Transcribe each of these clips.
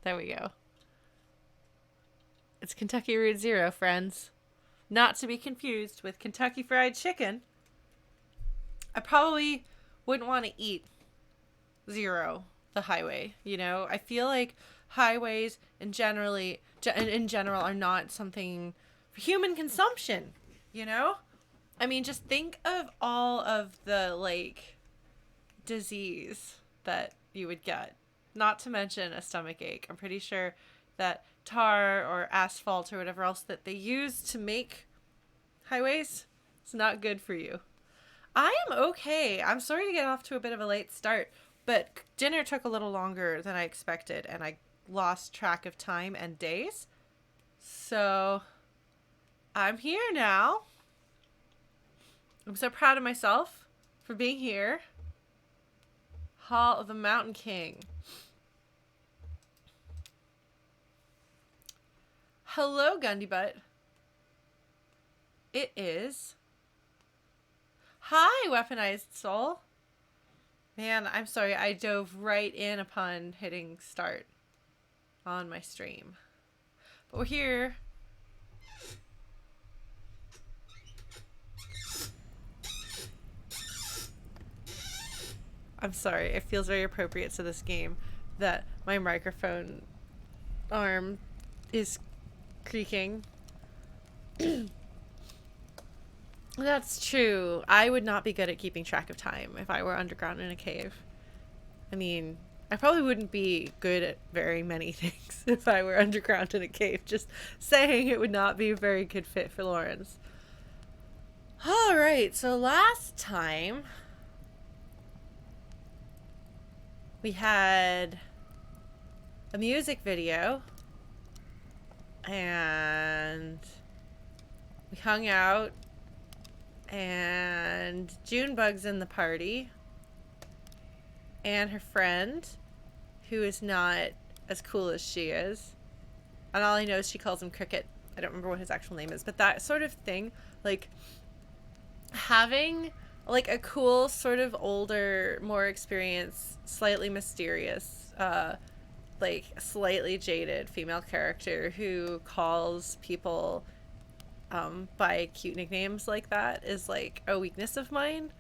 There we go. It's Kentucky Route Zero, friends. Not to be confused with Kentucky Fried Chicken. I probably wouldn't want to eat Zero, the highway. You know, I feel like highways in general are not something for human consumption. You know, I mean, just think of all of the like disease that you would get. Not to mention a stomach ache. I'm pretty sure that tar or asphalt or whatever else that they use to make highways is not good for you. I am okay. I'm sorry to get off to a bit of a late start, but dinner took a little longer than I expected, and I lost track of time and days. So I'm here now. I'm so proud of myself for being here. Hall of the Mountain King. Hello, Gundy Butt. It is. Hi, Weaponized Soul. Man, I'm sorry. I dove right in upon hitting start on my stream. But we're here. I'm sorry. It feels very appropriate to this game that my microphone arm is creaking. That's true. I would not be good at keeping track of time if I were underground in a cave. I mean, I probably wouldn't be good at very many things if I were underground in a cave. Just saying, it would not be a very good fit for Lawrence. Alright, so last time we had a music video and we hung out and Junebug's in the party and her friend, who is not as cool as she is, and all I know is she calls him Cricket. I don't remember what his actual name is, but that sort of thing, like having like a cool sort of older, more experienced, slightly mysterious, like slightly jaded female character who calls people by cute nicknames like that is like a weakness of mine.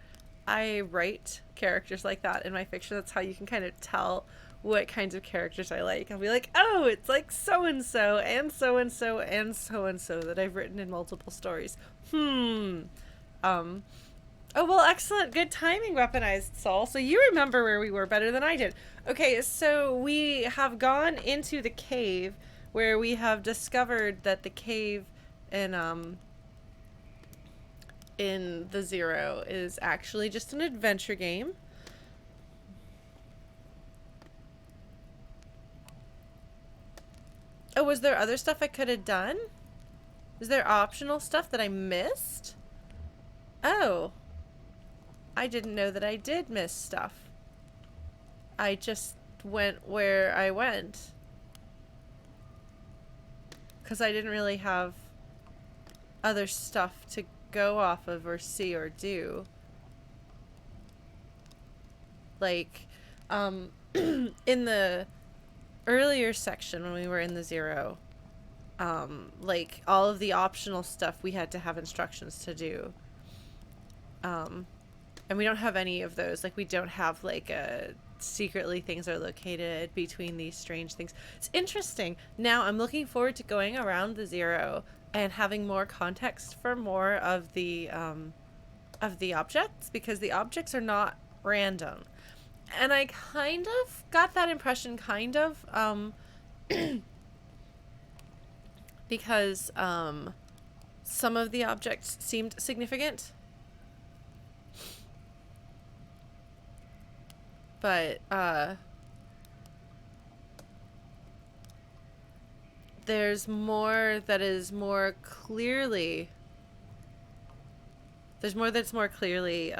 I write characters like that in my fiction. That's how you can kind of tell what kinds of characters I like. I'll be like, oh, it's like so-and-so and so-and-so and so-and-so that I've written in multiple stories. Oh, well, excellent. Good timing, Weaponized Soul. So you remember where we were better than I did. Okay, so we have gone into the cave where we have discovered that the cave in the Zero is actually just an adventure game. Oh, was there other stuff I could have done? Was there optional stuff that I missed? Oh. I didn't know that I did miss stuff. I just went where I went. Because I didn't really have other stuff to go off of or see or do. Like, in the earlier section when we were in the Zero, like all of the optional stuff we had to have instructions to do. And we don't have any of those. Like, we don't have like a secretly things are located between these strange things. It's interesting. Now I'm looking forward to going around the Zero and having more context for more of the objects, because the objects are not random. And I kind of got that impression, because some of the objects seemed significant. But there's more that is more clearly... There's more that's more clearly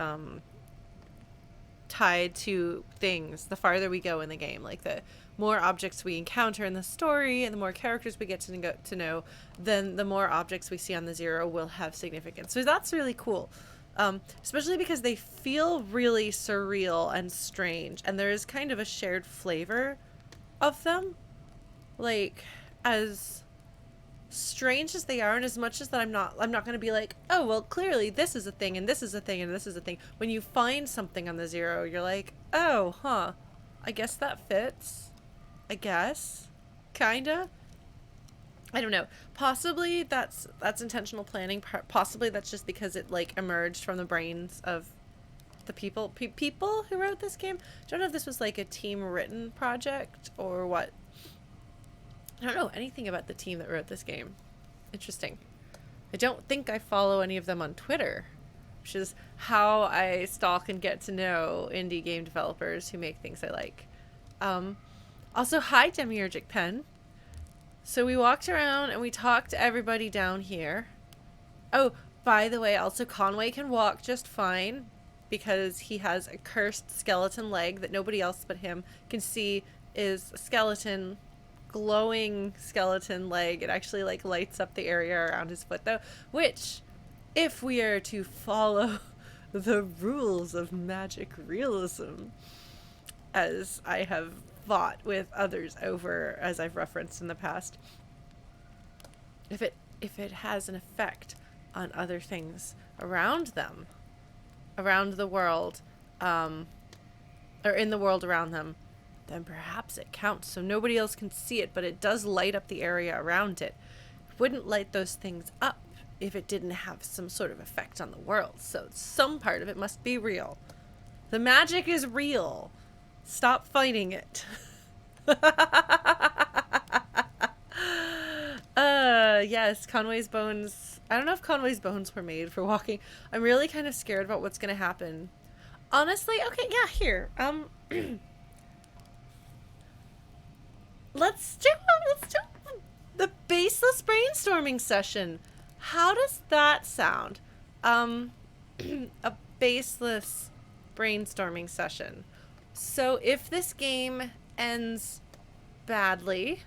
tied to things the farther we go in the game. Like, the more objects we encounter in the story and the more characters we get to know, then the more objects we see on the Zero will have significance. So that's really cool. Especially because they feel really surreal and strange, and there is kind of a shared flavor of them. like, as strange as they are, and as much as that I'm not going to be like, oh well, clearly this is a thing and this is a thing and this is a thing. When you find something on the zero, you're like, oh I guess that fits, I guess, kinda. I don't know, possibly that's intentional planning, possibly that's just because it like emerged from the brains of the people who wrote this game. I don't know if this was like a team written project or what. I don't know anything about the team that wrote this game. Interesting. I don't think I follow any of them on Twitter, which is how I stalk and get to know indie game developers who make things I like. Also, hi, Demiurgic Pen. So we walked around and we talked to everybody down here. Oh, by the way, also Conway can walk just fine because he has a cursed skeleton leg that nobody else but him can see is a skeleton, glowing skeleton leg. It actually like lights up the area around his foot though, which, if we are to follow the rules of magic realism, as I have fought with others over, as I've referenced in the past, if it has an effect on other things around them, around the world, or in the world around them, then perhaps it counts. So nobody else can see it, but it does light up the area around it. It wouldn't light those things up if it didn't have some sort of effect on the world. So some part of it must be real. The magic is real. Stop fighting it. Yes, Conway's bones. I don't know if Conway's bones were made for walking. I'm really kind of scared about what's going to happen. Honestly, okay, yeah, here. Let's do the baseless brainstorming session. How does that sound? A baseless brainstorming session. So if this game ends badly,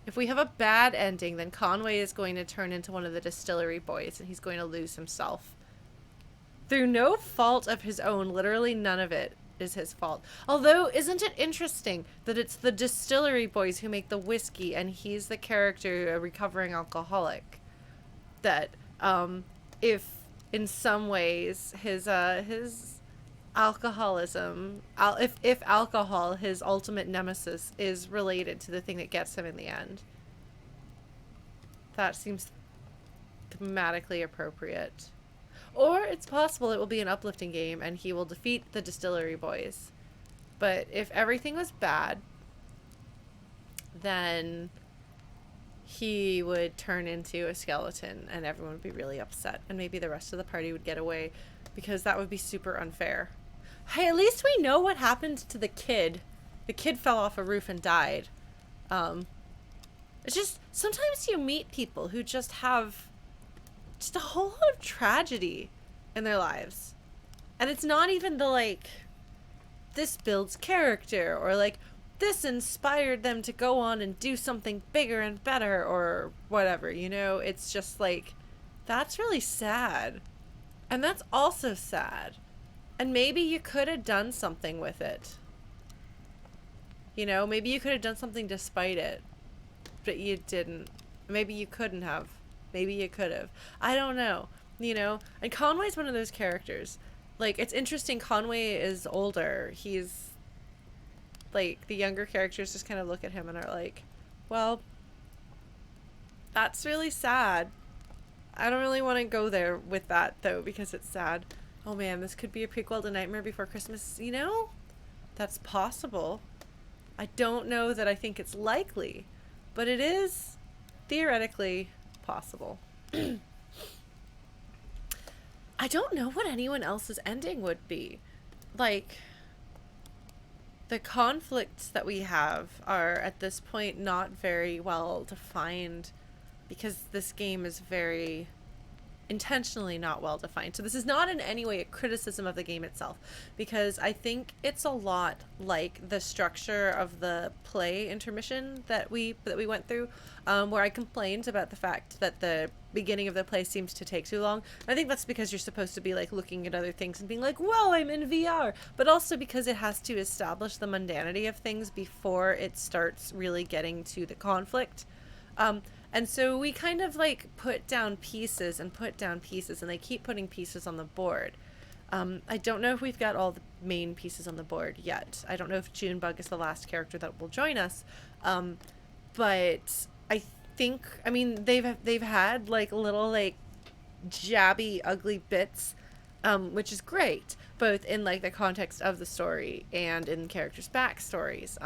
if we have a bad ending, then Conway is going to turn into one of the Distillery boys and he's going to lose himself. Through no fault of his own, literally none of it is his fault. Although, isn't it interesting that it's the Distillery boys who make the whiskey and he's the character, a recovering alcoholic, that if in some ways his alcoholism, if alcohol, his ultimate nemesis, is related to the thing that gets him in the end. That seems thematically appropriate. Or it's possible it will be an uplifting game and he will defeat the Distillery boys. But if everything was bad, then he would turn into a skeleton and everyone would be really upset. And maybe the rest of the party would get away because that would be super unfair. Hey, at least we know what happened to the kid. The kid fell off a roof and died. It's just, sometimes you meet people who just have just a whole lot of tragedy in their lives. And it's not even the, like, this builds character, or, like, this inspired them to go on and do something bigger and better, or whatever, you know? It's just, like, that's really sad. And that's also sad. And maybe you could have done something with it. You know, maybe you could have done something despite it, but you didn't. Maybe you couldn't have. Maybe you could have. I don't know. You know? And Conway's one of those characters. Like, it's interesting, Conway is older. He's, like, the younger characters just kind of look at him and are like, well, that's really sad. I don't really want to go there with that, though, because it's sad. Oh man, this could be a prequel to Nightmare Before Christmas. You know? That's possible. I don't know that I think it's likely, but it is theoretically possible. I don't know what anyone else's ending would be. Like, the conflicts that we have are at this point not very well defined because this game is very intentionally not well defined. So this is not in any way a criticism of the game itself, because I think it's a lot like the structure of the play intermission that we went through, where I complained about the fact that the beginning of the play seems to take too long. I think that's because you're supposed to be like looking at other things and being like, whoa, I'm in VR, but also because it has to establish the mundanity of things before it starts really getting to the conflict. And so we kind of like put down pieces and put down pieces, and they keep putting pieces on the board. I don't know if we've got all the main pieces on the board yet. I don't know if Junebug is the last character that will join us. But I think, I mean, they've had like little like jabby, ugly bits, which is great, both in like the context of the story and in characters' backstories.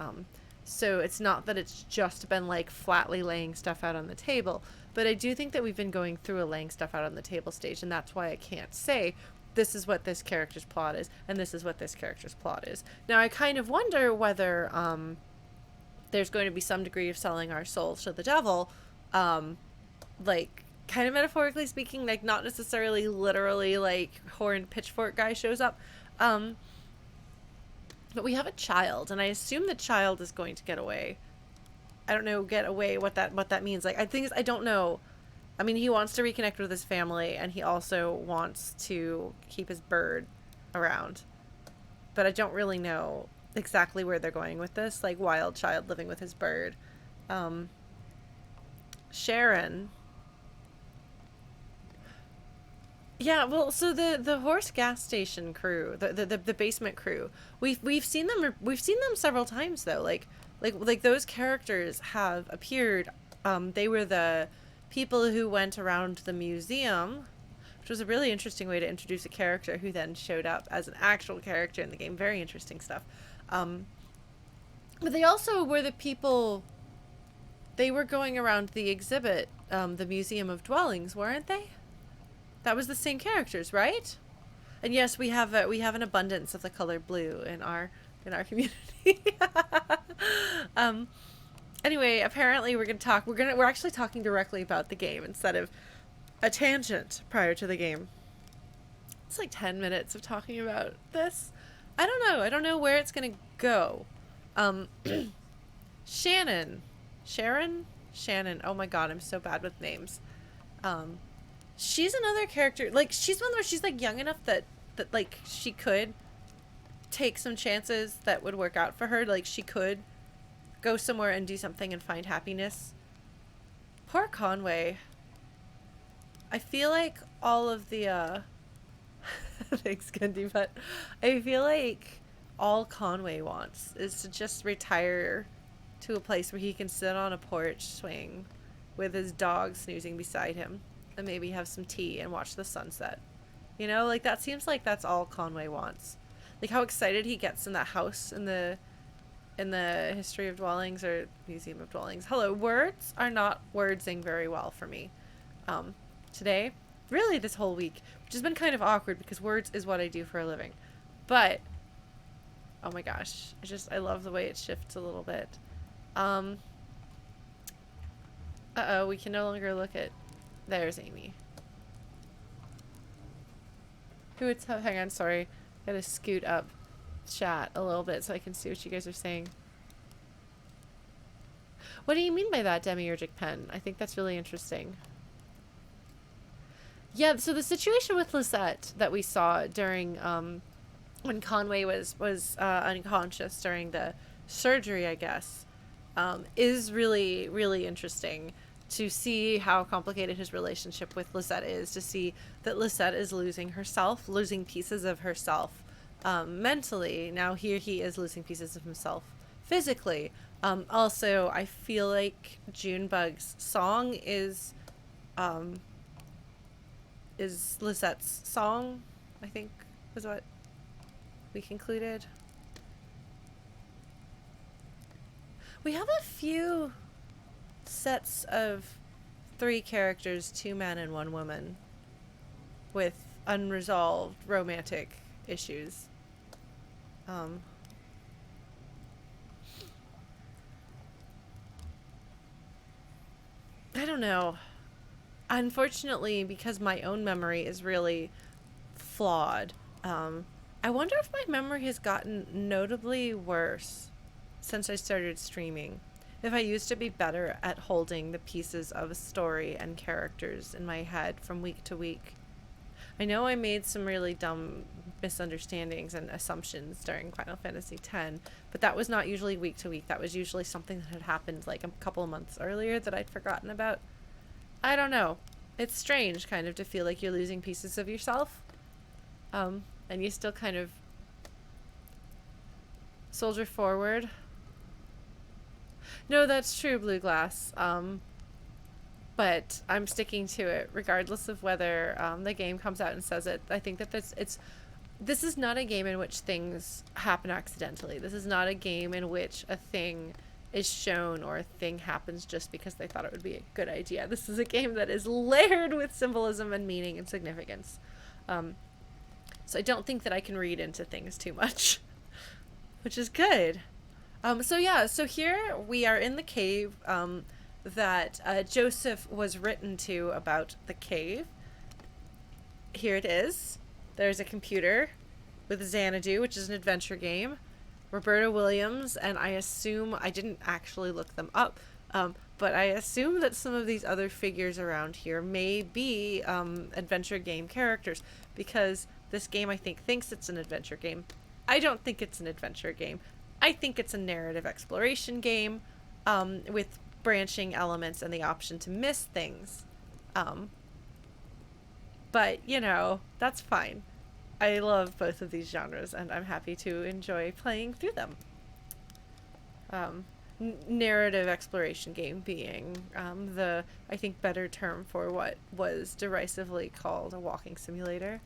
So it's not that it's just been like flatly laying stuff out on the table, but I do think that we've been going through a laying stuff out on the table stage, and that's why I can't say this is what this character's plot is and this is what this character's plot is. Now I kind of wonder whether there's going to be some degree of selling our souls to the devil, like kind of metaphorically speaking, like not necessarily literally like horned pitchfork guy shows up. But we have a child, and I assume the child is going to get away. I don't know, get away, what that means. Like, I don't know. I mean, he wants to reconnect with his family, and he also wants to keep his bird around. But I don't really know exactly where they're going with this. Like, wild child living with his bird. Sharon. Yeah, well, so the horse gas station crew, the basement crew, we've seen them several times though. Like those characters have appeared. They were the people who went around the museum, which was a really interesting way to introduce a character who then showed up as an actual character in the game. Very interesting stuff. But they also were the people. They were going around the exhibit, the Museum of Dwellings, weren't they? That was the same characters, right? And yes, we have an abundance of the color blue in our community. Anyway, apparently we're actually talking directly about the game instead of a tangent prior to the game. It's like 10 minutes of talking about this. I don't know where it's gonna go. Shannon. Oh my god, I'm so bad with names. She's another character, like, she's one where she's, like, young enough that, like, she could take some chances that would work out for her. Like, she could go somewhere and do something and find happiness. Poor Conway. I feel like all of the, thanks, Gundy, but I feel like all Conway wants is to just retire to a place where he can sit on a porch swing with his dog snoozing beside him. And maybe have some tea and watch the sunset. You know, like, that seems like that's all Conway wants. Like, how excited he gets in that house in the History of Dwellings or Museum of Dwellings. Hello, words are not wordsing very well for me. Today, really this whole week, which has been kind of awkward because words is what I do for a living. But, oh my gosh, I love the way it shifts a little bit. Uh-oh, we can no longer look at... There's Amy. Hang on, sorry. Gotta scoot up chat a little bit so I can see what you guys are saying. What do you mean by that, Demiurgic Pen? I think that's really interesting. Yeah, so the situation with Lisette that we saw during, when Conway was unconscious during the surgery, I guess, is really, really interesting. To see how complicated his relationship with Lisette is, to see that Lisette is losing herself, losing pieces of herself mentally. Now here he is losing pieces of himself physically. Also, I feel like Junebug's song is Lisette's song, I think, was what we concluded. We have a few sets of 3 characters, 2 men and 1 woman, with unresolved romantic issues. I don't know. Unfortunately, because my own memory is really flawed, I wonder if my memory has gotten notably worse since I started streaming. If I used to be better at holding the pieces of a story and characters in my head from week to week. I know I made some really dumb misunderstandings and assumptions during Final Fantasy X, but that was not usually week to week. That was usually something that had happened like a couple of months earlier that I'd forgotten about. I don't know. It's strange kind of to feel like you're losing pieces of yourself. And you still kind of soldier forward. No, that's true, Blue Glass. But I'm sticking to it regardless of whether the game comes out and says it. I think that this is not a game in which things happen accidentally. This is not a game in which a thing is shown or a thing happens just because they thought it would be a good idea. This is a game that is layered with symbolism and meaning and significance. So I don't think that I can read into things too much, which is good. So here we are in the cave that Joseph was written to about the cave. Here it is. There's a computer with Xanadu, which is an adventure game. Roberta Williams, and I assume, I didn't actually look them up, but I assume that some of these other figures around here may be adventure game characters, because this game, I think, thinks it's an adventure game. I don't think it's an adventure game. I think it's a narrative exploration game with branching elements and the option to miss things. But, you know, that's fine. I love both of these genres, and I'm happy to enjoy playing through them. Narrative exploration game being the, I think, better term for what was derisively called a walking simulator.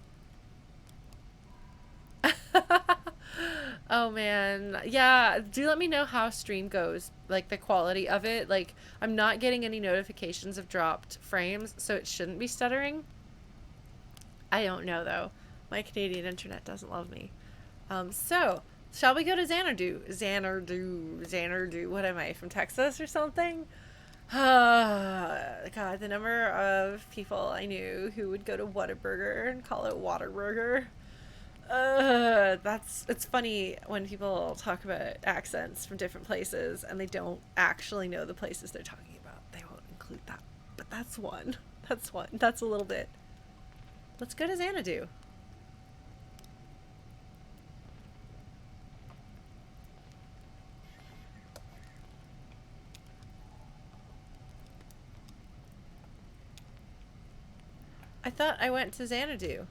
Oh man, yeah, do let me know how stream goes, like the quality of it. Like, I'm not getting any notifications of dropped frames, so it shouldn't be stuttering. I don't know though. My Canadian internet doesn't love me. So shall we go to Xanadu? Xanadu. What am I, from Texas or something? God, the number of people I knew who would go to Whataburger and call it Waterburger. It's funny when people talk about accents from different places and they don't actually know the places they're talking about. They won't include that. But that's one. That's one. That's a little bit. Let's go to Xanadu. I thought I went to Xanadu.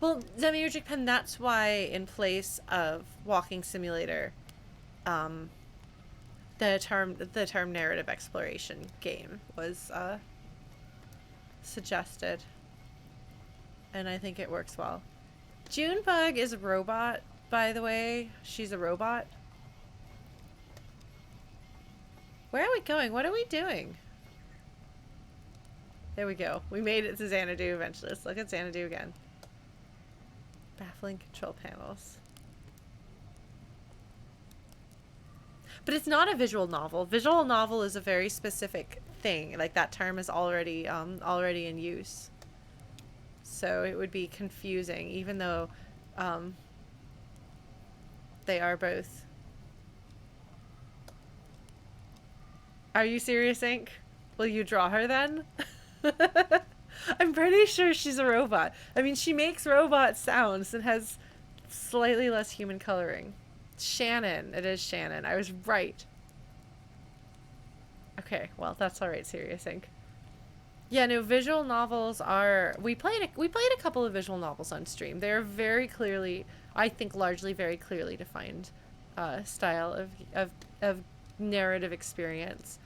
Well, Demiurgic Pen, that's why in place of walking simulator, the term narrative exploration game was suggested. And I think it works well. Junebug is a robot, by the way. She's a robot. Where are we going? What are we doing? There we go. We made it to Xanadu eventually. Let's look at Xanadu again. Baffling control panels. But it's not a visual novel. Visual novel is a very specific thing. Like, that term is already in use. So it would be confusing, even though they are both. Are you serious, Inc? Will you draw her then? I'm pretty sure she's a robot. I mean, she makes robot sounds and has slightly less human coloring. Shannon. It is Shannon. I was right. Okay, well, that's alright, Serious Inc. Yeah, no, visual novels are... We played a couple of visual novels on stream. They're very clearly, I think largely very clearly defined style of narrative experience.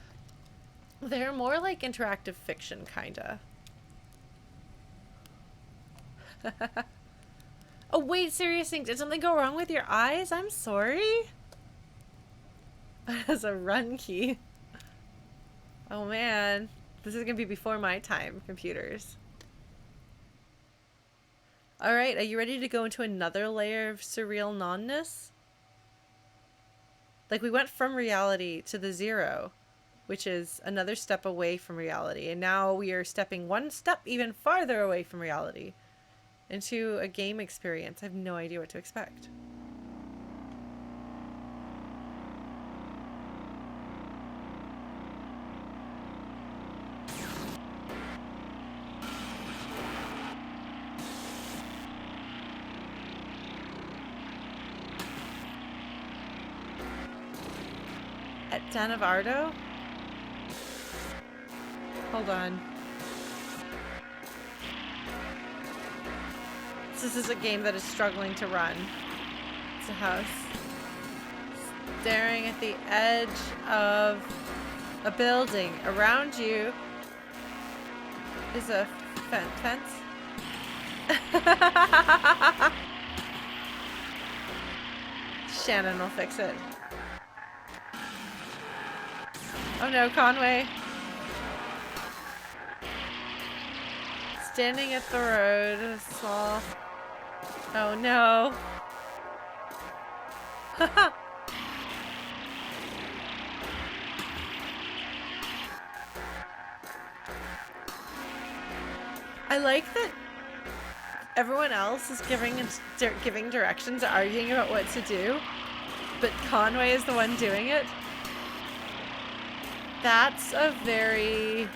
They're more like interactive fiction, kinda. Oh, wait, Serious Thing, did something go wrong with your eyes? I'm sorry. As a run key. Oh, man. This is gonna be before my time, computers. Alright, are you ready to go into another layer of surreal nonness? Like, we went from reality to the zero, which is another step away from reality. And now we are stepping one step even farther away from reality into a game experience. I have no idea what to expect. At Xanadu? Hold on. This is a game that is struggling to run. It's a house. Staring at the edge of a building. Around you is a fence. Shannon will fix it. Oh no, Conway. Standing at the road, small. Oh no. I like that everyone else is giving directions, arguing about what to do, but Conway is the one doing it. That's a very...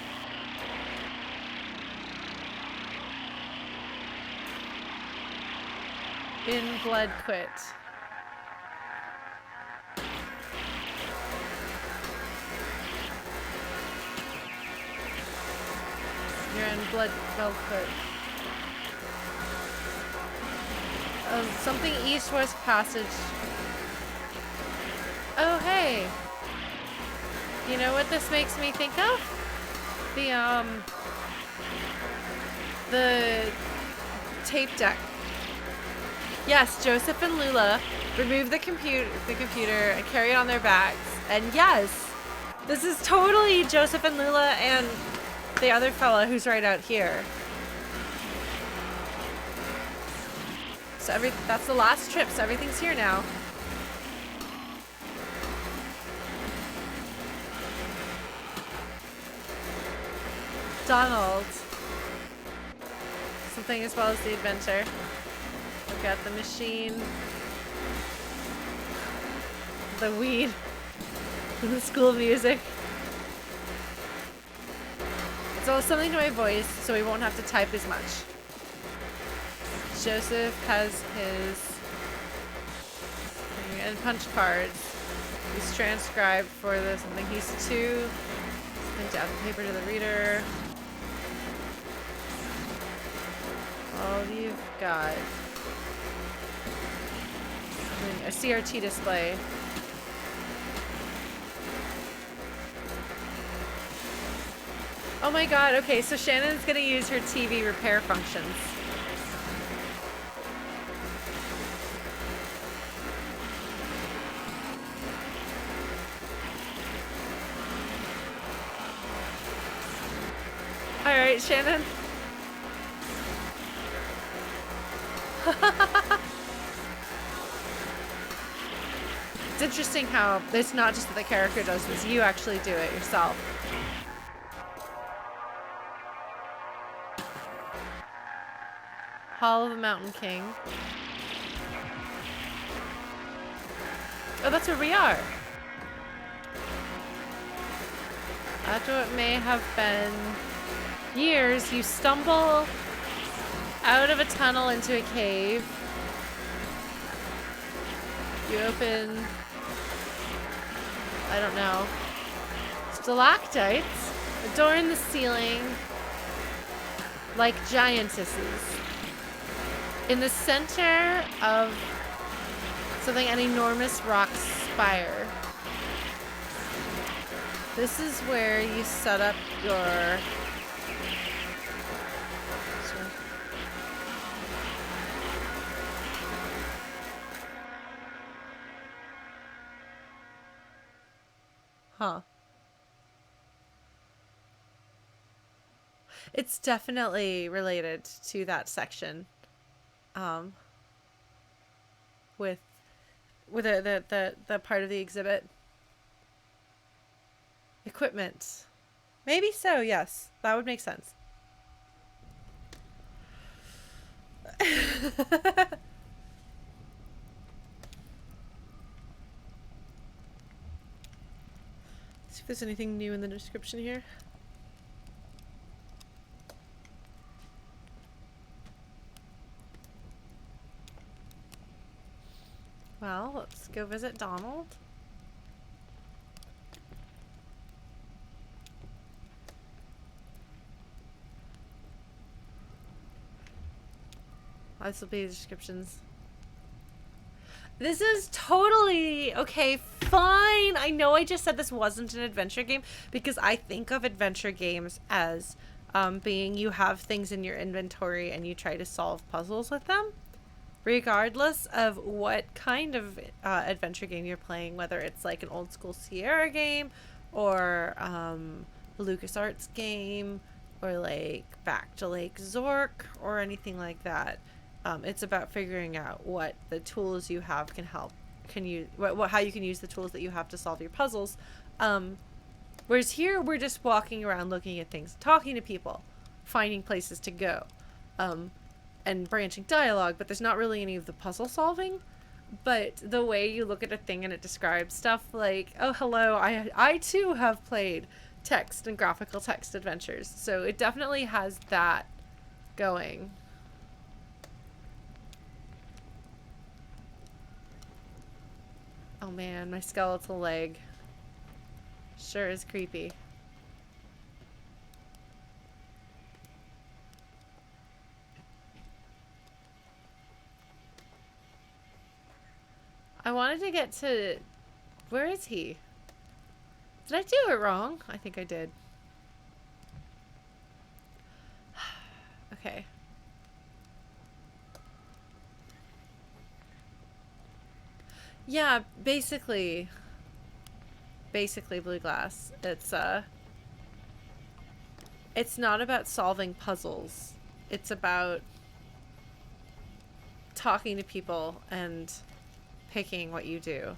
in blood quit. You're in blood quit. Something east-west passage. Oh, hey. You know what this makes me think of? The tape deck. Yes, Joseph and Lula remove the computer and carry it on their backs. And yes, this is totally Joseph and Lula and the other fella who's right out here. So that's the last trip, so everything's here now. Donald. Something as well as the adventure. Look at the machine. The weed. The school music. It's all something to my voice, so we won't have to type as much. Joseph has his and punch cards. He's transcribed for the something he's to. Something to add the paper to the reader. All you've got. A CRT display. Oh my god, okay, so Shannon's gonna use her TV repair functions. Alright, Shannon. It's interesting how it's not just that the character does this, you actually do it yourself. Hall of the Mountain King. Oh, that's where we are. After what may have been years, you stumble out of a tunnel into a cave. You open, I don't know, stalactites, adorn the ceiling like giantesses. In the center of something, an enormous rock spire. This is where you set up your... Huh. It's definitely related to that section. With with the part of the exhibit. Equipment. Maybe so, yes. That would make sense. See if there's anything new in the description here. Well, let's go visit Donald. This will be the descriptions. This is totally okay, fine. I know I just said this wasn't an adventure game because I think of adventure games as being you have things in your inventory and you try to solve puzzles with them, regardless of what kind of adventure game you're playing, whether it's like an old school Sierra game or a LucasArts game or like Back to Lake Zork or anything like that. It's about figuring out what the tools you have how you can use the tools that you have to solve your puzzles. Whereas here, we're just walking around looking at things, talking to people, finding places to go, and branching dialogue, but there's not really any of the puzzle solving. But the way you look at a thing and it describes stuff like, oh, hello, I too have played text and graphical text adventures. So it definitely has that going. Oh man, my skeletal leg sure is creepy. I wanted to get to... Where is he? Did I do it wrong? I think I did. Okay. Yeah, basically Blue Glass. It's not about solving puzzles. It's about talking to people and picking what you do.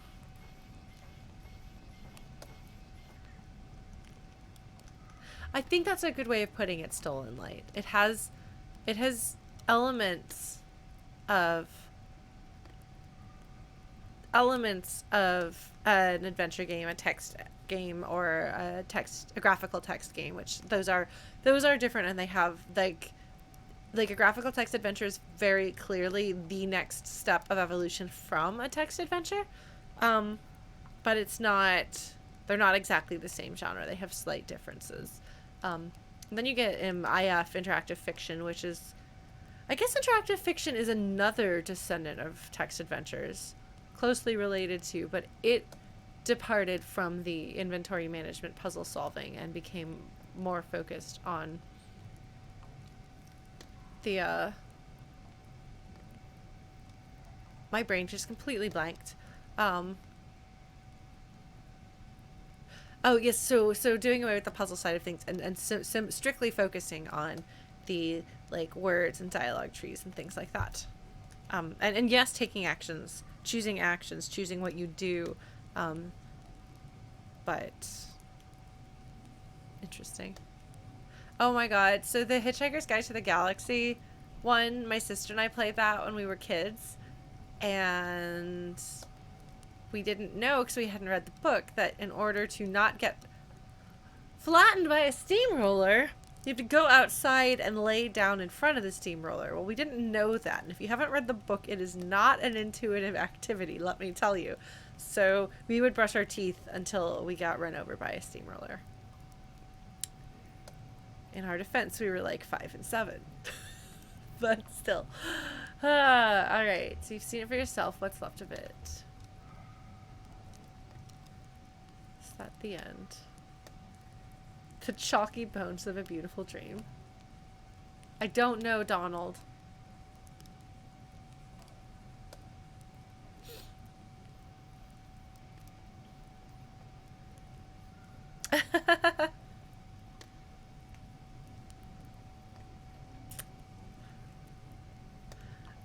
I think that's a good way of putting it, Stolen Light. It has elements of an adventure game, a text game, or a graphical text game, which those are different, and they have like a graphical text adventure is very clearly the next step of evolution from a text adventure, but they're not exactly the same genre. They have slight differences. Then you get IF, interactive fiction, which is, I guess interactive fiction is another descendant of text adventures, closely related to, but it departed from the inventory management puzzle solving and became more focused on the my brain just completely blanked. Oh yes, so doing away with the puzzle side of things and strictly focusing on the like words and dialogue trees and things like that. And yes, taking actions, choosing what you do, but interesting. Oh my god, so the Hitchhiker's Guide to the Galaxy one, my sister and I played that when we were kids, and we didn't know, because we hadn't read the book, that in order to not get flattened by a steamroller, you have to go outside and lay down in front of the steamroller. Well, we didn't know that, and if you haven't read the book, it is not an intuitive activity, let me tell you. So we would brush our teeth until we got run over by a steamroller. In our defense, we were like 5 and 7. But still. Alright, so you've seen it for yourself. What's left of it? Is that the end? The chalky bones of a beautiful dream. I don't know, Donald.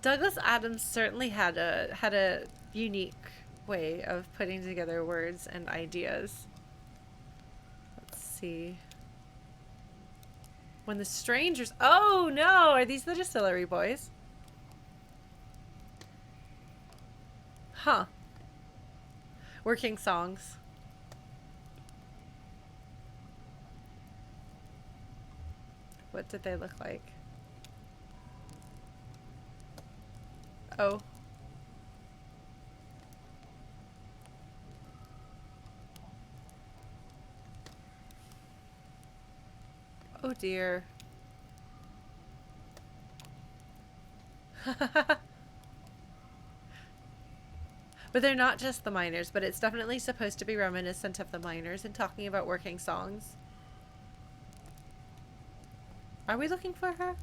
Douglas Adams certainly had a unique way of putting together words and ideas. Let's see. When the strangers... Oh, no! Are these the Distillery boys? Huh. Working songs. What did they look like? Oh. Oh dear. But they're not just the miners, but it's definitely supposed to be reminiscent of the miners and talking about working songs. Are we looking for her?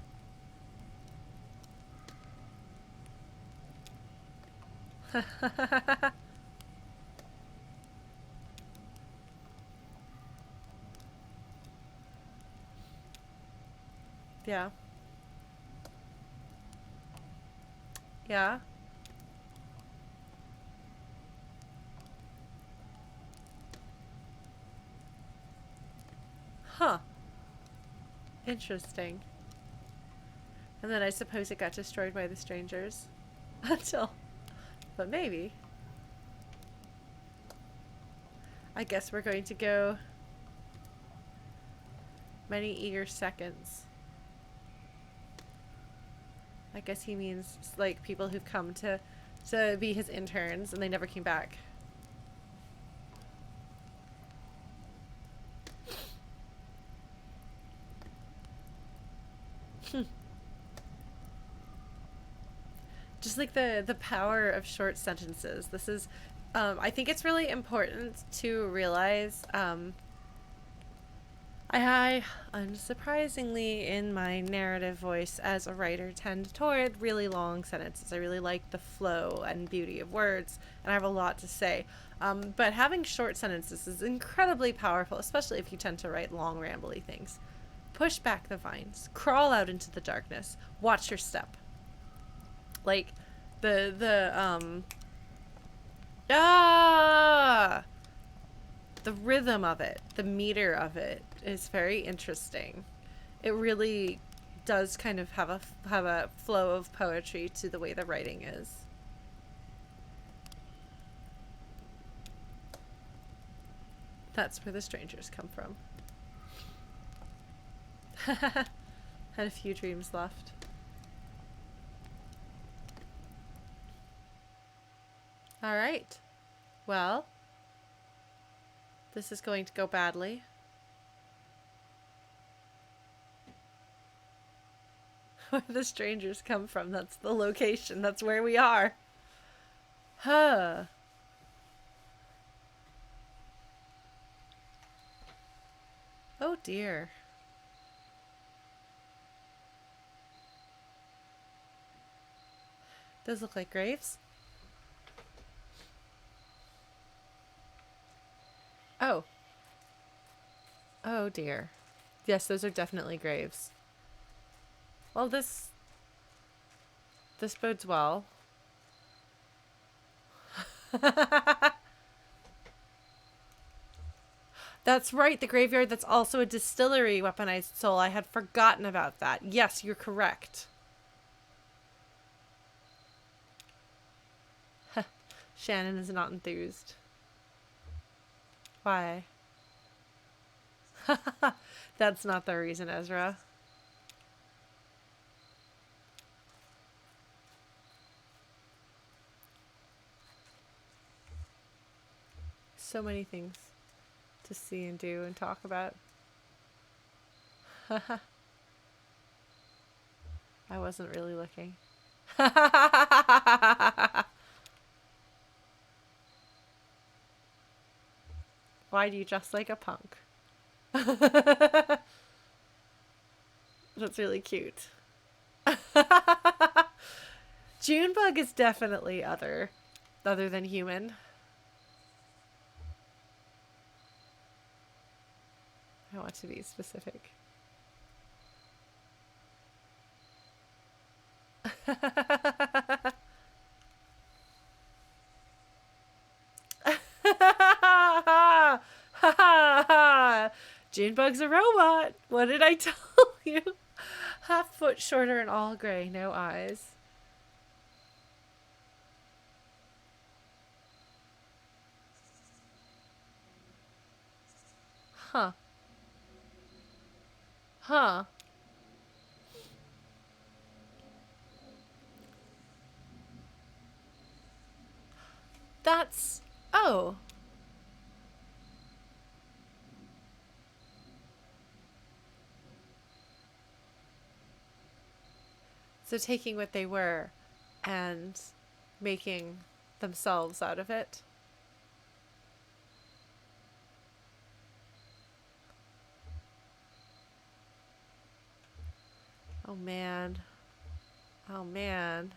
Yeah. Yeah. Huh. Interesting. And then I suppose it got destroyed by the strangers. Until... But maybe. I guess we're going to go... Many eager seconds. I guess he means, like, people who've come to be his interns and they never came back. Just like the power of short sentences. This is, I think it's really important to realize, I, unsurprisingly, in my narrative voice as a writer, tend toward really long sentences. I really like the flow and beauty of words, and I have a lot to say. But having short sentences is incredibly powerful, especially if you tend to write long, rambly things. Push back the vines. Crawl out into the darkness. Watch your step. Like, the rhythm of it, the meter of it is very interesting. It really does kind of have a flow of poetry to the way the writing is. That's where the strangers come from. Had a few dreams left. All right. Well, this is going to go badly. Where the strangers come from, that's the location. That's where we are. Huh. Oh dear. Those look like graves. Oh. Oh dear. Yes, those are definitely graves. Well, this bodes well. That's right, the graveyard that's also a distillery weaponized soul. I had forgotten about that. Yes, you're correct. Shannon is not enthused. Why? That's not the reason, Ezra. So many things to see and do and talk about. I wasn't really looking. Why do you dress like a punk? That's really cute. Junebug is definitely other than human. I want to be specific. Junebug's a robot. What did I tell you? Half foot shorter and all gray, no eyes. Huh. Huh. That's... Oh. So taking what they were and making themselves out of it. Oh man. Oh man.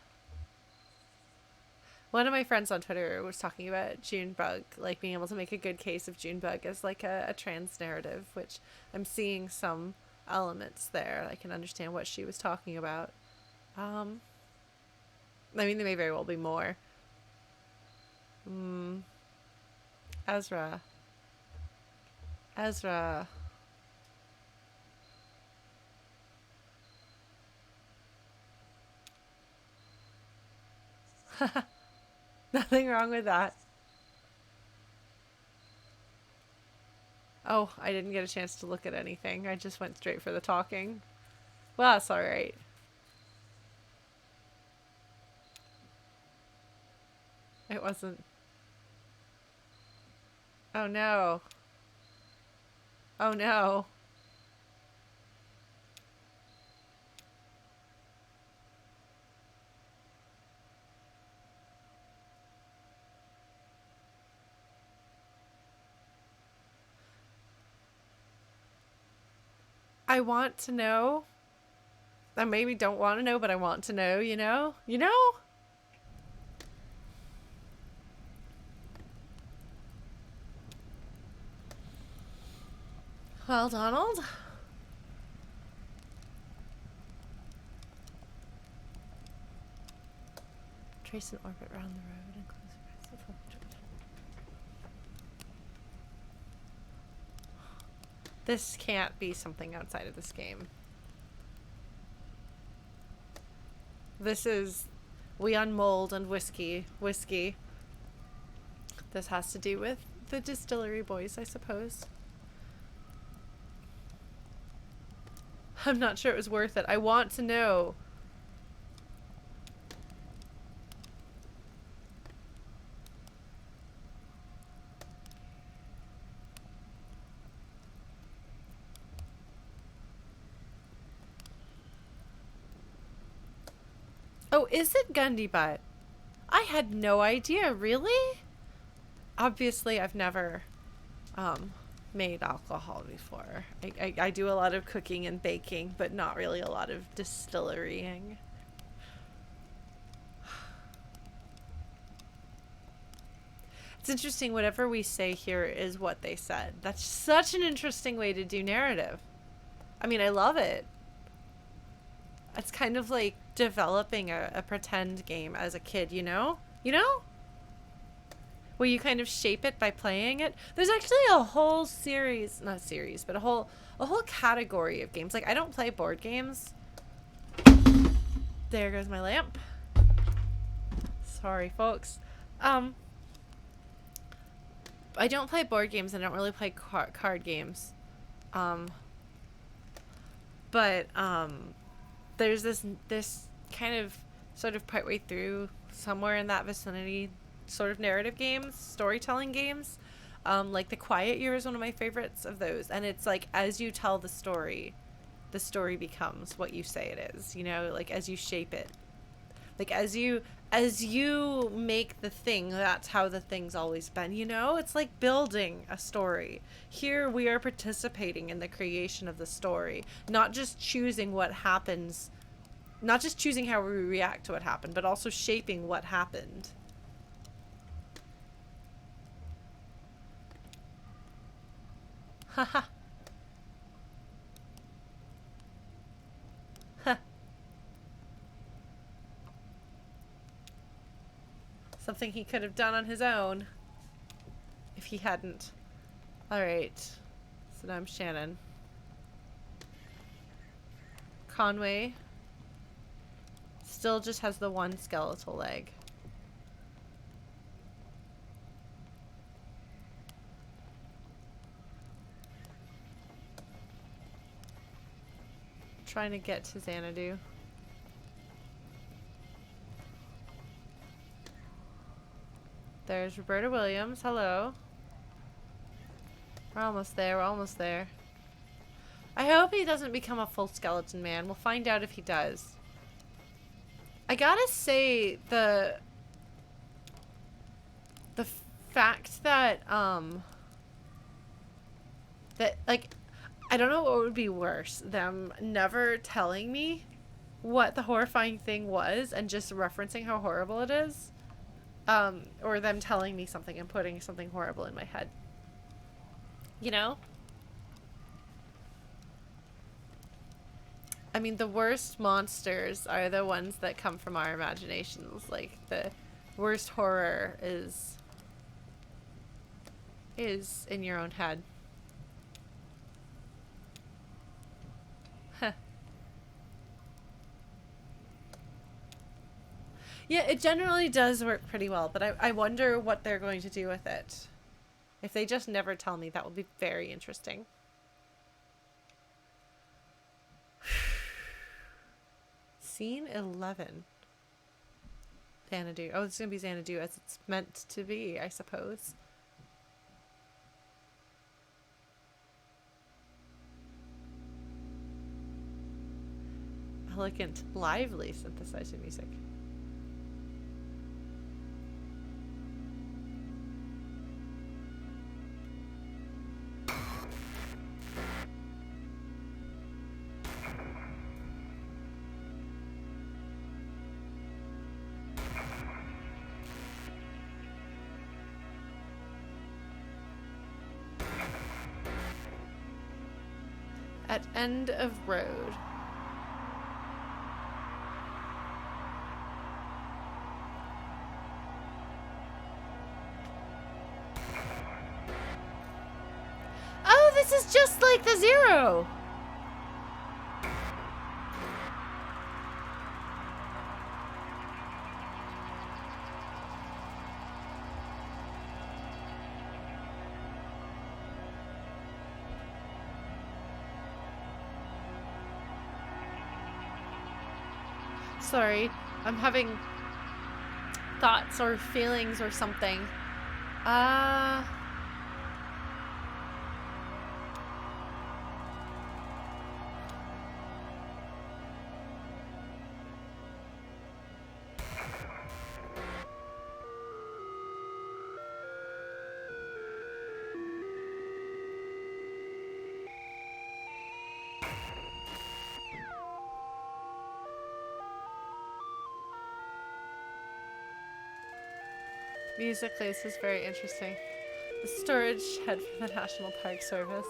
One of my friends on Twitter was talking about Junebug, like being able to make a good case of Junebug as like a trans narrative, which I'm seeing some elements there. I can understand what she was talking about. I mean, there may very well be more. Ezra. Ezra. Nothing wrong with that. Oh, I didn't get a chance to look at anything. I just went straight for the talking. Well, that's alright. It wasn't... Oh no. Oh no. I want to know. I maybe don't want to know, but I want to know, you know? You know? Well, Donald. Trace an orbit around the road and close the rest of This can't be something outside of this game. This is... We unmold and whiskey. Whiskey. This has to do with the Distillery boys, I suppose. I'm not sure it was worth it. I want to know. Oh, is it Gundy Butt? I had no idea. Really? Obviously, I've never made alcohol before. I do a lot of cooking and baking, but not really a lot of distillerying. It's interesting, whatever we say here is what they said. That's such an interesting way to do narrative. I mean, I love it. It's kind of like developing a pretend game as a kid, you know? You know? Where you kind of shape it by playing it. There's actually a whole series, not series, but a whole category of games. Like, I don't play board games. There goes my lamp. Sorry, folks. I don't play board games. I don't really play card games. But there's this kind of sort of partway through, somewhere in that vicinity, sort of narrative games, storytelling games. Like The Quiet Year is one of my favorites of those. And it's like, as you tell the story becomes what you say it is, you know, like as you shape it. Like as you make the thing, that's how the thing's always been, you know? It's like building a story. Here we are participating in the creation of the story, not just choosing what happens, not just choosing how we react to what happened, but also shaping what happened. Haha. Huh. Something he could have done on his own if he hadn't. Alright. So now I'm Shannon. Conway still just has the one skeletal leg. Trying to get to Xanadu. There's Roberta Williams. Hello. We're almost there. We're almost there. I hope he doesn't become a full skeleton man. We'll find out if he does. I gotta say, the fact that, like, I don't know what would be worse. Them never telling me what the horrifying thing was and just referencing how horrible it is. Or them telling me something and putting something horrible in my head. You know? I mean, the worst monsters are the ones that come from our imaginations. Like, the worst horror is in your own head. Huh. Yeah, it generally does work pretty well, but I wonder what they're going to do with it. If they just never tell me, that would be very interesting. Scene 11. Xanadu. Oh, it's going to be Xanadu as it's meant to be, I suppose. Elegant, lively synthesizer music. At end of road. Oh, this is just like the Zero. Sorry, I'm having thoughts or feelings or something. Musically, this is very interesting. The storage shed for the National Park Service.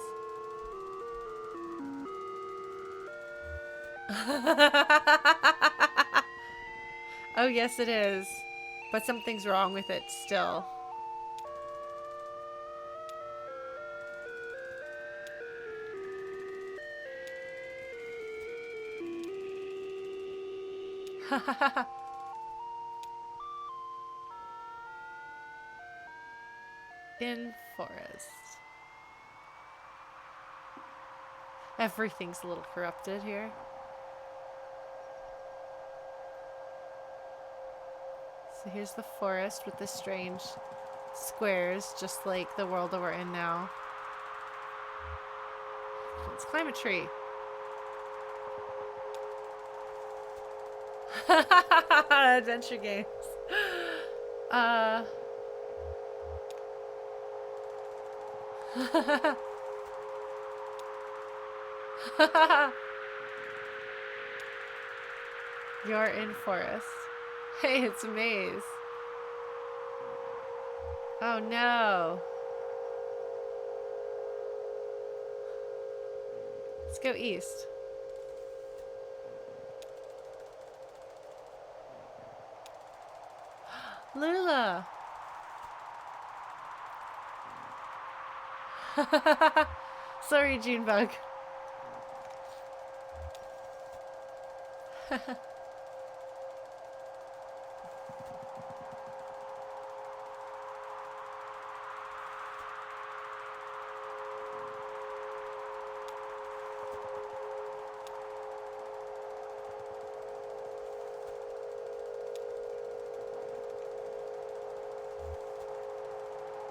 Oh, yes, it is. But something's wrong with it still. In forest. Everything's a little corrupted here. So here's the forest with the strange squares, just like the world that we're in now. Let's climb a tree. Adventure games. You're in forest. Hey, it's a maze. Oh no. Let's go east. Lula. Sorry, Junebug.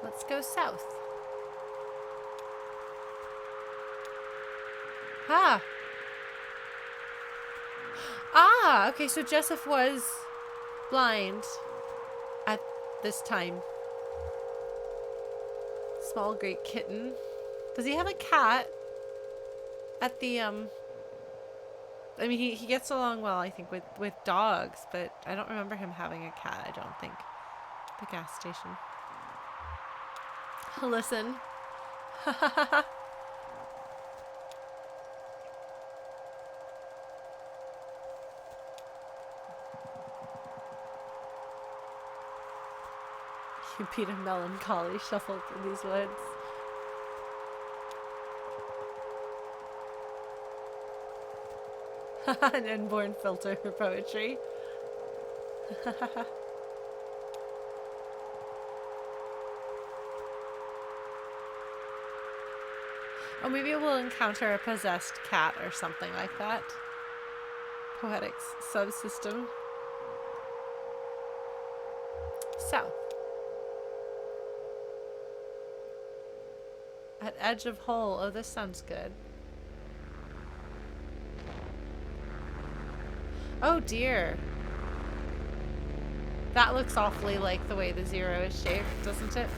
Let's go south. Ah. Ah, okay, so Joseph was blind at this time. Small great kitten. Does he have a cat? At the, I mean, he gets along well, I think, with dogs, but I don't remember him having a cat, I don't think. The gas station. Listen. You beat a melancholy shuffle through these woods. An inborn filter for poetry. Oh, maybe we'll encounter a possessed cat or something like that. Poetic subsystem. So. At edge of hole. Oh, this sounds good. Oh dear. That looks awfully like the way the zero is shaped, doesn't it?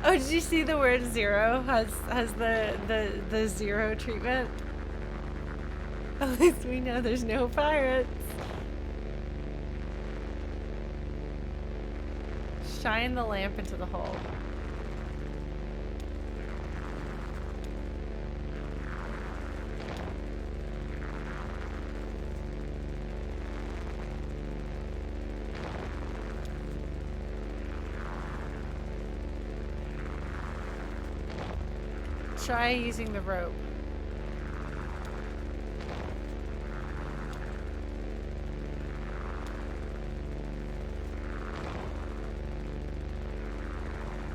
Oh, did you see the word zero has the zero treatment? At least we know there's no pirates. Shine the lamp into the hole. Try using the rope.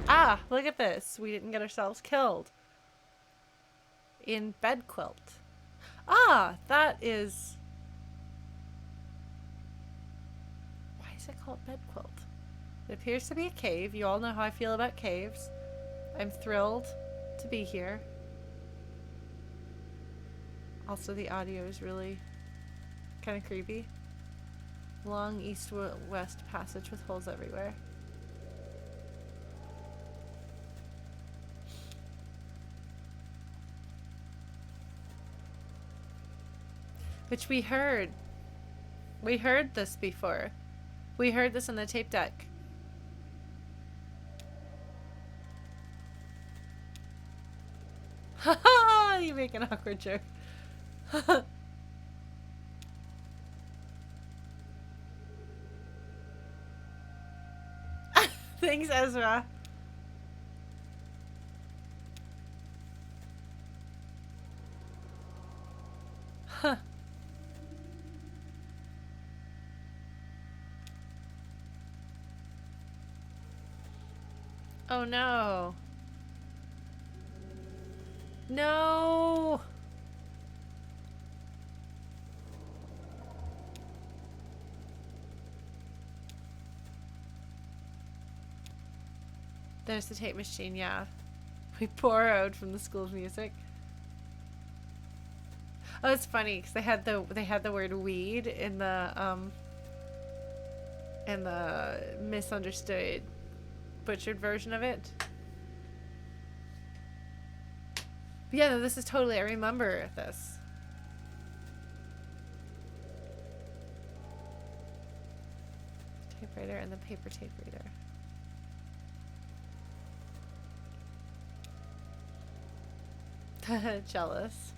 Ah, look at this. We didn't get ourselves killed. In bed quilt. Ah, that is... Why is it called bed quilt? It appears to be a cave. You all know how I feel about caves. I'm thrilled to be here. Also, the audio is really kind of creepy. Long east-west passage with holes everywhere. Which we heard. We heard this before. We heard this on the tape deck. Haha! You make an awkward joke. Thanks, Ezra. Huh. Oh no. No. There's the tape machine, yeah. We borrowed from the School of Music. Oh, it's funny because they had the word weed in the misunderstood butchered version of it. But yeah, no, this is totally, I remember this. Typewriter and the paper tape reader. Jealous.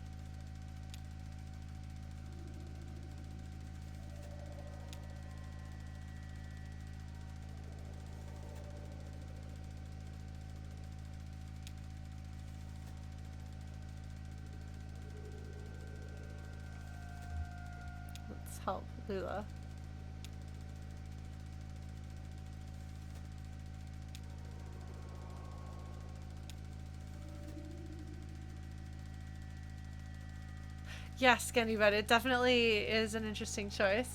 Let's help Lula. Yes, Skinny Bud. It definitely is an interesting choice.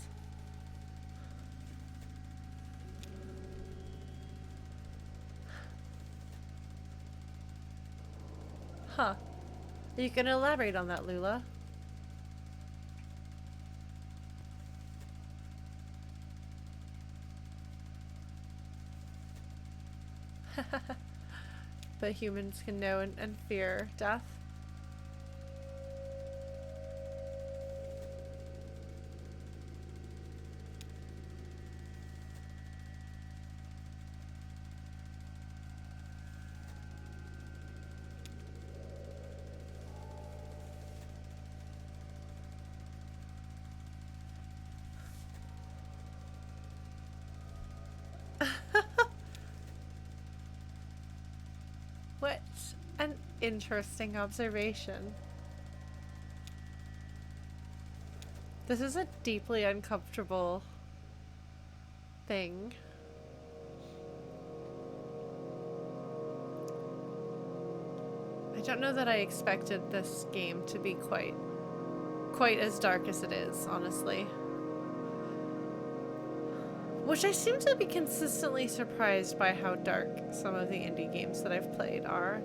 Huh. You can elaborate on that, Lula. But humans can know and fear death. What an interesting observation. This is a deeply uncomfortable thing. I don't know that I expected this game to be quite as dark as it is, honestly. Which I seem to be consistently surprised by how dark some of the indie games that I've played are.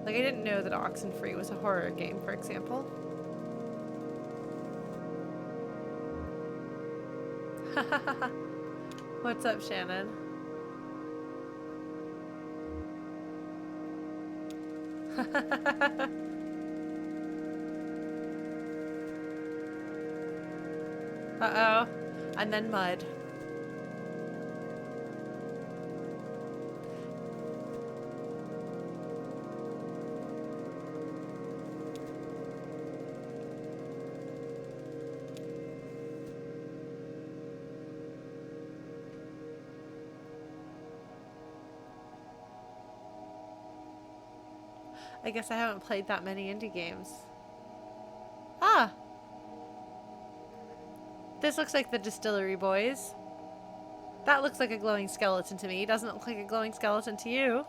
Like, I didn't know that Oxenfree was a horror game, for example. What's up, Shannon? Uh-oh. And then mud. I guess I haven't played that many indie games. Ah! This looks like the Distillery boys. That looks like a glowing skeleton to me. Doesn't look like a glowing skeleton to you.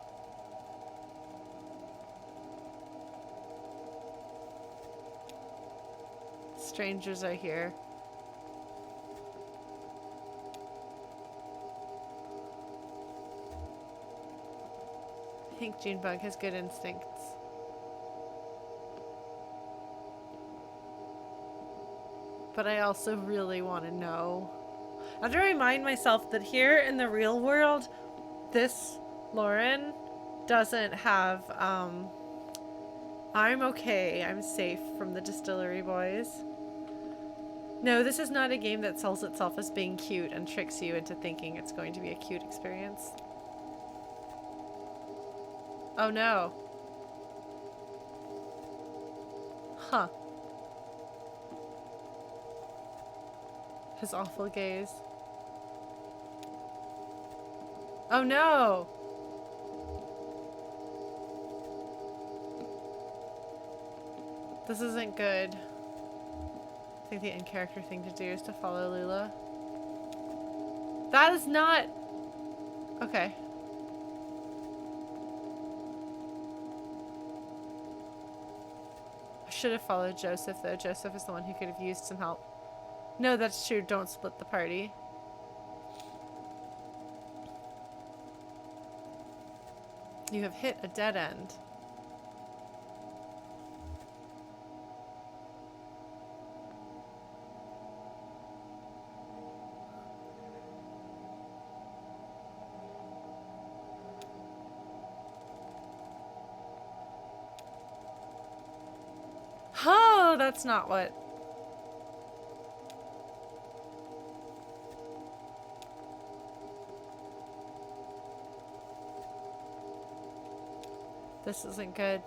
Strangers are here. I think Junebug has good instincts. But I also really want to know. I have to remind myself that here in the real world, this Lauren doesn't have, I'm okay, I'm safe from the Distillery boys. No, this is not a game that sells itself as being cute and tricks you into thinking it's going to be a cute experience. Oh no. Huh. His awful gaze. Oh no! This isn't good. I think the in-character thing to do is to follow Lula. That is not... Okay. I should have followed Joseph, though. Joseph is the one who could have used some help. No, that's true. Don't split the party. You have hit a dead end. No, that's not what. This isn't good.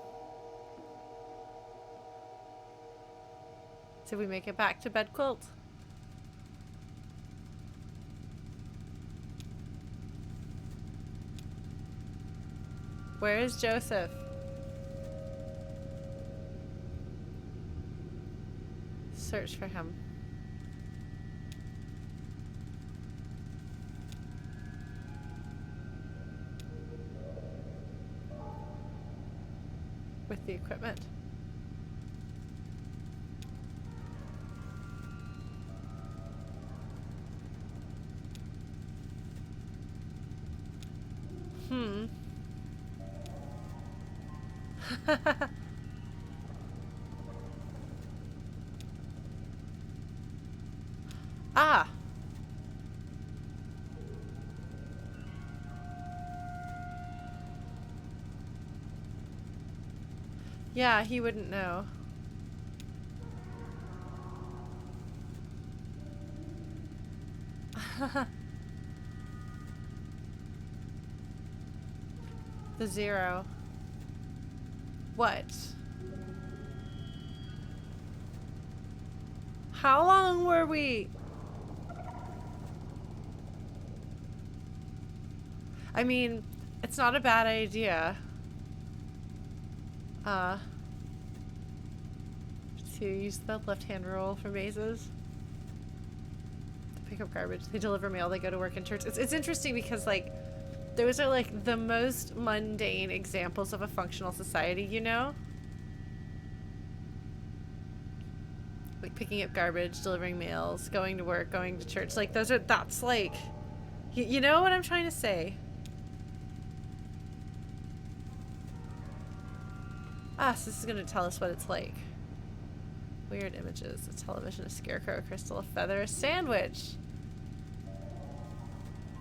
Did we make it back to bed quilt? Where is Joseph? Search for him. With the equipment. Ah! Yeah, he wouldn't know. The zero. What? How long were we? I mean, it's not a bad idea. To use the left-hand rule for mazes. To pick up garbage. They deliver mail, they go to work in church. It's interesting because, like, those are, like, the most mundane examples of a functional society, you know? Like, picking up garbage, delivering mails, going to work, going to church. Like, that's, like... You know what I'm trying to say? Ah, so this is gonna tell us what it's like. Weird images. A television, a scarecrow, a crystal, a feather, a sandwich.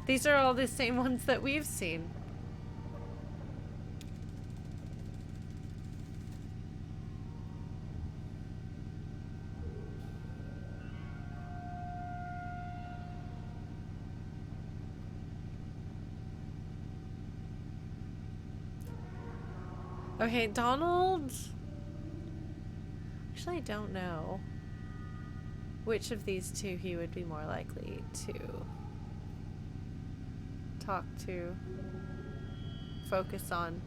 These are all the same ones that we've seen. Okay, Donald... Actually, I don't know which of these two he would be more likely to talk to, focus on.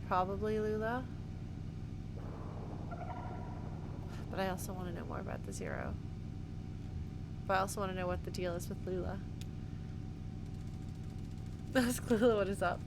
Probably Lula. But I also want to know more about the zero. But I also want to know what the deal is with Lula. Ask Lula what is up.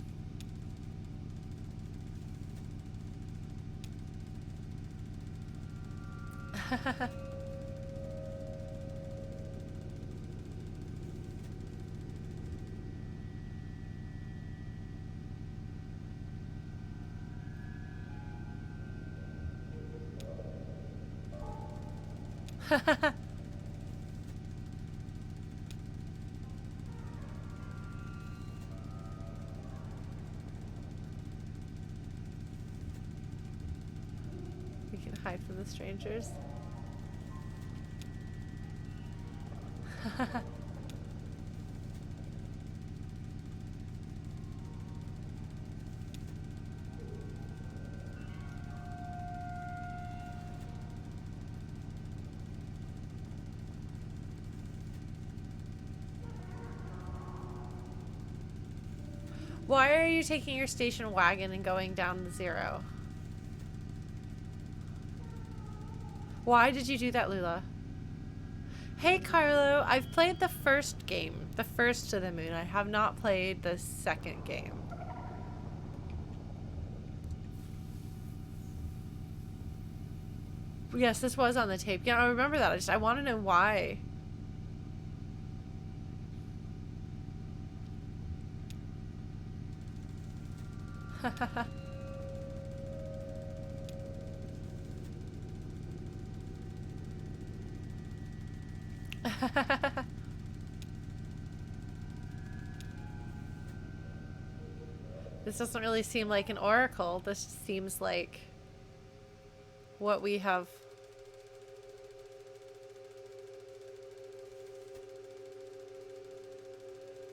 We can hide from the strangers. Why are you taking your station wagon and going down the zero? Why did you do that, Lula? Hey, Carlo. I've played the first game. The first to the moon. I have not played the second game. Yes, this was on the tape. Yeah, I remember that. I want to know why. This doesn't really seem like an oracle. This seems like what we have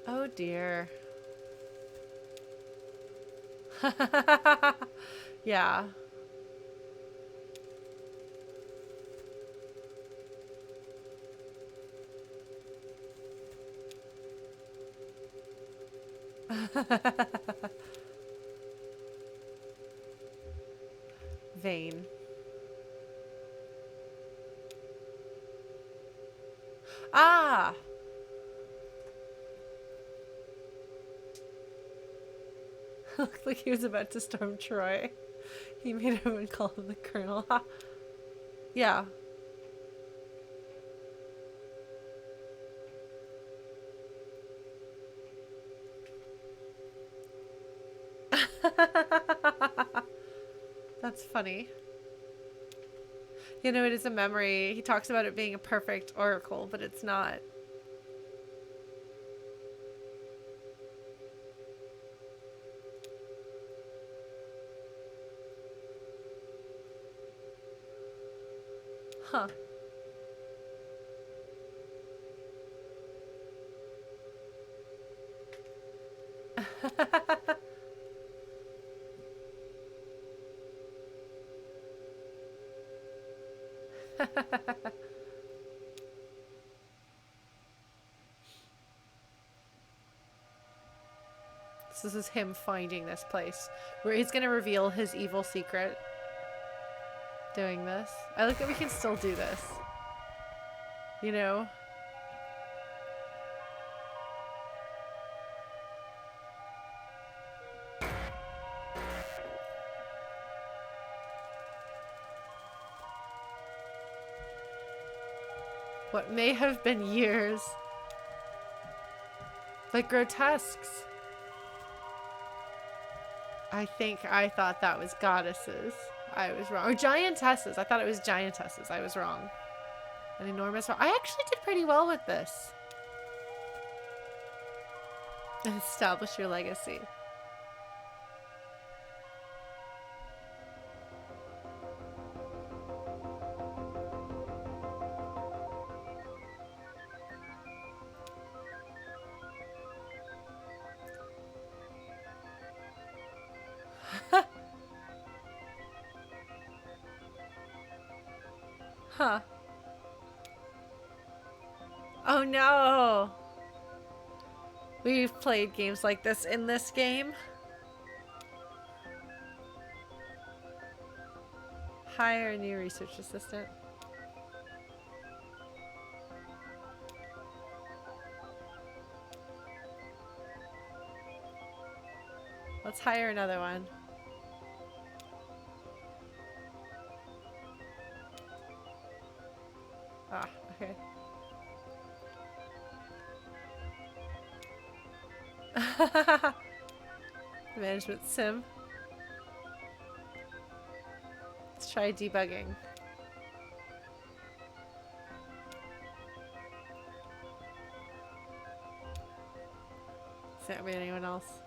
Oh dear. Yeah. Vain. Ah! Looked like he was about to storm Troy. He made everyone call him the Colonel. Yeah. That's funny. You know, it is a memory. He talks about it being a perfect oracle, but it's not. Huh. So this is him finding this place where he's gonna reveal his evil secret. Doing this. I like that we can still do this. You know? What may have been years. Like grotesques. I think I thought that was goddesses. I was wrong. Or giantesses. I thought it was giantesses. I was wrong. An enormous... I actually did pretty well with this. Establish your legacy. Huh. Oh no! We've played games like this in this game. Hire a new research assistant. Let's hire another one. Ah, okay. Management sim. Let's try debugging. Is that with anyone else?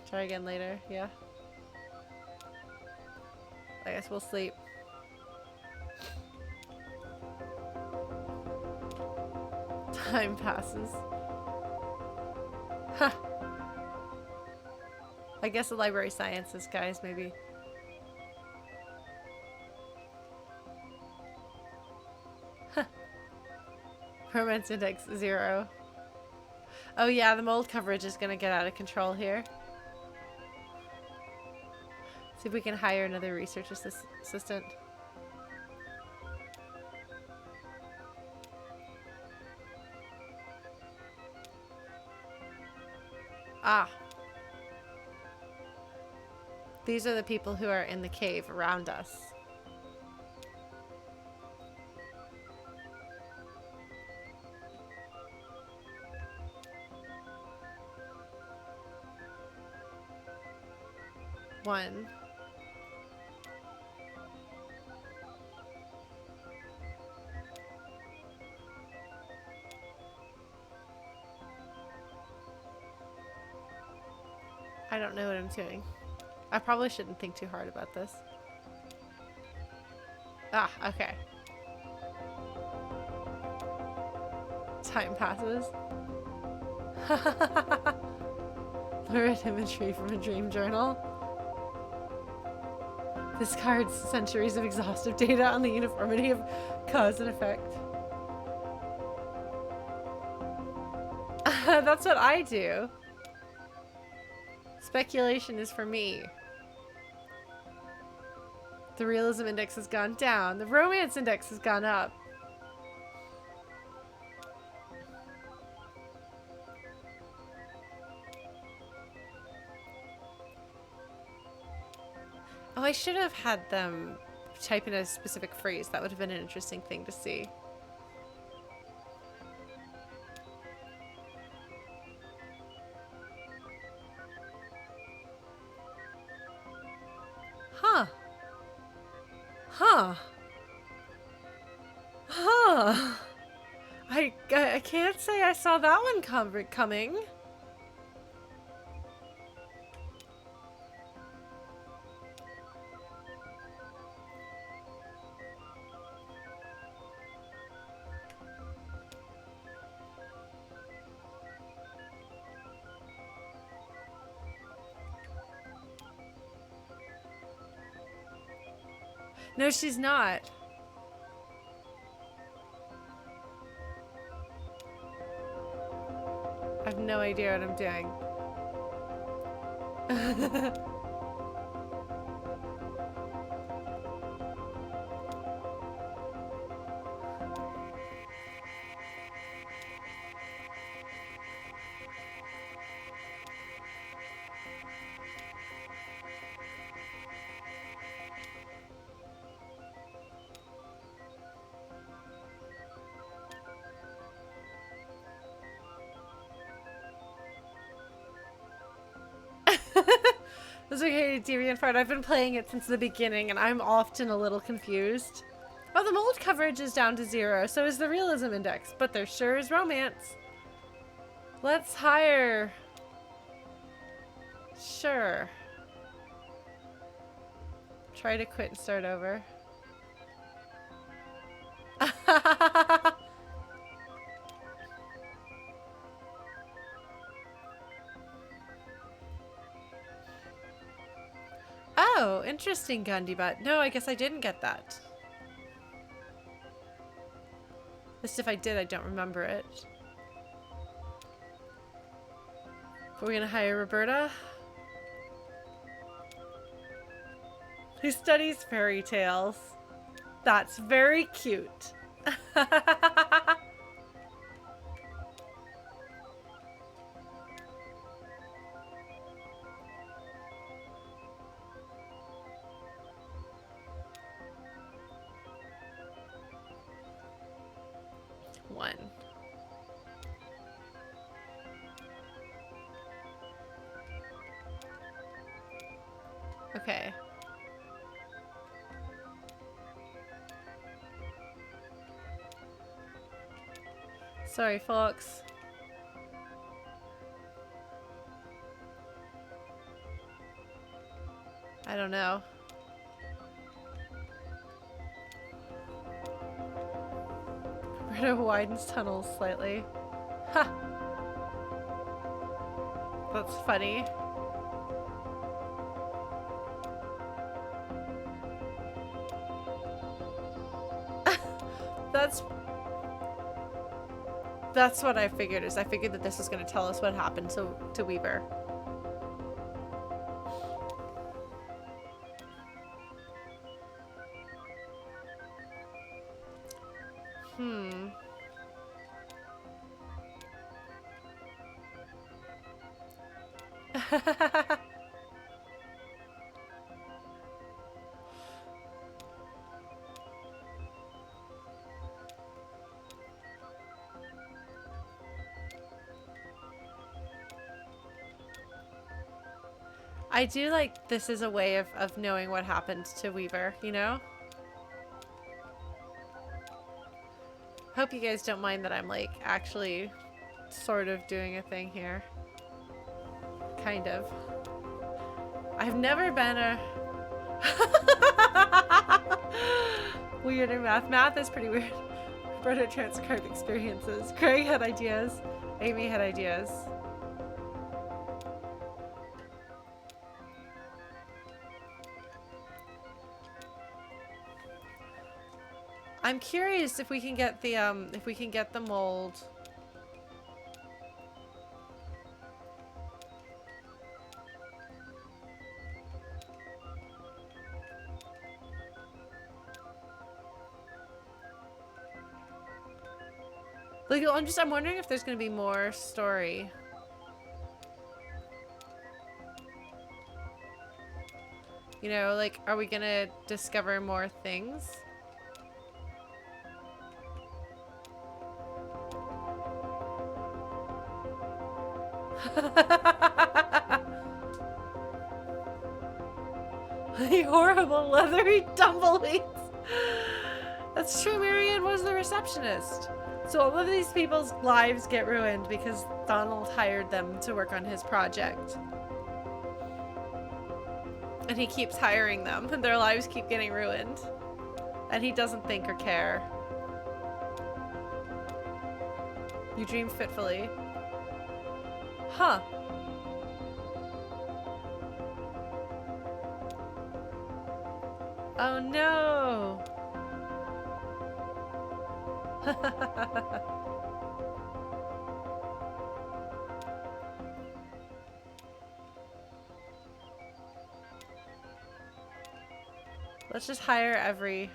Try again later, yeah. I guess we'll sleep. Time passes. Huh. I guess the library sciences guys, maybe. Huh. Romance index 0. Oh yeah, the mold coverage is gonna get out of control here. See if we can hire another research assistant. Ah. These are the people who are in the cave around us. One. I don't know what I'm doing. I probably shouldn't think too hard about this. Ah, okay. Time passes. Lurid imagery from a dream journal. Discards centuries of exhaustive data on the uniformity of cause and effect. That's what I do. Speculation is for me. The realism index has gone down. The romance index has gone up. Oh, I should have had them type in a specific phrase. That would have been an interesting thing to see. Huh. Huh. Huh. I can't say I saw that one coming. No, she's not. I have no idea what I'm doing. That's okay, DeviantArt. I've been playing it since the beginning, and I'm often a little confused. Well, the mold coverage is down to 0, so is the realism index, but there sure is romance. Let's hire... Sure. Try to quit and start over. Oh, interesting, Gundybot. No, I guess I didn't get that. At least if I did, I don't remember it. But we're gonna hire Roberta, who studies fairy tales. That's very cute. One. Okay. Sorry, Fox. I don't know. Roberta widens tunnels slightly. Ha! That's funny. That's what I figured, is I figured that this was going to tell us what happened to Weaver. I do like this is a way of knowing what happened to Weaver, you know? Hope you guys don't mind that I'm like actually sort of doing a thing here. Kind of. I've never been a weird in math. Math is pretty weird. Roberta transcribed experiences. Craig had ideas. Amy had ideas. I'm curious if we can get the mold. Like, I'm wondering if there's gonna be more story. You know, like, are we gonna discover more things? The horrible leathery tumbleweeds. That's true, Marianne was the receptionist. So all of these people's lives get ruined because Donald hired them to work on his project. And he keeps hiring them, and their lives keep getting ruined. And he doesn't think or care. You dream fitfully. Huh. Oh no! Let's just hire every...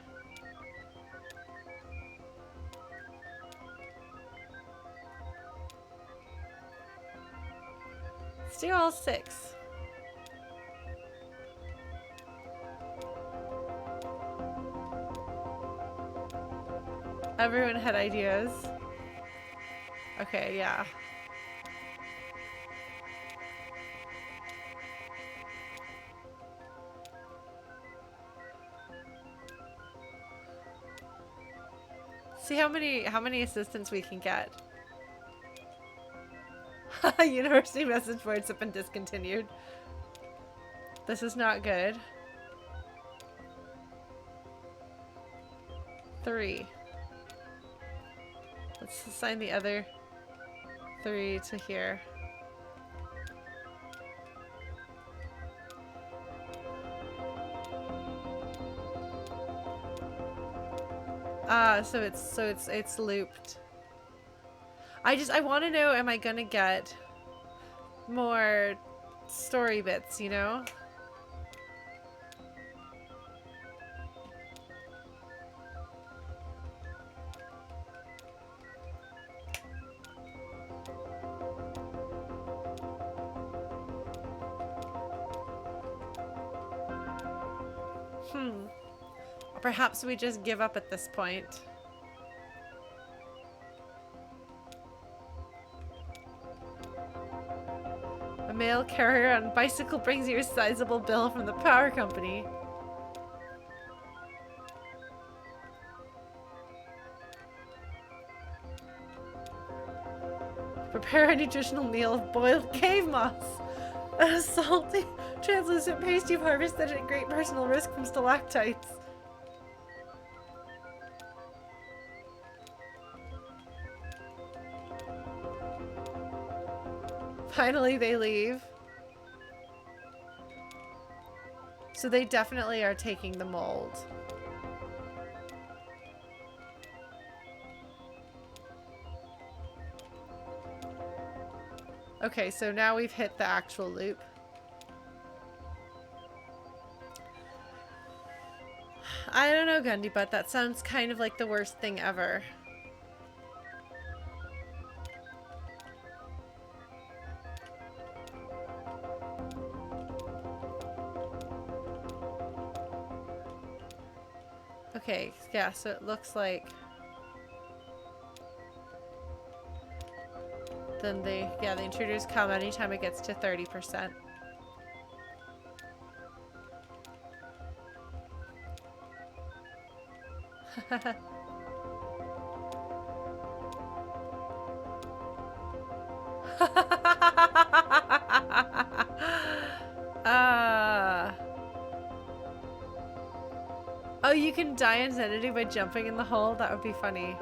Let's do all 6. Everyone had ideas. Okay, yeah. See how many assistants we can get. University message boards have been discontinued. This is not good. 3. Let's assign the other 3 to here. So it's looped. I want to know, am I gonna get more story bits, you know? Perhaps we just give up at this point. A mail carrier on bicycle brings you a sizable bill from the power company. Prepare a nutritional meal of boiled cave moss. A salty, translucent paste you've harvested at great personal risk from stalactites. Finally, they leave. So they definitely are taking the mold. Okay, so now we've hit the actual loop. I don't know, Gundy, but that sounds kind of like the worst thing ever. Okay, yeah, so it looks like then the intruders come anytime it gets to 30%. Oh, you can die in Xanadu by jumping in the hole? That would be funny.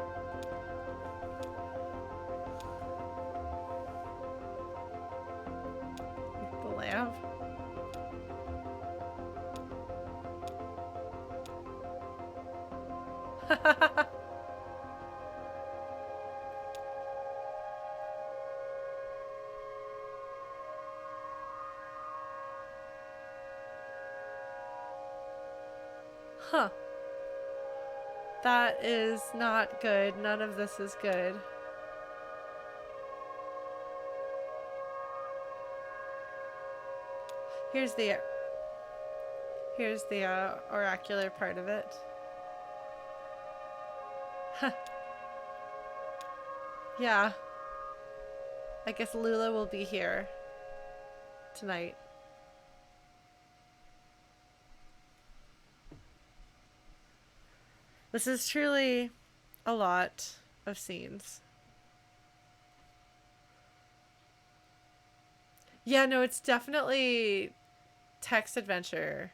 Huh. That is not good. None of this is good. Here's the oracular part of it. Yeah. I guess Lula will be here tonight. This is truly a lot of scenes. Yeah, no, it's definitely text adventure.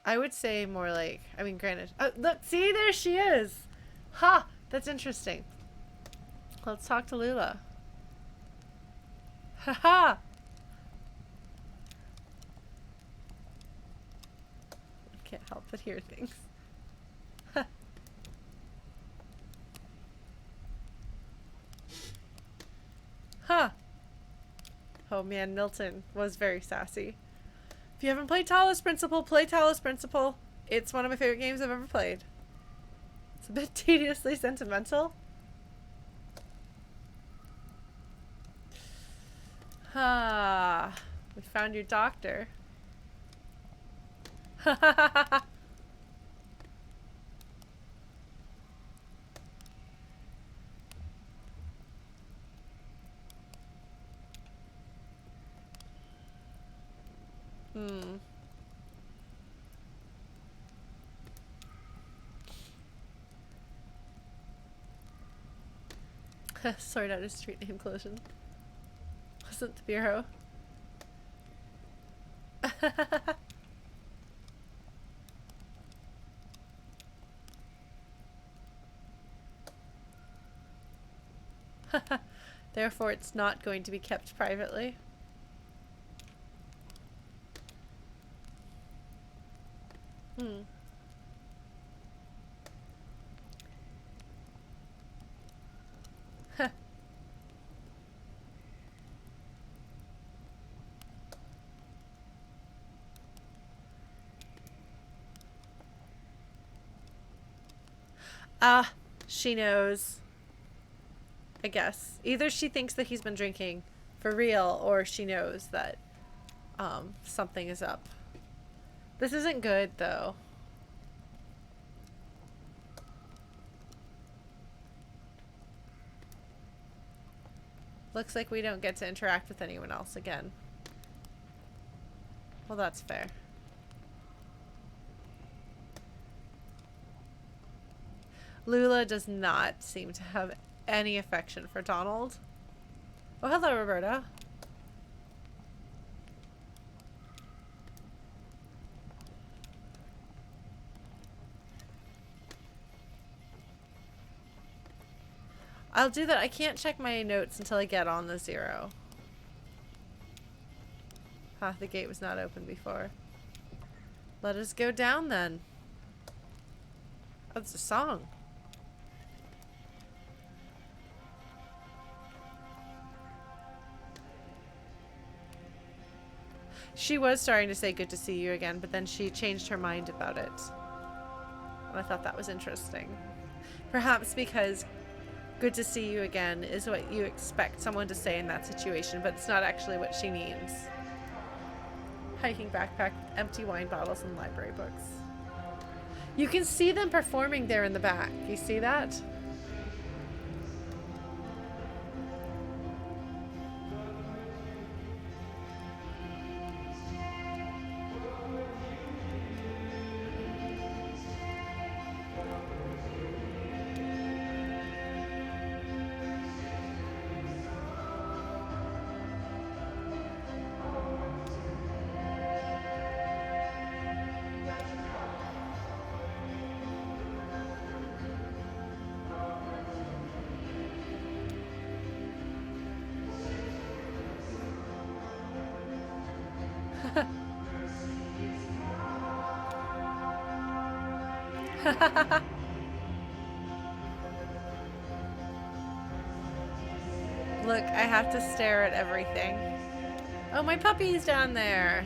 I would say more like, I mean, granted. Oh, look, see, there she is. Ha! That's interesting. Let's talk to Lula. Haha! I can't help but hear things. Huh. Oh man, Milton was very sassy. If you haven't played Talos Principle, play Talos Principle. It's one of my favorite games I've ever played. It's a bit tediously sentimental. Ah, we found your doctor. Hmm. Sort out his street name collision. Wasn't the bureau. Therefore, it's not going to be kept privately. Hmm. Ah, she knows. I guess. Either she thinks that he's been drinking for real, or she knows that something is up. This isn't good, though. Looks like we don't get to interact with anyone else again. Well, that's fair. Lula does not seem to have any affection for Donald. Oh, hello, Roberta. I'll do that. I can't check my notes until I get on the 0. Ah, the gate was not open before. Let us go down then. Oh, it's a song. She was starting to say good to see you again, but then she changed her mind about it. And I thought that was interesting. Perhaps because good to see you again is what you expect someone to say in that situation, but it's not actually what she means. Hiking backpack, empty wine bottles, and library books. You can see them performing there in the back. You see that? Look, I have to stare at everything. Oh, my puppy's down there.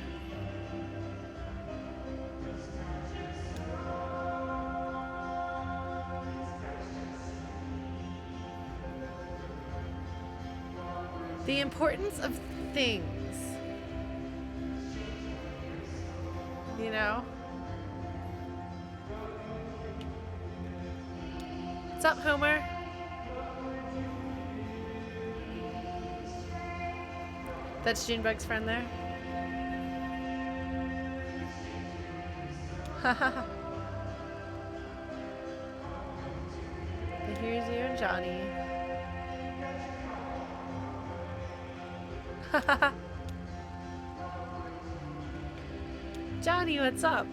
The importance of things. You know? What's up, Homer? That's Junebug's friend there. Haha. Here's you and Johnny. Haha. Johnny, what's up?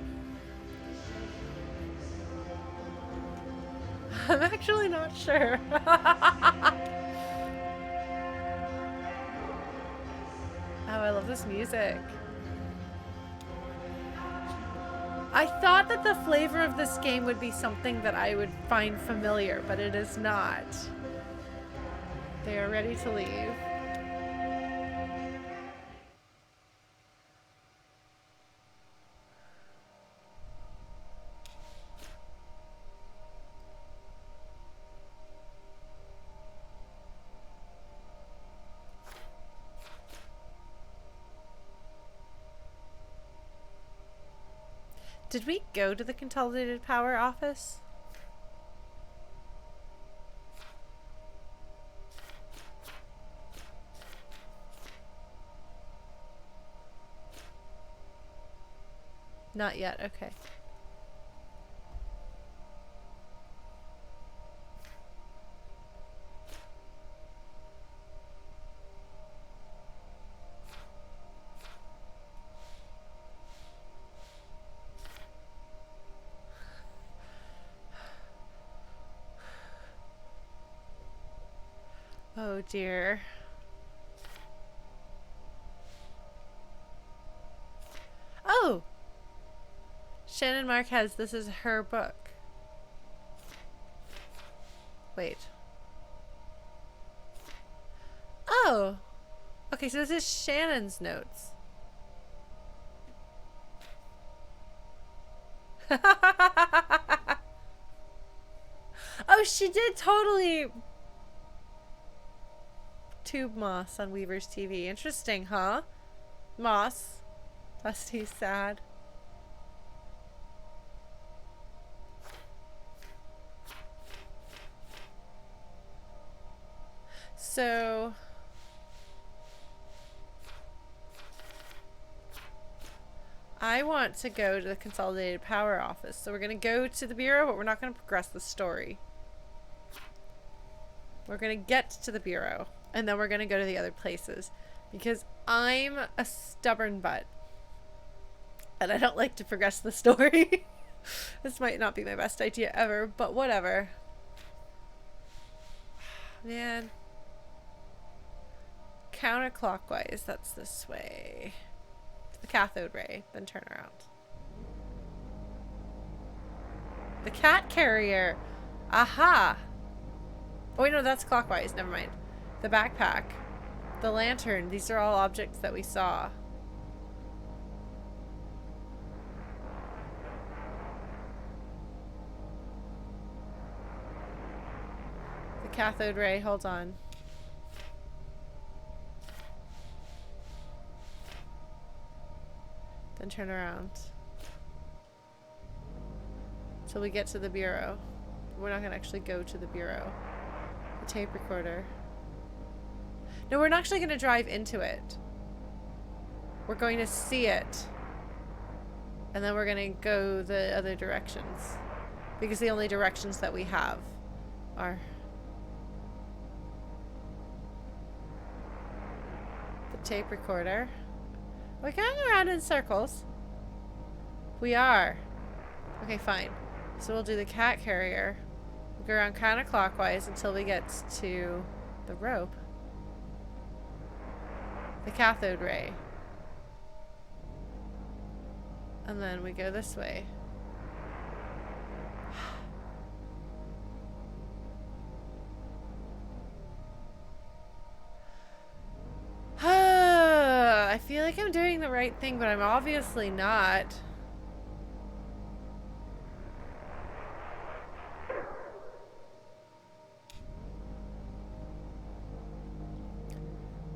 I'm actually not sure. Oh, I love this music. I thought that the flavor of this game would be something that I would find familiar, but it is not. They are ready to leave. Did we go to the Consolidated Power office? Not yet, okay. Oh dear. Oh! Shannon Marquez, this is her book. Wait. Oh! Okay, so this is Shannon's notes. Oh, she did totally tube Moss on Weaver's TV. Interesting, huh? Moss. Dusty's sad. So I want to go to the Consolidated Power office. So we're going to go to the Bureau, but we're not going to progress the story. We're going to get to the Bureau, and then we're going to go to the other places. Because I'm a stubborn butt. And I don't like to progress the story. This might not be my best idea ever, but whatever. Man. Counterclockwise, that's this way. The cathode ray, then turn around. The cat carrier. Aha! Oh wait, no, that's clockwise. Never mind. The backpack. The lantern. These are all objects that we saw. The cathode ray. Hold on. Then turn around. Till we get to the Bureau. We're not going to actually go to the Bureau. The tape recorder. No, we're not actually going to drive into it. We're going to see it. And then we're going to go the other directions. Because the only directions that we have are the tape recorder. We're going around in circles. We are. Okay, fine. So we'll do the cat carrier. We'll go around counterclockwise until we get to the rope. The cathode ray. And then we go this way. like I'm doing the right thing, but I'm obviously not.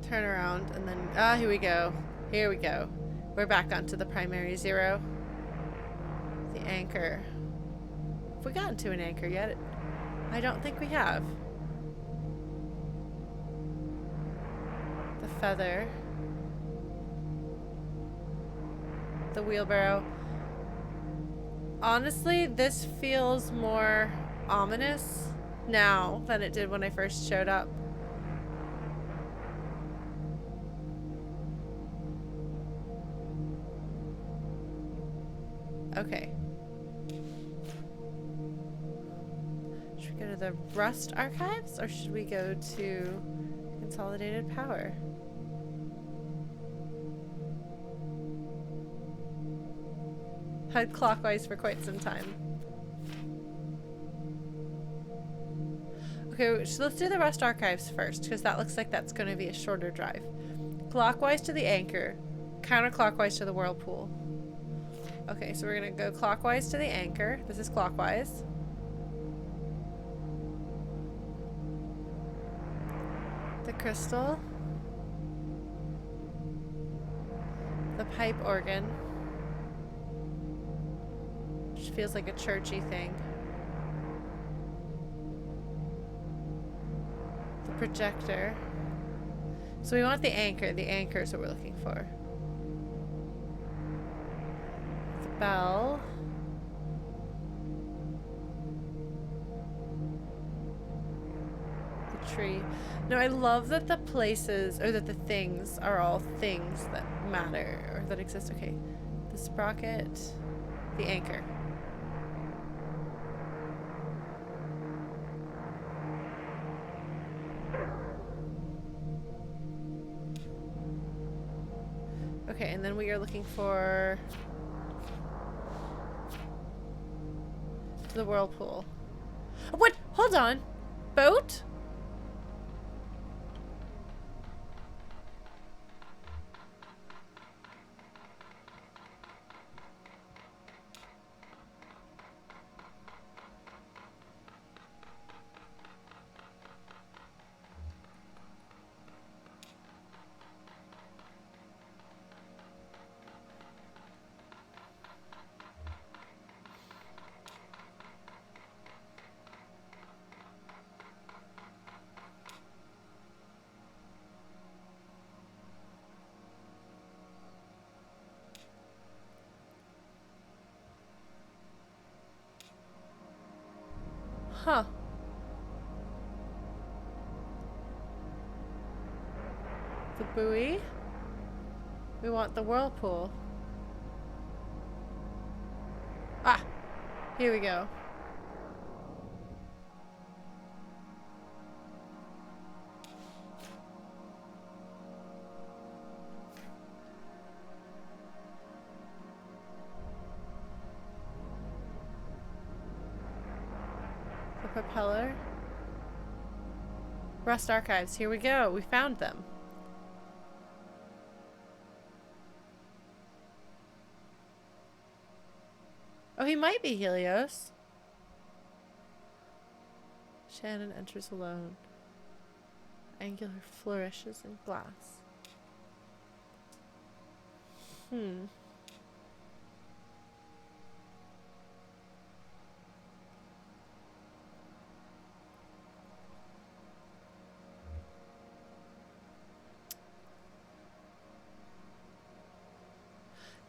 Turn around and then, here we go. Here we go. We're back onto the primary zero. The anchor. Have we gotten to an anchor yet? I don't think we have. The feather. The wheelbarrow. Honestly, this feels more ominous now than it did when I first showed up. Okay. Should we go to the Rust Archives or should we go to Consolidated Power? Head clockwise for quite some time. Okay, so let's do the Rust Archives first, because that looks like that's going to be a shorter drive. Clockwise to the anchor, counterclockwise to the whirlpool. Okay, so we're going to go clockwise to the anchor. This is clockwise. The crystal. The pipe organ. Which feels like a churchy thing. The projector. So we want the anchor. The anchor is what we're looking for. The bell. The tree. No, I love that the places, or that the things are all things that matter, or that exist. Okay. The sprocket. The anchor. Okay, and then we are looking for the whirlpool. What? Hold on. Boat? Huh. The buoy. We want the whirlpool. Ah! Here we go. The propeller. Rust Archives. Here we go. We found them. Oh, he might be Helios. Shannon enters alone. Angular flourishes in glass.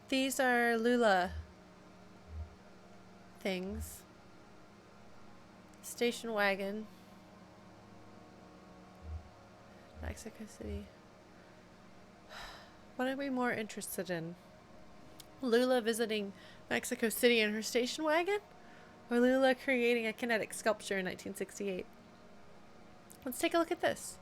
These are Lula things. Station wagon. Mexico City. What are we more interested in? Lula visiting Mexico City in her station wagon? Or Lula creating a kinetic sculpture in 1968? Let's take a look at this.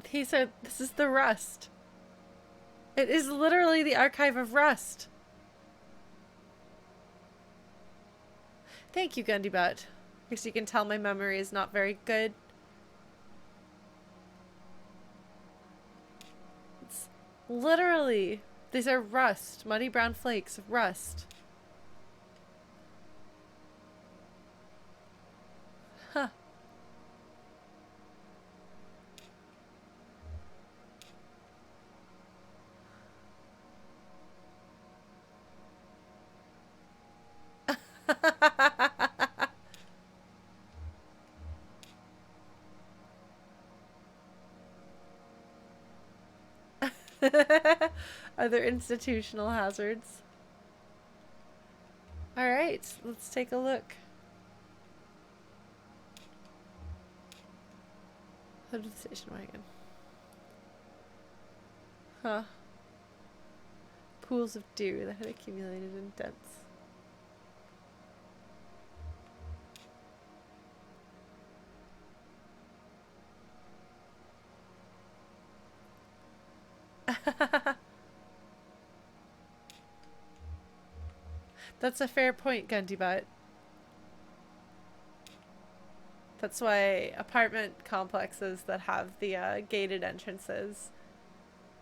He said, this is the Rust. It is literally the archive of Rust. Thank you, Gundy Butt. Because you can tell my memory is not very good. It's literally, these are rust. Muddy brown flakes of rust. Huh. Are there institutional hazards? Alright, let's take a look. Hooded station wagon. Huh. Pools of dew that had accumulated in dents. That's a fair point, Gundy Butt. That's why apartment complexes that have the gated entrances.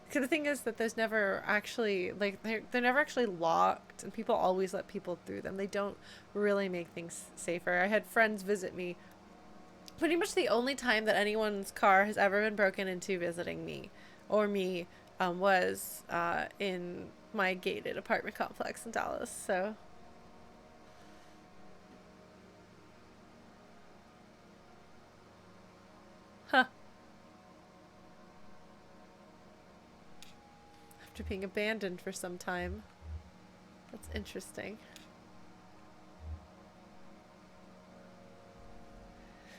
Because the thing is that there's never actually, like, they're never actually locked, and people always let people through them. They don't really make things safer. I had friends visit me. Pretty much the only time that anyone's car has ever been broken into visiting me, or me, was in my gated apartment complex in Dallas, so... Huh. After being abandoned for some time. That's interesting.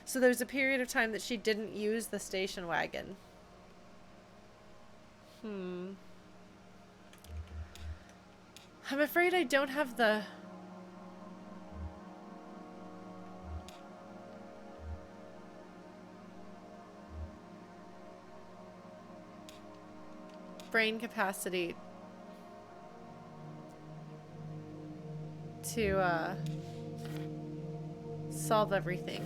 So there was a period of time that she didn't use the station wagon. I'm afraid I don't have the... brain capacity to solve everything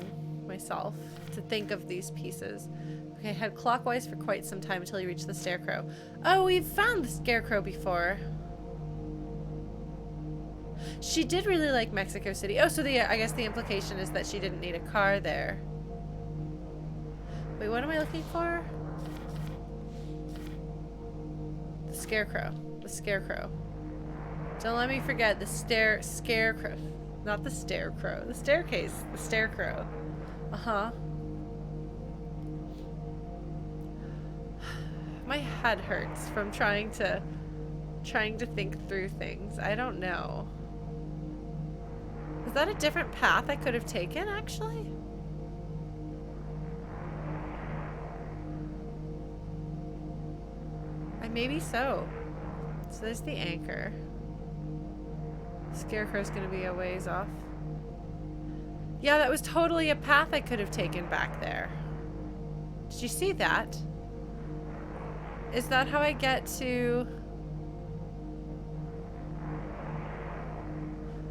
myself, to think of these pieces. Okay, head clockwise for quite some time until you reach the scarecrow. Oh, we've found the scarecrow before. She did really like Mexico City. Oh, so I guess the implication is that she didn't need a car there. Wait, what am I looking for? The scarecrow. The scarecrow. Don't let me forget the scarecrow. Not the scarecrow. The staircase. The scarecrow. Uh-huh. My head hurts from trying to think through things. I don't know. Is that a different path I could have taken, actually? Maybe so. So there's the anchor. Scarecrow's gonna be a ways off. Yeah, that was totally a path I could have taken back there. Did you see that? Is that how I get to...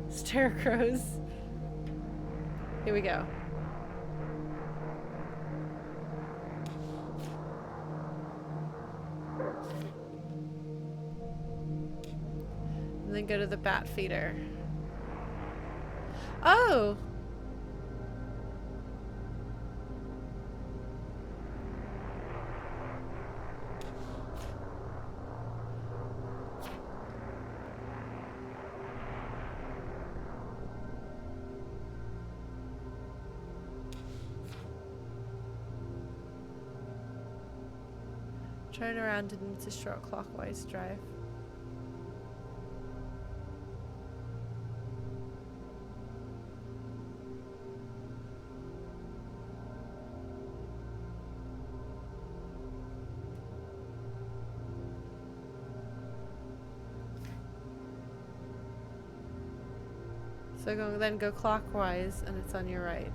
Scarecrows? Here we go. And then go to the bat feeder. Oh! Turn around and it's a short clockwise drive. So then go clockwise and it's on your right.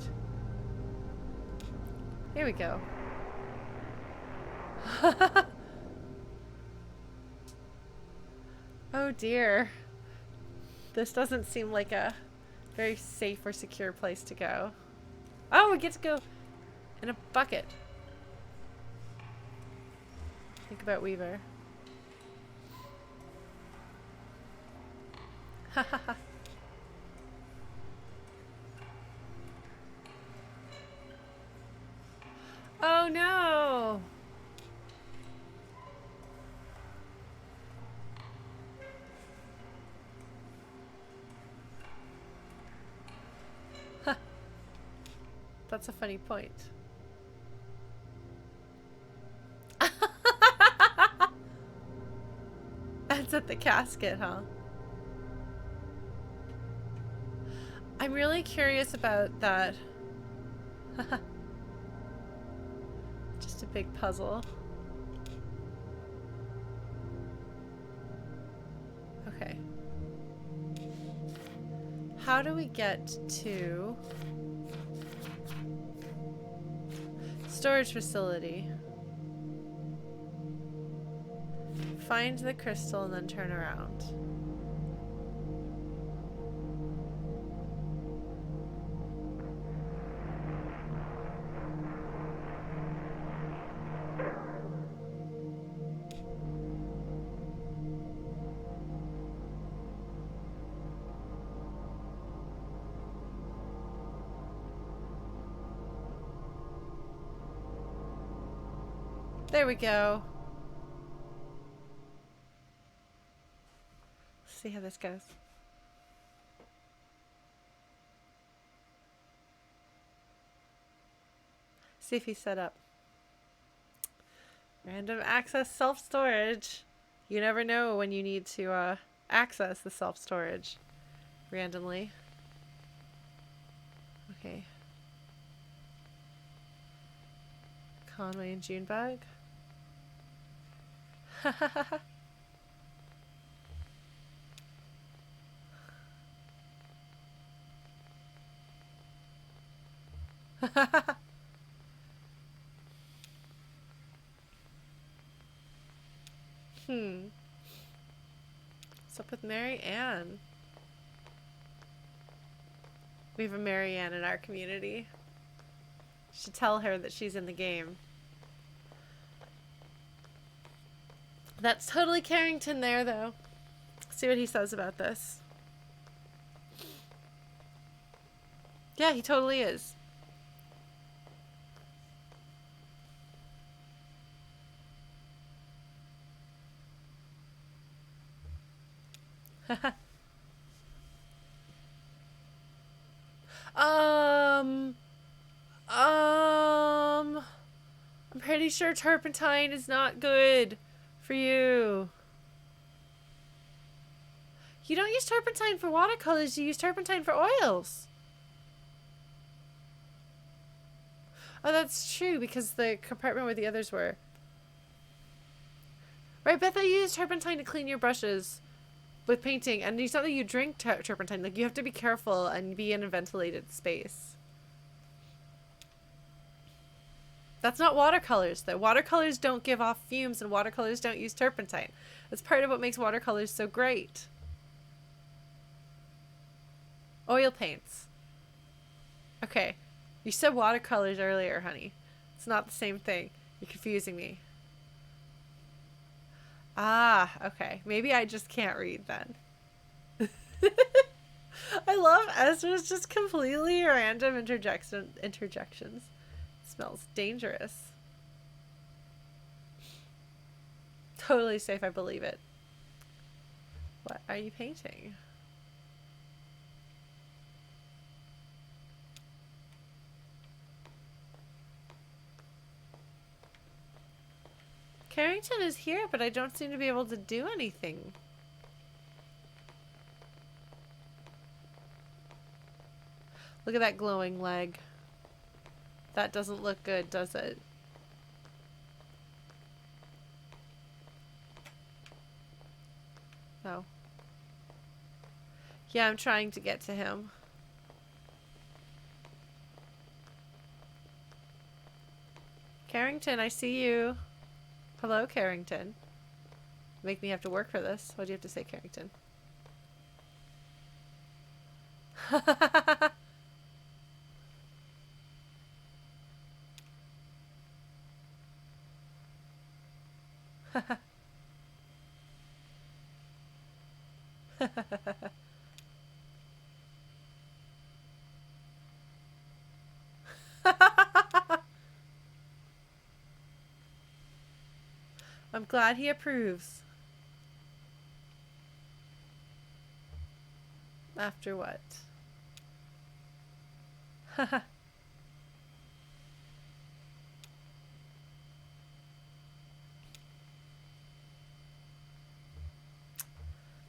Here we go. Oh dear. This doesn't seem like a Very safe or secure place to go. Oh, we get to go in a bucket. Think about Weaver. Hahaha. Oh no! That's a funny point. That's at the casket, huh? I'm really curious about that. Just a big puzzle. Okay. How do we get to storage facility? Find the crystal and then turn around. There we go. Let's see how this goes. See if he's set up. Random access self-storage. You never know when you need to access the self-storage randomly. Okay. Conway and Junebug. What's up with Mary Ann? We have a Mary Ann in our community. Should tell her that she's in the game. That's totally Carrington there, though. See what he says about this. Yeah, he totally is. I'm pretty sure turpentine is not good for you. You don't use turpentine for watercolors, you use turpentine for oils. Oh, that's true, because the compartment where the others were. Right, Beth, I use turpentine to clean your brushes with painting, and it's not that you drink turpentine. Like, you have to be careful and be in a ventilated space. That's not watercolors, though. Watercolors don't give off fumes, and watercolors don't use turpentine. That's part of what makes watercolors so great. Oil paints. Okay. You said watercolors earlier, honey. It's not the same thing. You're confusing me. Ah, okay. Maybe I just can't read then. I love Ezra's just completely random interjections. Smells dangerous. Totally safe, I believe it. What are you painting? Carrington is here, but I don't seem to be able to do anything. Look at that glowing leg. That doesn't look good, does it? No. Yeah, I'm trying to get to him. Carrington, I see you. Hello, Carrington. Make me have to work for this. What do you have to say, Carrington? I'm glad he approves. After what?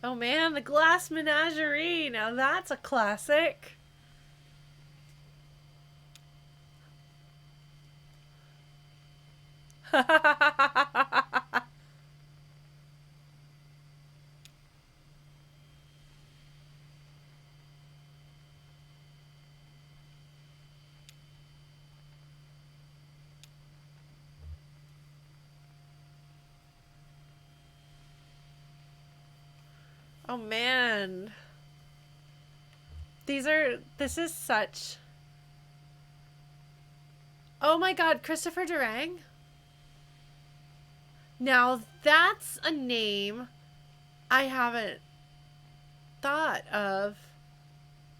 Oh man, the Glass Menagerie. Now that's a classic. Oh man. This is such. Oh my god, Christopher Durang? Now that's a name I haven't thought of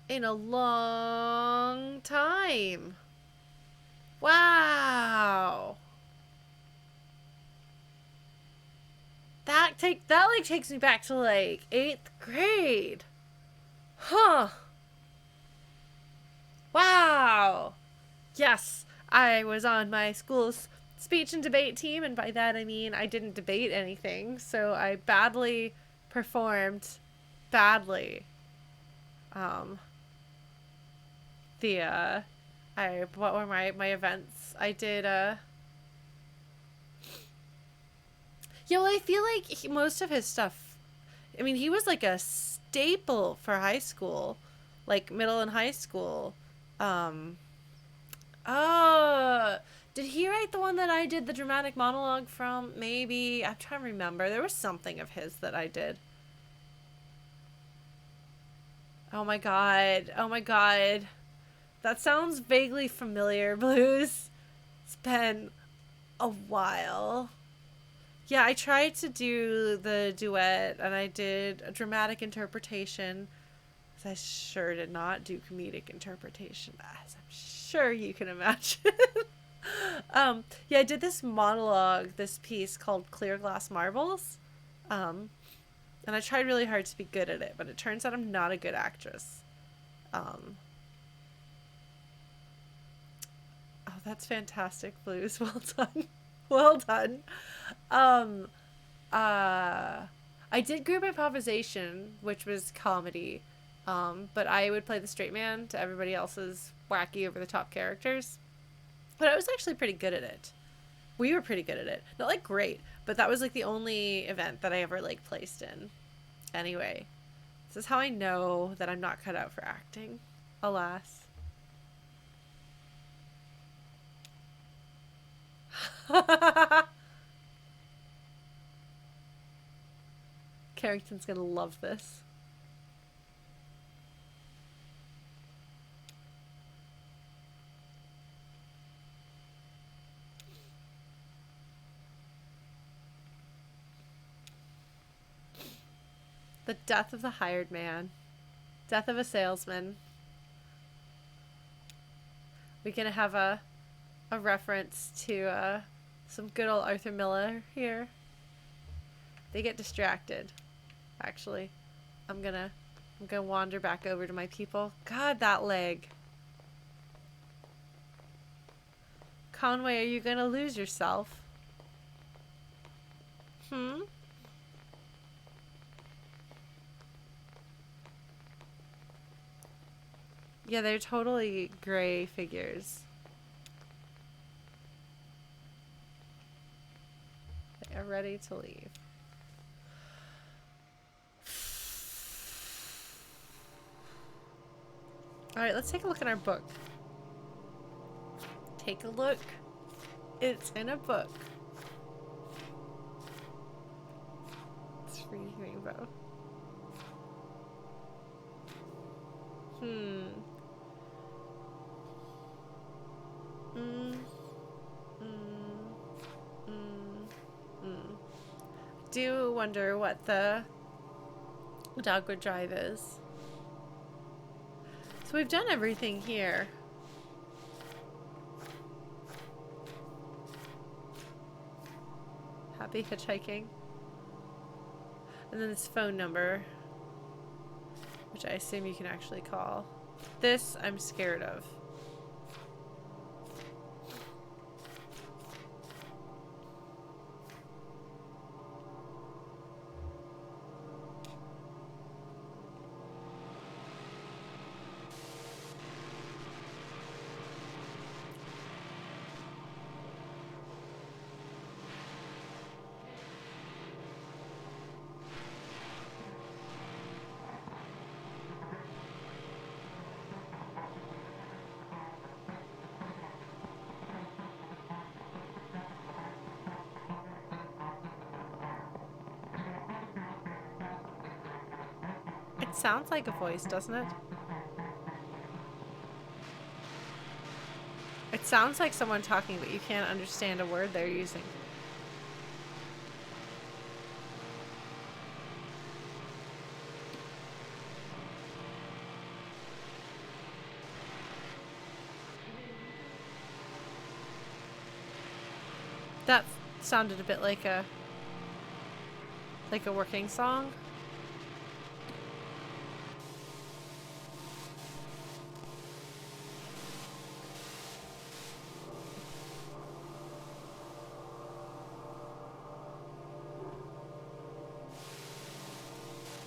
in a long time. Wow. That like takes me back to like 8th grade. Huh. Wow. Yes, I was on my school's speech and debate team, and by that I mean I didn't debate anything, so I badly performed badly. Um the what were my events? I did yeah, well, I feel like most of his stuff, I mean, he was like a staple for high school, like middle and high school. Um, oh, did he write the one that I did the dramatic monologue from? Maybe. I'm trying to remember. There was something of his that I did. Oh my god. Oh my god. That sounds vaguely familiar, Blues. It's been a while. Yeah, I tried to do the duet, and I did a dramatic interpretation. I sure did not do comedic interpretation, as I'm sure you can imagine. Yeah, I did this monologue, this piece called Clear Glass Marbles. And I tried really hard to be good at it, but it turns out I'm not a good actress. Oh, that's fantastic, Blues. Well done. Well done. Um, I did group improvisation, which was comedy. But I would play the straight man to everybody else's wacky over the top characters. But I was actually pretty good at it. We were pretty good at it. Not like great, but that was like the only event that I ever like placed in. Anyway, this is how I know that I'm not cut out for acting. Alas. Carrington's gonna love this. The death of the hired man. Death of a salesman. We're gonna have a reference to some good old Arthur Miller here. They get distracted. Actually, I'm gonna wander back over to my people. God, that leg. Conway, are you gonna lose yourself? Yeah, they're totally gray figures. They are ready to leave. Alright, let's take a look at our book. Take a look. It's in a book. It's Reading Rainbow. Hmm. Mm. Mm. Mm. Mm. Do wonder what the Dogwood Drive is. So we've done everything here. Happy hitchhiking. And then this phone number, which I assume you can actually call. This I'm scared of. It sounds like a voice, doesn't it? It sounds like someone talking, but you can't understand a word they're using. That sounded a bit like a working song.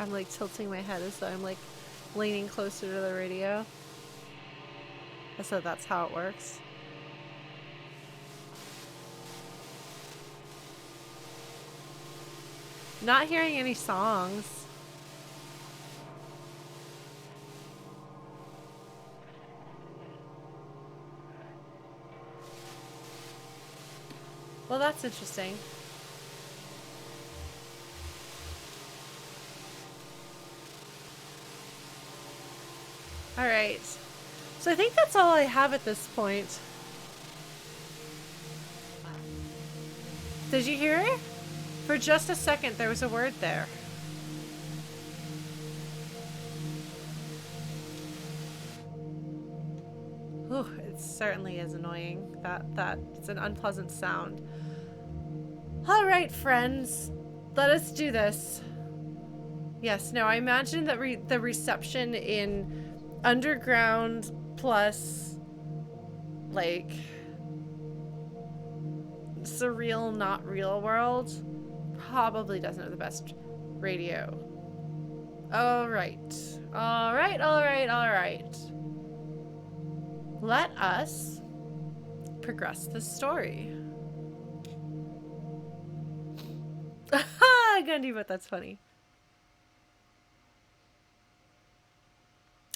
I'm like tilting my head as though I'm like leaning closer to the radio. So that's how it works. Not hearing any songs. Well, that's interesting. All right. So I think that's all I have at this point. Did you hear it? For just a second, there was a word there. Ooh, it certainly is annoying. That it's an unpleasant sound. All right, friends, let us do this. Yes, no, I imagine that the reception in underground plus like surreal, not real world probably doesn't have the best radio. All right. All right, all right, all right. Let us progress the story. Gundy, but that's funny.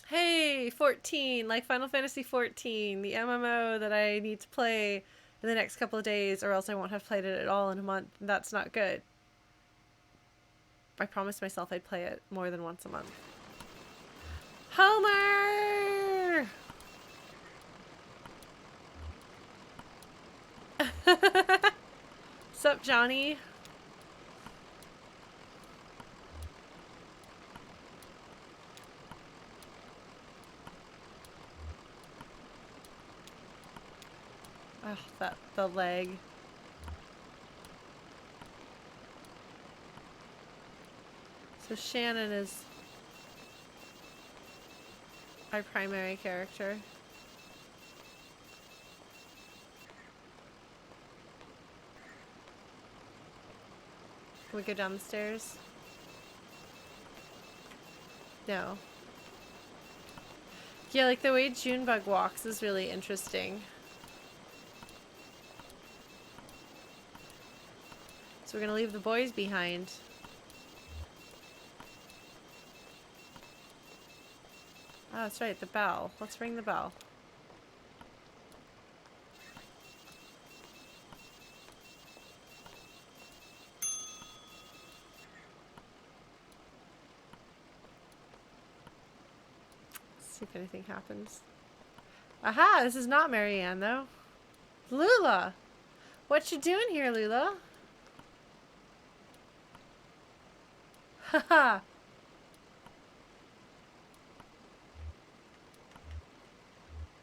Hey, 14, like Final Fantasy 14, the MMO that I need to play in the next couple of days, or else I won't have played it at all in a month. That's not good. I promised myself I'd play it more than once a month. Homer! Sup, Johnny? Oh, the leg. So Shannon is our primary character. Can we go down the stairs? No. Yeah, like the way Junebug walks is really interesting. So we're gonna leave the boys behind. Oh, that's right, the bell. Let's ring the bell. See if anything happens. Aha! This is not Marianne, though. Lula! What you doing here, Lula? Haha!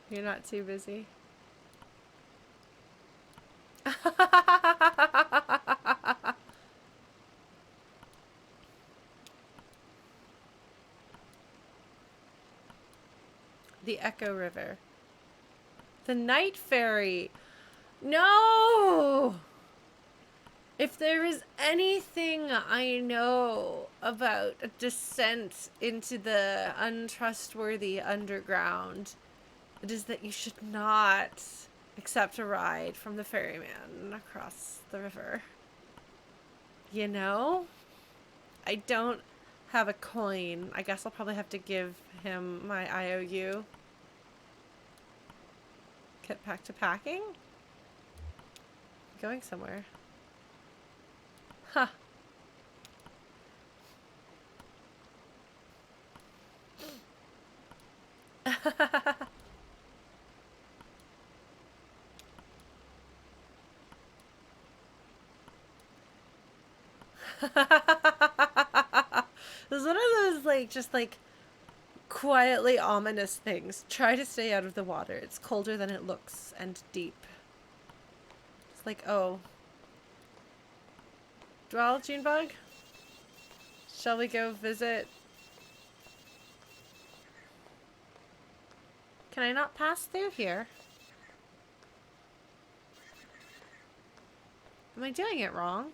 You're not too busy. The Echo River. The Night Ferry. No! If there is anything I know about a descent into the untrustworthy underground, it is that you should not accept a ride from the ferryman across the river. You know? I don't have a coin. I guess I'll probably have to give him my IOU. Get back to packing? Going somewhere. Huh. This is one of those, like, just, like, quietly ominous things. Try to stay out of the water. It's colder than it looks and deep. It's like, oh. Well, Junebug? Shall we go visit? Can I not pass through here? Am I doing it wrong?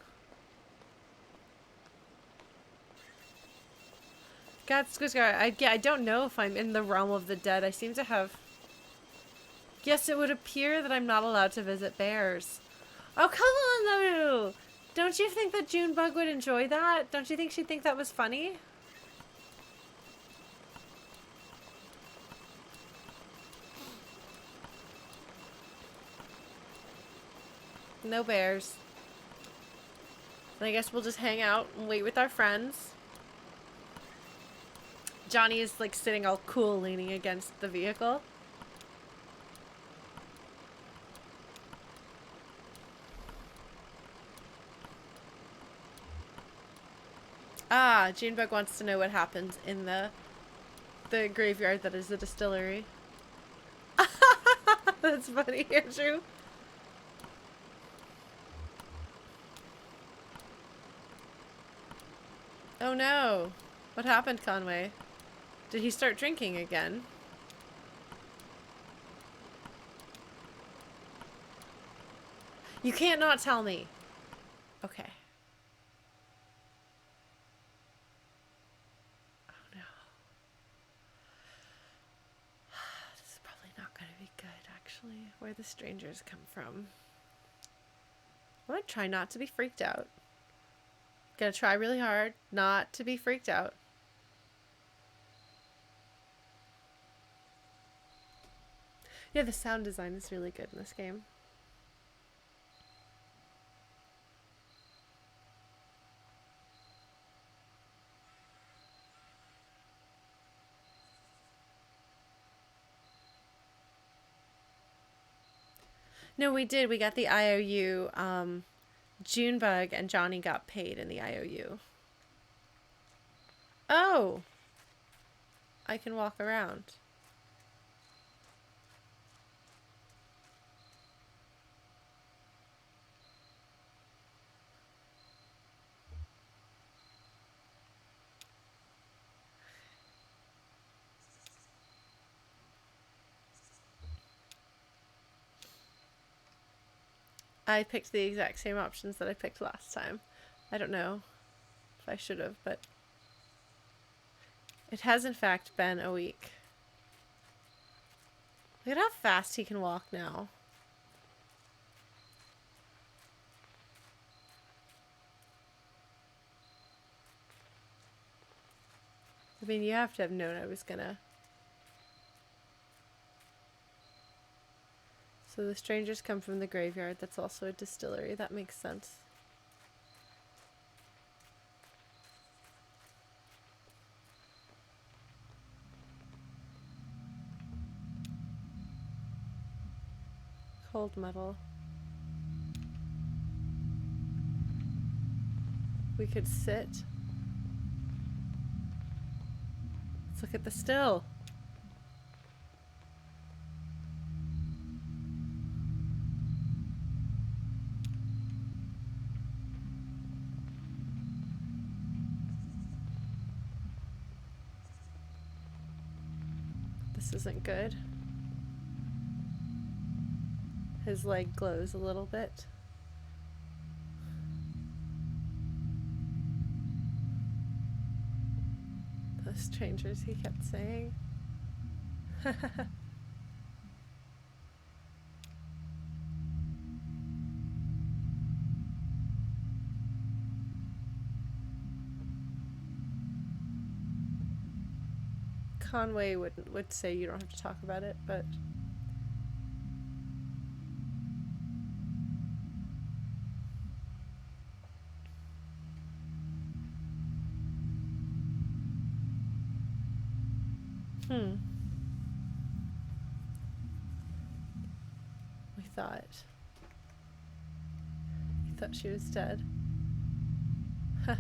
God, I don't know if I'm in the realm of the dead. I seem to have... Yes, it would appear that I'm not allowed to visit bears. Oh, come on, Lulu! Don't you think that Junebug would enjoy that? Don't you think she'd think that was funny? No bears. I guess we'll just hang out and wait with our friends. Johnny is, like, sitting all cool, leaning against the vehicle. Ah, Junebug wants to know what happens in the graveyard that is the distillery. That's funny, Andrew. Oh no. What happened, Conway? Did he start drinking again? You can't not tell me. Okay. Oh no. This is probably not going to be good, actually. Where the strangers come from. I'm going to try not to be freaked out. Gonna try really hard not to be freaked out. Yeah, the sound design is really good in this game. No, we did. We got the IOU. Junebug and Johnny got paid in the IOU. Oh! I can walk around. I picked the exact same options that I picked last time. I don't know if I should have, but it has in fact been a week. Look at how fast he can walk now. I mean, you have to have known I was gonna. So the strangers come from the graveyard. That's also a distillery. That makes sense. Cold metal. We could sit. Let's look at the still. This isn't good. His leg glows a little bit. The strangers, he kept saying. Conway would say you don't have to talk about it, but we thought she was dead. Huh.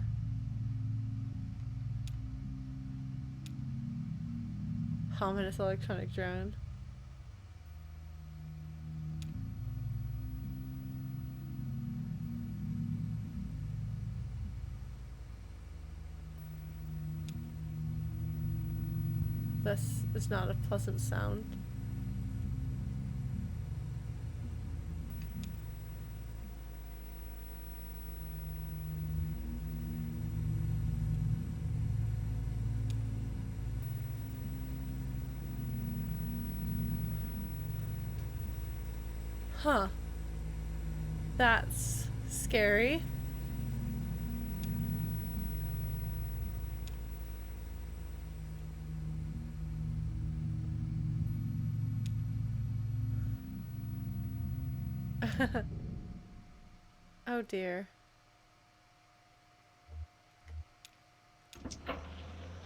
Ominous electronic drone. This is not a pleasant sound. Huh. That's scary. Oh dear.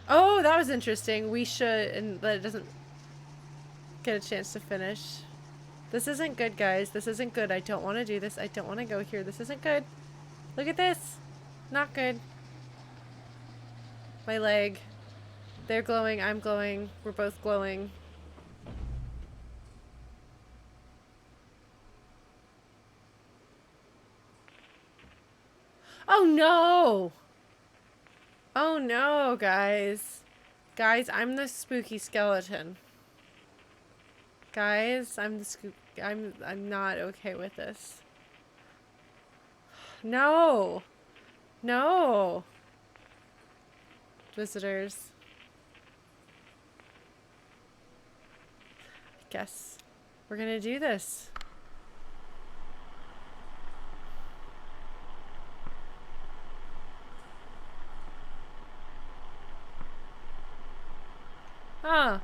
Oh, that was interesting. We should, and that it doesn't get a chance to finish. This isn't good, guys. This isn't good. I don't want to do this. I don't want to go here. This isn't good. Look at this. Not good. My leg. They're glowing. I'm glowing. We're both glowing. Oh no! Oh no, guys. Guys, I'm the spooky skeleton. Guys, I'm not okay with this. No. No. Visitors. I guess we're gonna do this. Huh.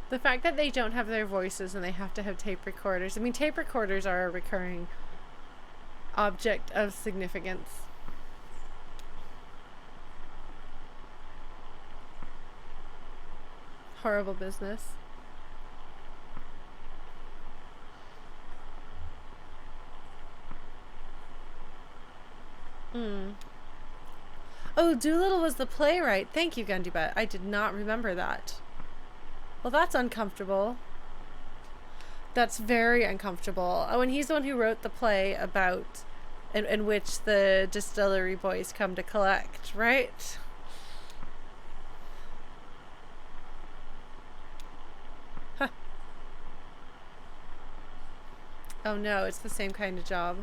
The fact that they don't have their voices and they have to have tape recorders. I mean, tape recorders are a recurring object of significance. Horrible business. Oh, Doolittle was the playwright. Thank you, Gundibet. I did not remember that. Well, that's uncomfortable. That's very uncomfortable. Oh, and he's the one who wrote the play about in which the Distillery boys come to collect, right? Huh. Oh no, it's the same kind of job.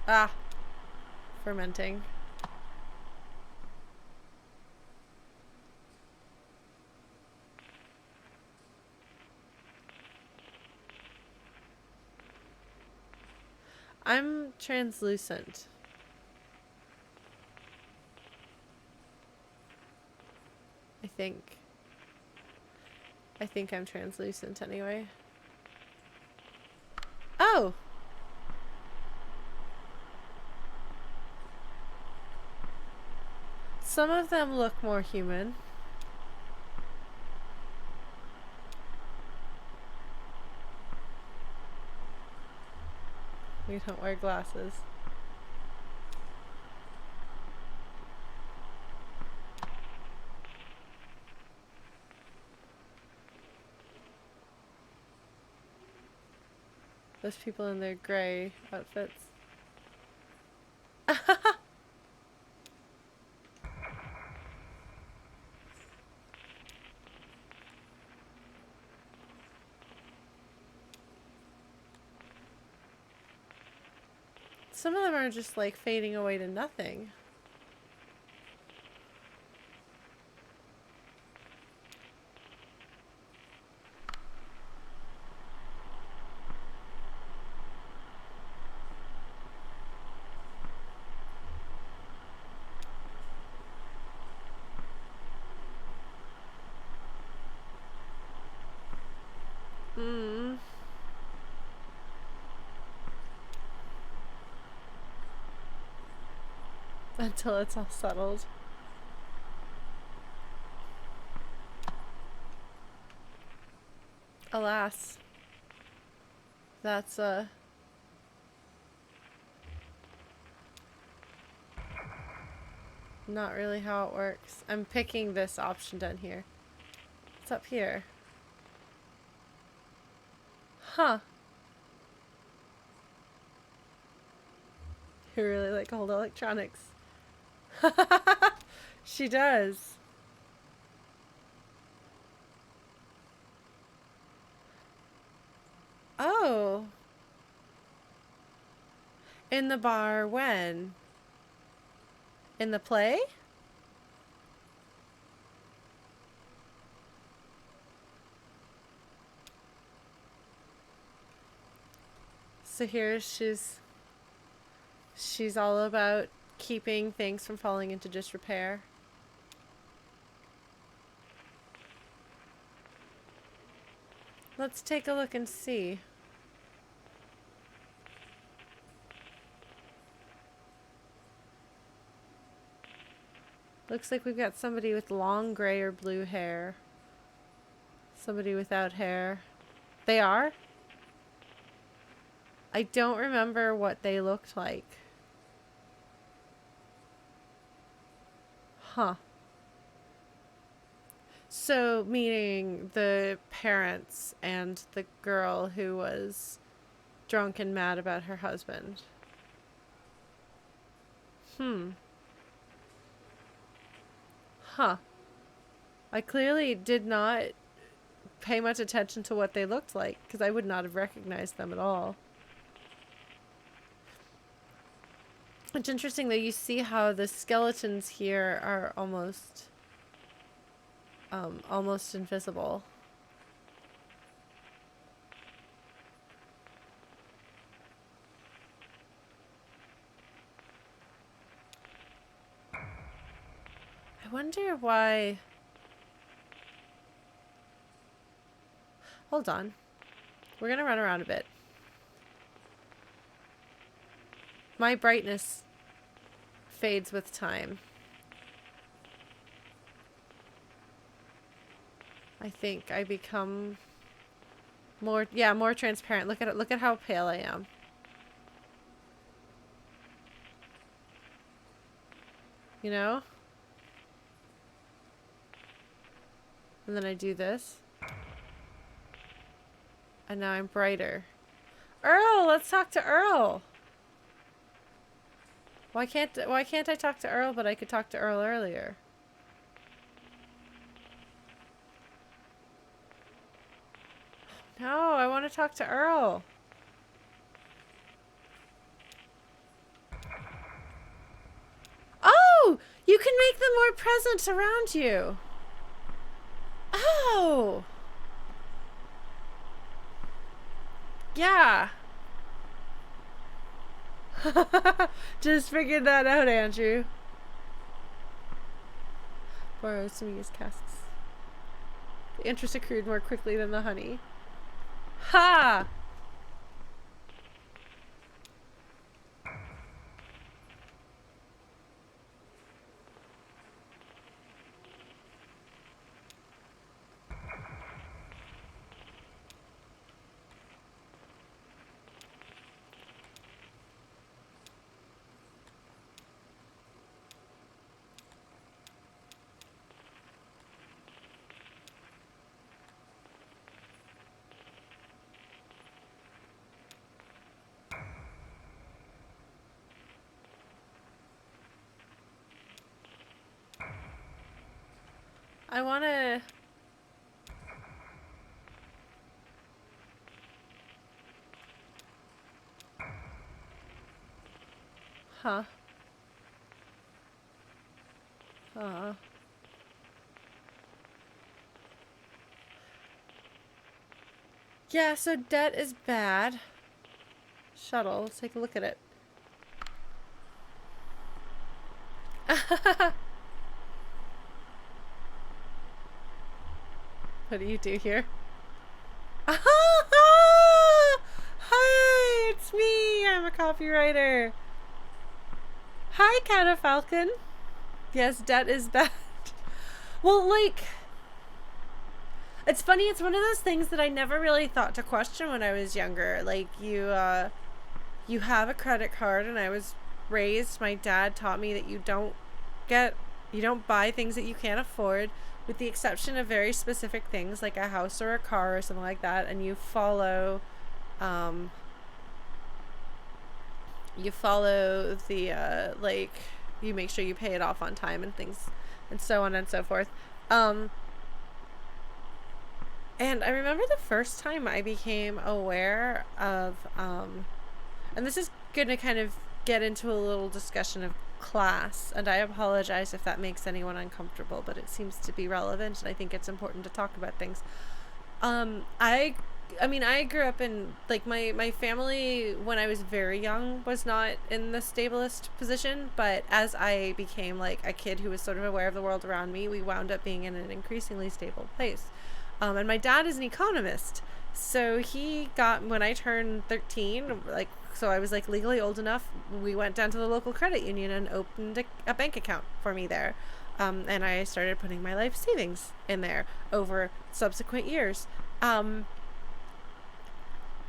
Ah, fermenting. I'm translucent. I think I'm translucent anyway. Oh! Some of them look more human. We don't wear glasses. Those people in their gray outfits. Some of them are just like fading away to nothing. Until it's all settled. Alas. That's not really how it works. I'm picking this option down here. It's up here. Huh. You really like old electronics. She does. Oh. In the bar when? In the play? So here she's all about keeping things from falling into disrepair. Let's take a look and see. Looks like we've got somebody with long gray or blue hair. Somebody without hair. They are? I don't remember what they looked like. Huh. So, meaning the parents and the girl who was drunk and mad about her husband. Huh. I clearly did not pay much attention to what they looked like, because I would not have recognized them at all. It's interesting that you see how the skeletons here are almost invisible. I wonder why... Hold on. We're gonna run around a bit. My brightness fades with time. I think I become more transparent. Look at it. Look at how pale I am. You know? And then I do this. And now I'm brighter. Earl, let's talk to Earl. Why can't I talk to Earl, but I could talk to Earl earlier? No, I want to talk to Earl. Oh! You can make them more present around you. Oh! Yeah. Just figured that out, Andrew. Borrow some used casks. The interest accrued more quickly than the honey. Ha! I want to... Huh. Yeah, so debt is bad. Shuttle, let's take a look at it. What do you do here? Hi, it's me. I'm a copywriter. Hi, Catafalcon. Yes, debt is bad. Well, like, it's funny. It's one of those things that I never really thought to question when I was younger. Like, you have a credit card, and I was raised. My dad taught me that you don't buy things that you can't afford, with the exception of very specific things like a house or a car or something like that, and you follow the like, you make sure you pay it off on time and things, and so on and so forth. And I remember the first time I became aware of and this is going to kind of get into a little discussion of class, and I apologize if that makes anyone uncomfortable, but it seems to be relevant, and I think it's important to talk about things. I mean, I grew up in, like, my family, when I was very young, was not in the stablest position, but as I became, like, a kid who was sort of aware of the world around me, we wound up being in an increasingly stable place. And my dad is an economist, so he got, when I turned 13, like, so I was, like, legally old enough, we went down to the local credit union and opened a bank account for me there. And I started putting my life savings in there over subsequent years. And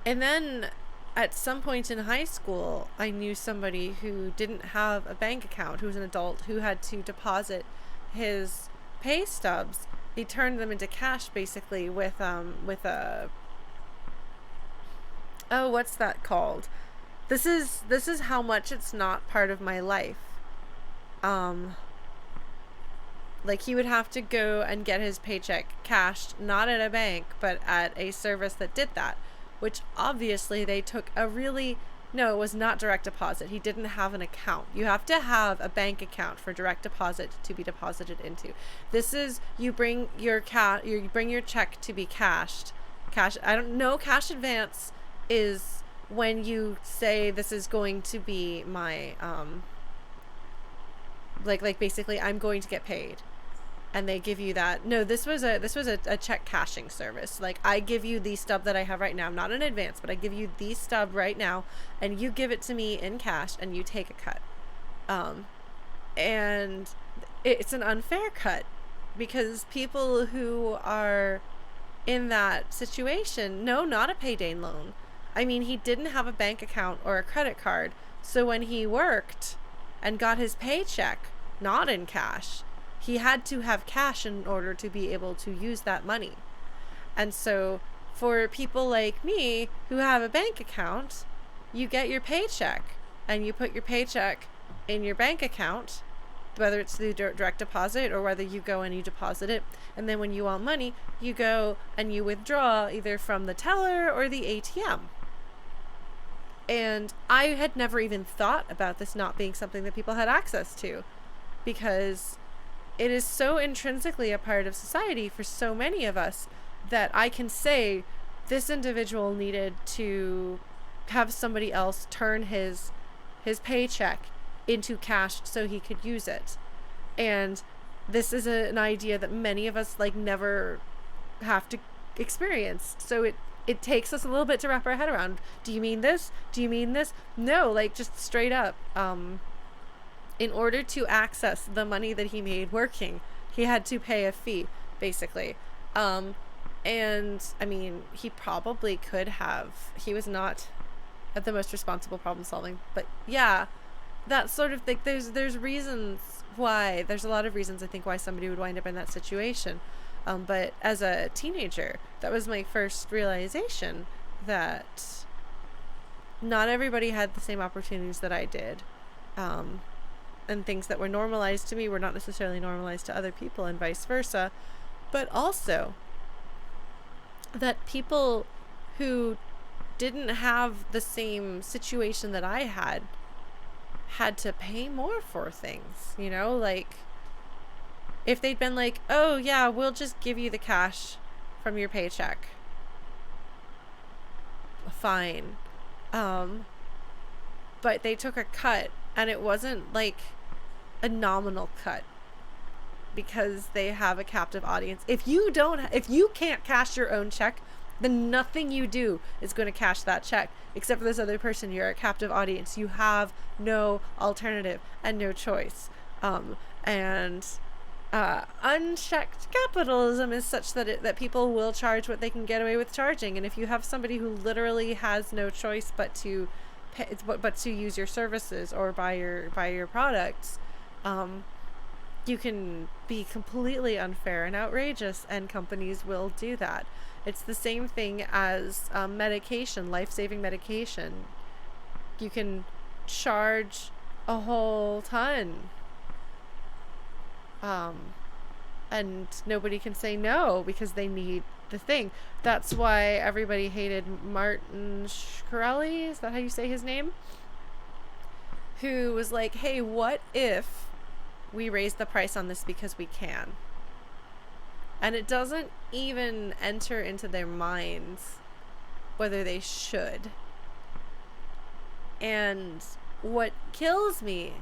then at some point in high school, I knew somebody who didn't have a bank account, who was an adult, who had to deposit his pay stubs. He turned them into cash, basically, with a, oh, what's that called? This is how much it's not part of my life. Like, he would have to go and get his paycheck cashed, not at a bank, but at a service that did that, which obviously they took no, it was not direct deposit. He didn't have an account. You have to have a bank account for direct deposit to be deposited into. This is, you bring your check to be cashed. I don't know, cash advance is when you say, this is going to be my like basically, I'm going to get paid, and they give you that. No, this was a check cashing service. Like, I give you the stub that I have right now, not in advance, but I give you the stub right now, and you give it to me in cash, and you take a cut. And it's an unfair cut, because people who are in that situation, no, not a payday loan. I mean, he didn't have a bank account or a credit card, so when he worked and got his paycheck, not in cash, he had to have cash in order to be able to use that money. And so for people like me who have a bank account, you get your paycheck and you put your paycheck in your bank account, whether it's through direct deposit or whether you go and you deposit it, and then when you want money, you go and you withdraw either from the teller or the ATM. And I had never even thought about this not being something that people had access to, because it is so intrinsically a part of society for so many of us that I can say this individual needed to have somebody else turn his paycheck into cash so he could use it. And this is an idea that many of us, like, never have to experience. So it takes us a little bit to wrap our head around. Do you mean this? Do you mean this? No, like, just straight up. In order to access the money that he made working, he had to pay a fee, basically. And, I mean, he probably could have. He was not at the most responsible problem solving. But, yeah, that sort of thing. There's reasons why. There's a lot of reasons, I think, why somebody would wind up in that situation. But as a teenager, that was my first realization that not everybody had the same opportunities that I did. and things that were normalized to me were not necessarily normalized to other people, and vice versa. But also that people who didn't have the same situation that I had to pay more for things, you know? Like, if they'd been like, oh yeah, we'll just give you the cash from your paycheck, fine. But they took a cut, and it wasn't like a nominal cut, because they have a captive audience. If you can't cash your own check, then nothing you do is going to cash that check, except for this other person. You're a captive audience. You have no alternative and no choice. Unchecked capitalism is such that people will charge what they can get away with charging. And if you have somebody who literally has no choice but to use your services or buy your products, you can be completely unfair and outrageous, and companies will do that. It's the same thing as medication, life-saving medication. You can charge a whole ton, and nobody can say no, because they need the thing. That's why everybody hated Martin Shkreli, is that how you say his name? Who was like, hey, what if we raise the price on this because we can? And it doesn't even enter into their minds whether they should. And what kills me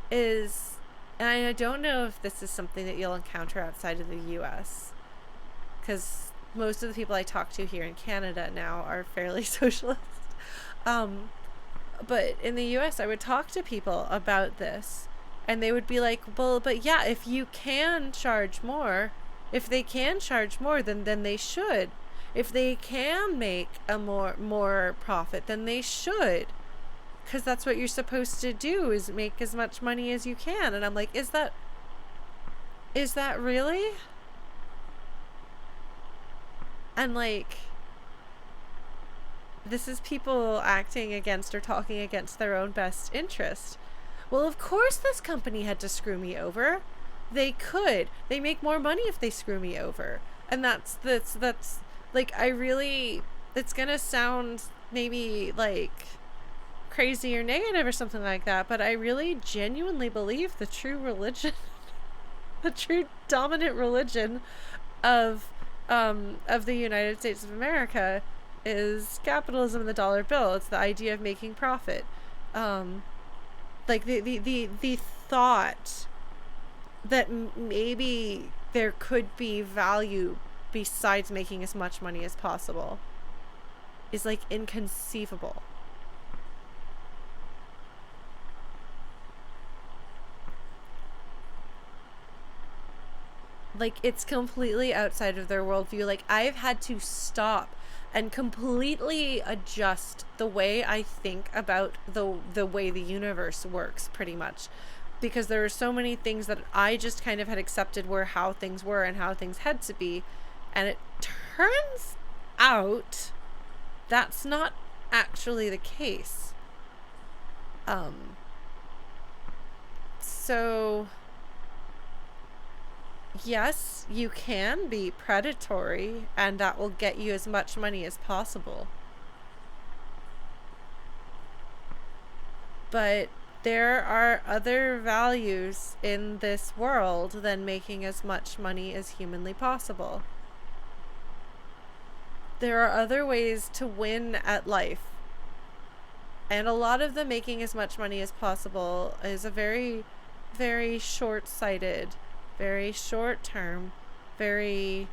is, and I don't know if this is something that you'll encounter outside of the US, because most of the people I talk to here in Canada now are fairly socialist. But in the US, I would talk to people about this, and they would be like, well, but yeah, if you can charge more, if they can charge more, then they should. If they can make a more profit, then they should. Because that's what you're supposed to do, is make as much money as you can. And I'm like, is that really? And like, this is people acting against or talking against their own best interest. Well, of course this company had to screw me over. They could. They make more money if they screw me over. And that's like, it's gonna sound maybe like crazy or negative or something like that, but I really genuinely believe the true religion, the true dominant religion of the United States of America is capitalism and the dollar bill. It's the idea of making profit. Like the thought that maybe there could be value besides making as much money as possible is like inconceivable. Like, it's completely outside of their worldview. Like, I've had to stop and completely adjust the way I think about the way the universe works, pretty much. Because there are so many things that I just kind of had accepted were how things were and how things had to be. And it turns out that's not actually the case. So yes, you can be predatory, and that will get you as much money as possible. But there are other values in this world than making as much money as humanly possible. There are other ways to win at life. And a lot of the making as much money as possible is a very, very short-sighted, very short-term, very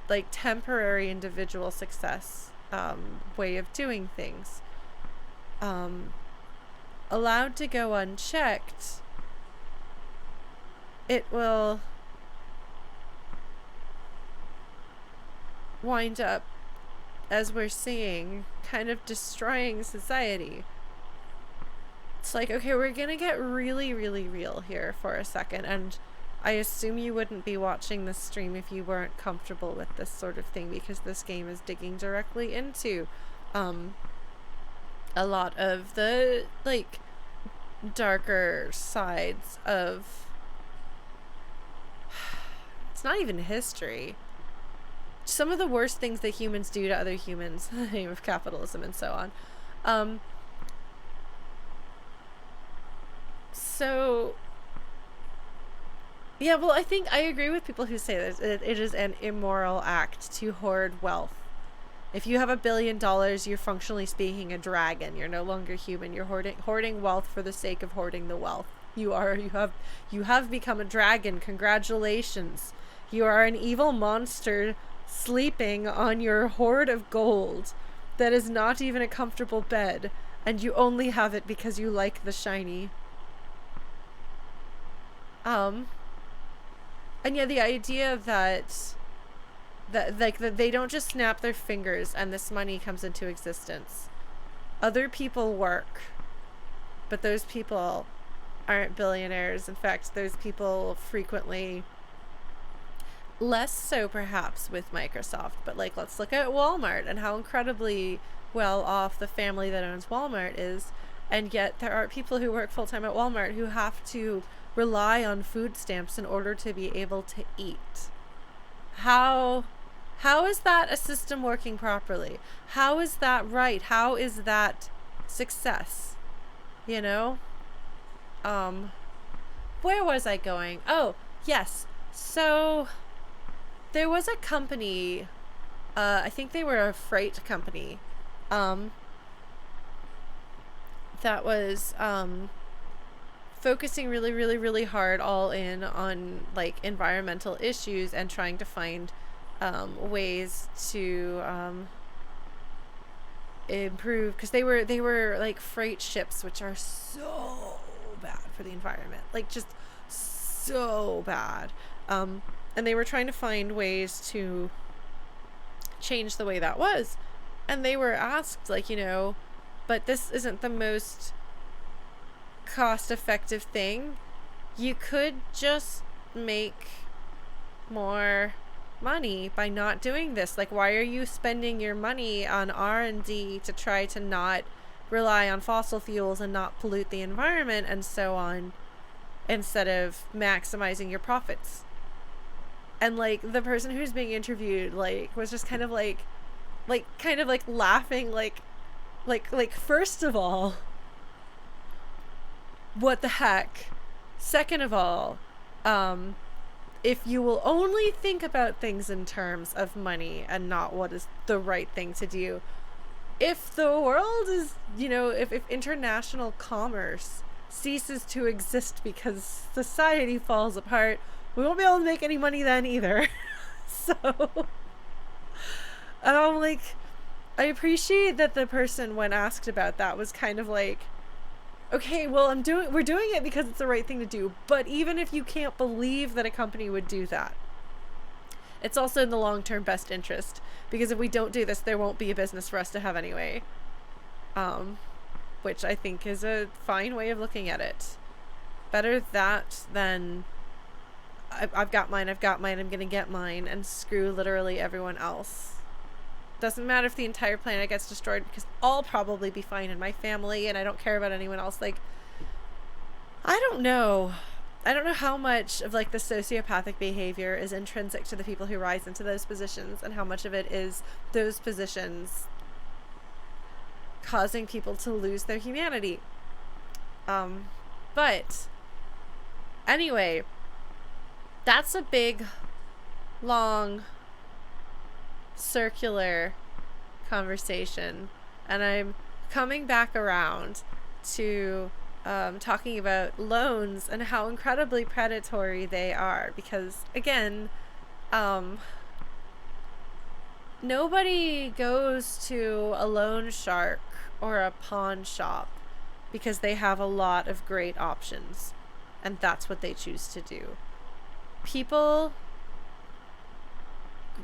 like temporary individual success way of doing things. Allowed to go unchecked, it will wind up, as we're seeing, kind of destroying society. It's like, okay, we're gonna get really, really real here for a second, and I assume you wouldn't be watching this stream if you weren't comfortable with this sort of thing, because this game is digging directly into a lot of the, like, darker sides of, it's not even history, some of the worst things that humans do to other humans in the name of capitalism and so on. So yeah, well, I think I agree with people who say that it is an immoral act to hoard wealth. If you have $1 billion, you're functionally speaking a dragon. You're no longer human. You're hoarding wealth for the sake of hoarding the wealth. You have become a dragon. Congratulations. You are an evil monster sleeping on your hoard of gold that is not even a comfortable bed, and you only have it because you like the shiny. And yeah, the idea that they don't just snap their fingers and this money comes into existence. Other people work, but those people aren't billionaires. In fact, those people frequently, less so perhaps with Microsoft, but like, let's look at Walmart and how incredibly well off the family that owns Walmart is. And yet there are people who work full-time at Walmart who have to rely on food stamps in order to be able to eat. How is that a system working properly? How is that right? How is that success? You know? Where was I going? Oh, yes. So there was a company, I think they were a freight company, that was focusing really, really, really hard all in on like environmental issues and trying to find ways to improve, because they were like freight ships, which are so bad for the environment, like just so bad, and they were trying to find ways to change the way that was, and they were asked, like, you know, but this isn't the most cost-effective thing. You could just make more money by not doing this. Like, why are you spending your money on R&D to try to not rely on fossil fuels and not pollute the environment and so on, instead of maximizing your profits? And like, the person who's being interviewed like was just kind of like laughing, like first of all, what the heck? Second of all, if you will only think about things in terms of money and not what is the right thing to do, if the world is, you know, if international commerce ceases to exist because society falls apart, we won't be able to make any money then either. So, and I'm like, I appreciate that the person, when asked about that, was kind of like, okay, well, we're doing it because it's the right thing to do. But even if you can't believe that a company would do that, it's also in the long-term best interest, because if we don't do this, there won't be a business for us to have anyway. Which I think is a fine way of looking at it. Better that than I've got mine, I'm gonna get mine, and screw literally everyone else. Doesn't matter if the entire planet gets destroyed, because I'll probably be fine in my family and I don't care about anyone else. Like, I don't know how much of like the sociopathic behavior is intrinsic to the people who rise into those positions, and how much of it is those positions causing people to lose their humanity. But anyway, that's a big, long, circular conversation, and I'm coming back around to talking about loans and how incredibly predatory they are, because again, nobody goes to a loan shark or a pawn shop because they have a lot of great options and that's what they choose to do. People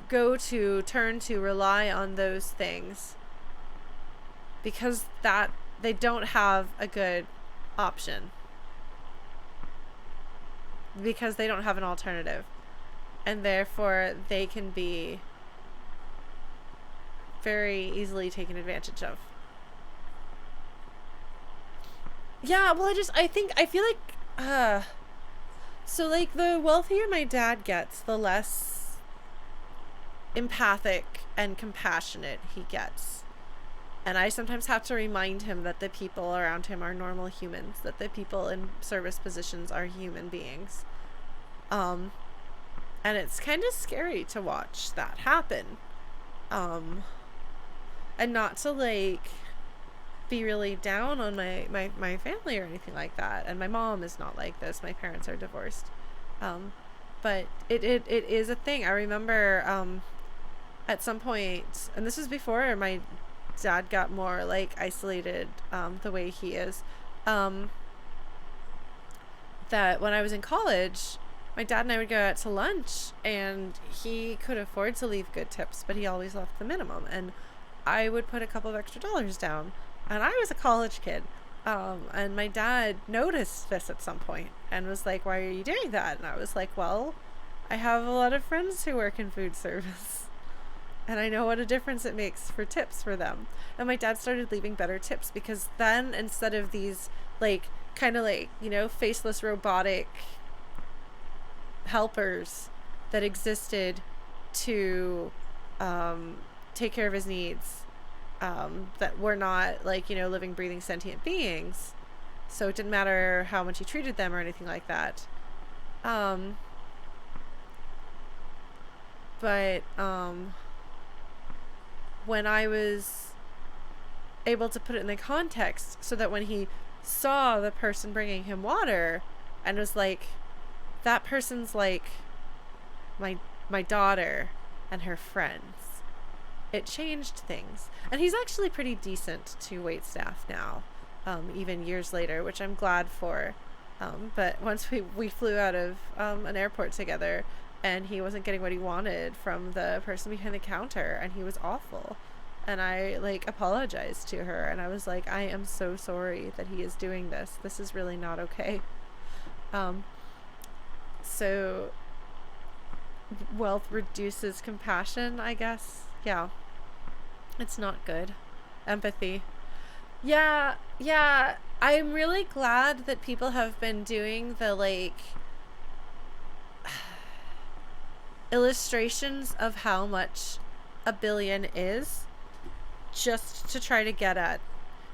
turn to rely on those things because that they don't have a good option, because they don't have an alternative, and therefore they can be very easily taken advantage of. Yeah, well, I feel like, so like the wealthier my dad gets, the less empathic and compassionate he gets. And I sometimes have to remind him that the people around him are normal humans, that the people in service positions are human beings. Um, and it's kind of scary to watch that happen. Um, and not to like be really down on my family or anything like that. And my mom is not like this. My parents are divorced. Um, but it is a thing. I remember at some point, and this was before my dad got more like isolated the way he is, um, that when I was in college, my dad and I would go out to lunch and he could afford to leave good tips, but he always left the minimum. And I would put a couple of extra dollars down. And I was a college kid. And my dad noticed this at some point and was like, "Why are you doing that?" And I was like, "Well, I have a lot of friends who work in food service. And I know what a difference it makes for tips for them." And my dad started leaving better tips because then instead of these, like, kind of like, faceless robotic helpers that existed to take care of his needs, that were not like, living, breathing, sentient beings. So it didn't matter how much he treated them or anything like that. But when I was able to put it in the context so that when he saw the person bringing him water and was like, that person's like my daughter and her friends, it changed things. And he's actually pretty decent to wait staff now, even years later, which I'm glad for. But once we flew out of an airport together, and he wasn't getting what he wanted from the person behind the counter, and he was awful. And I like apologized to her, and I was like, "I am so sorry that he is doing this. This is really not okay." So wealth reduces compassion, I guess. Yeah. It's not good. Empathy. Yeah, yeah. I'm really glad that people have been doing the like illustrations of how much a billion is, just to try to get at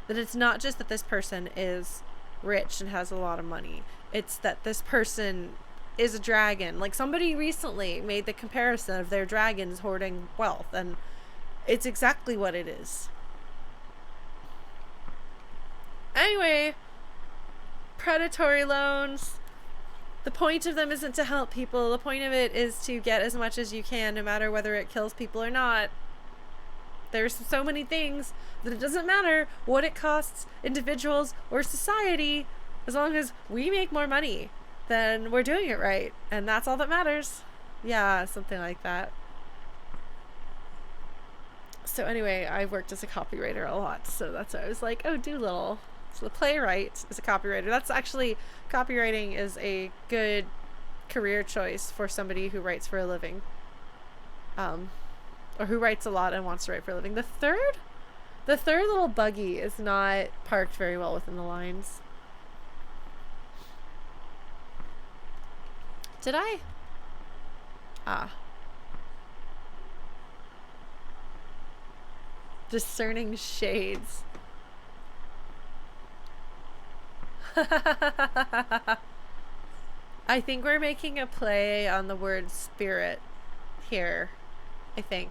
that it's not just that this person is rich and has a lot of money. It's that this person is a dragon. Like somebody recently made the comparison of their dragons hoarding wealth, and it's exactly what it is. Anyway, predatory loans. The point of them isn't to help people. The point of it is to get as much as you can, no matter whether it kills people or not. There's so many things that it doesn't matter what it costs individuals or society. As long as we make more money, then we're doing it right. And that's all that matters. Yeah, something like that. So anyway, I worked as a copywriter a lot. So that's why I was like, oh, Doolittle. So the playwright is a copywriter. That's actually, copywriting is a good career choice for somebody who writes for a living. Or who writes a lot and wants to write for a living. The third little buggy is not parked very well within the lines. Did I? Discerning shades. I think we're making a play on the word spirit here. I think.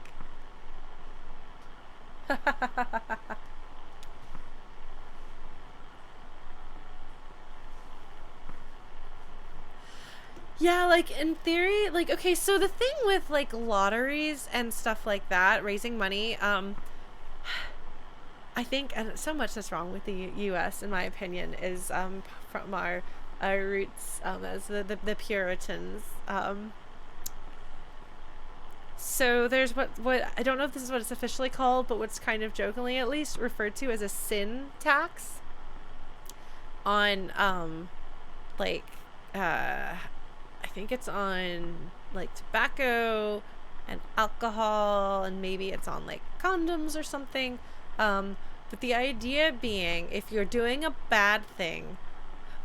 Yeah, like in theory, like, okay, so the thing with like lotteries and stuff like that, raising money, I think, and so much that's wrong with the U.S. in my opinion is from our roots as the Puritans. So there's what I don't know if this is what it's officially called, but what's kind of jokingly at least referred to as a sin tax on like I think it's on like tobacco and alcohol, and maybe it's on like condoms or something. But But the idea being, if you're doing a bad thing,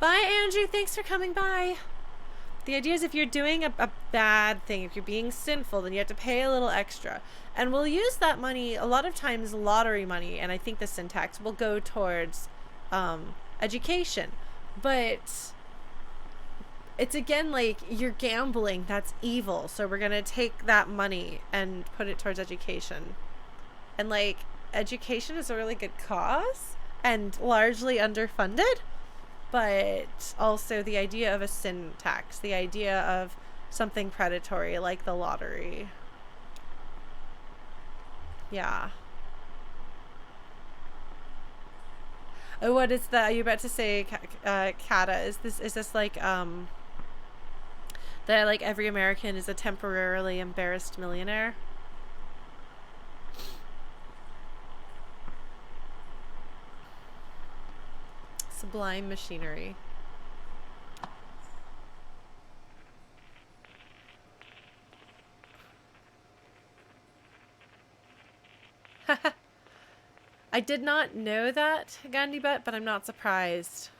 bye, Andrew, thanks for coming by. The idea is if you're doing a bad thing, if you're being sinful, then you have to pay a little extra. And we'll use that money, a lot of times lottery money, and I think the syntax will go towards education. But it's again like you're gambling, that's evil. So we're going to take that money and put it towards education. And like, education is a really good cause and largely underfunded. But also the idea of a sin tax, the idea of something predatory like the lottery. Yeah. Oh, what is that? Are you about to say, Kata? Is this like that like every American is a temporarily embarrassed millionaire? Sublime machinery. I did not know that, Gandhi Bet, but I'm not surprised.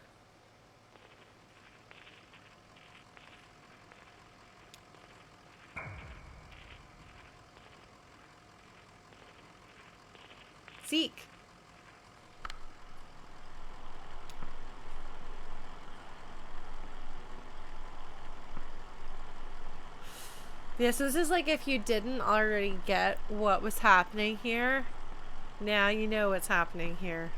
Zeke. Yeah, so this is like if you didn't already get what was happening here, now you know what's happening here.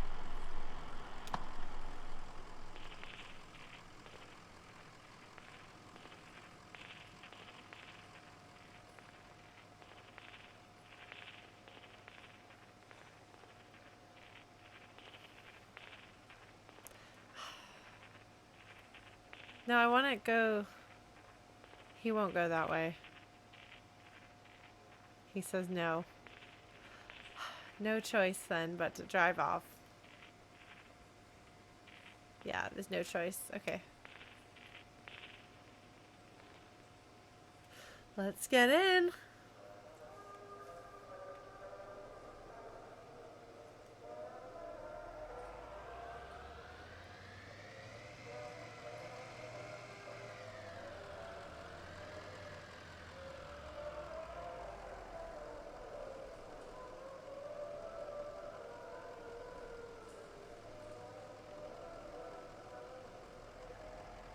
No, I want to go. He won't go that way. He says no. No choice then but to drive off. Yeah, there's no choice. Okay. Let's get in.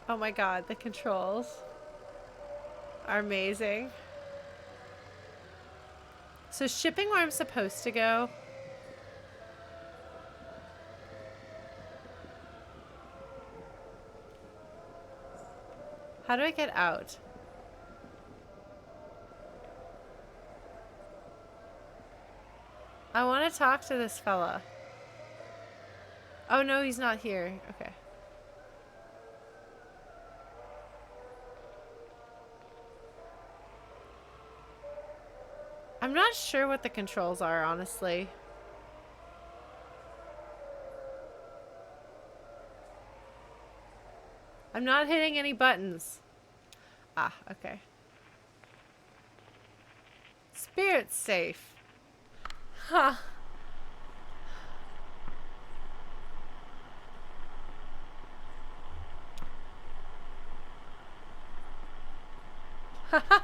Oh my god, the controls are amazing. So shipping where I'm supposed to go. How do I get out? I want to talk to this fella. Oh no, he's not here. Okay. I'm not sure what the controls are, honestly. I'm not hitting any buttons. Ah, okay. Spirit's safe. Huh. Haha.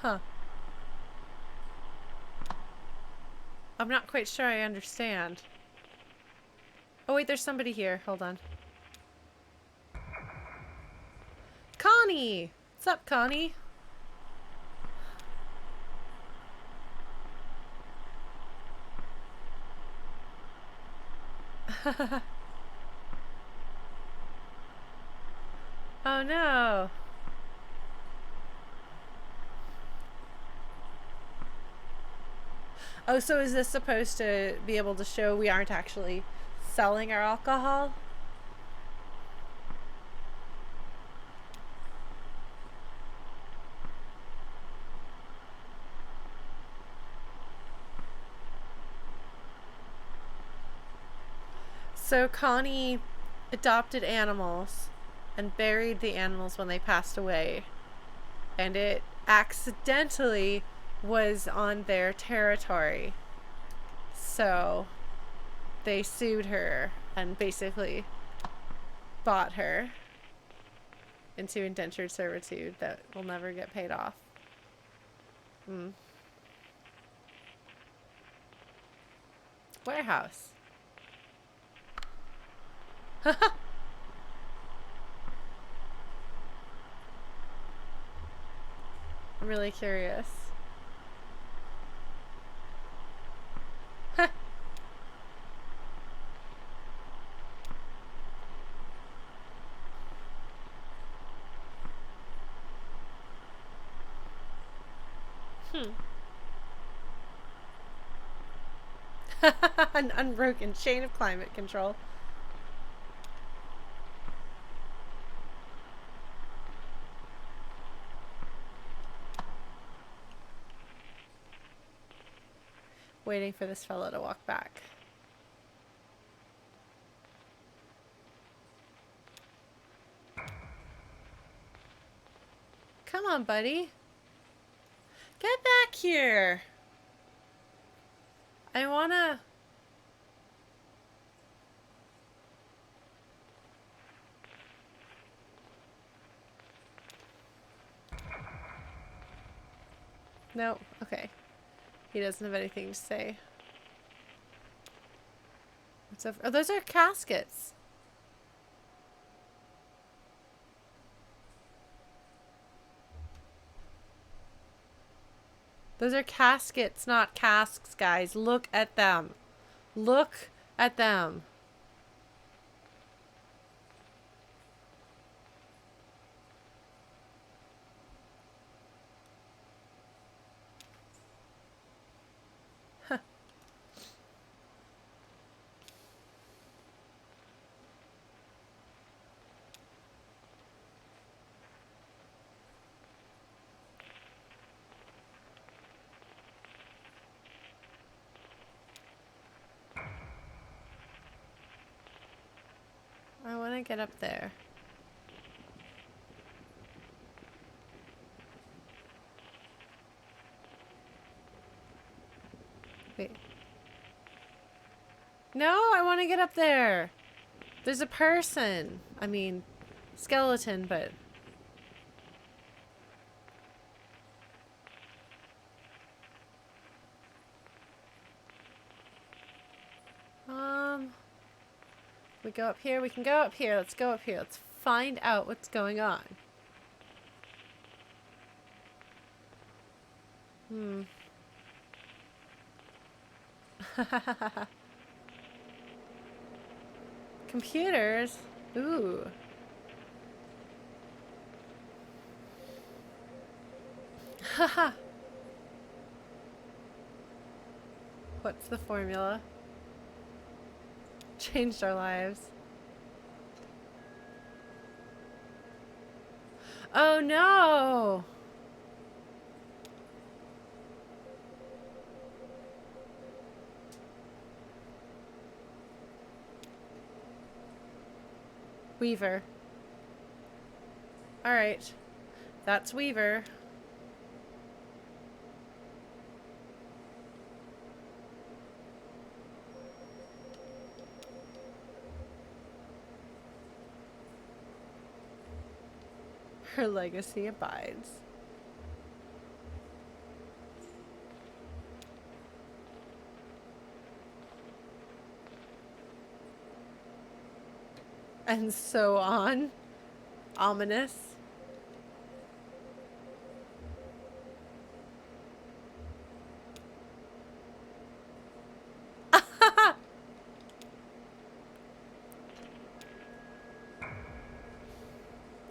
Huh. I'm not quite sure I understand. Oh wait, there's somebody here. Hold on. Connie! What's up, Connie? Oh no. Oh, so is this supposed to be able to show we aren't actually selling our alcohol? So Connie adopted animals and buried the animals when they passed away. And it accidentally was on their territory. So they sued her and basically bought her into indentured servitude that will never get paid off. Warehouse. I'm really curious. An unbroken chain of climate control. Waiting for this fellow to walk back. Come on, buddy. Get back here. I wanna... No, okay. He doesn't have anything to say. What's over? Oh, those are caskets. Those are caskets, not casks, guys. Look at them. Look at them. Huh. I want to get up there. Wait. No, I want to get up there. There's a person. I mean, skeleton, but... We go up here. We can go up here. Let's go up here. Let's find out what's going on. Computers? Ooh. Haha. What's the formula? Changed our lives. Oh no! Weaver. Alright. That's Weaver. Her legacy abides. And so on. Ominous.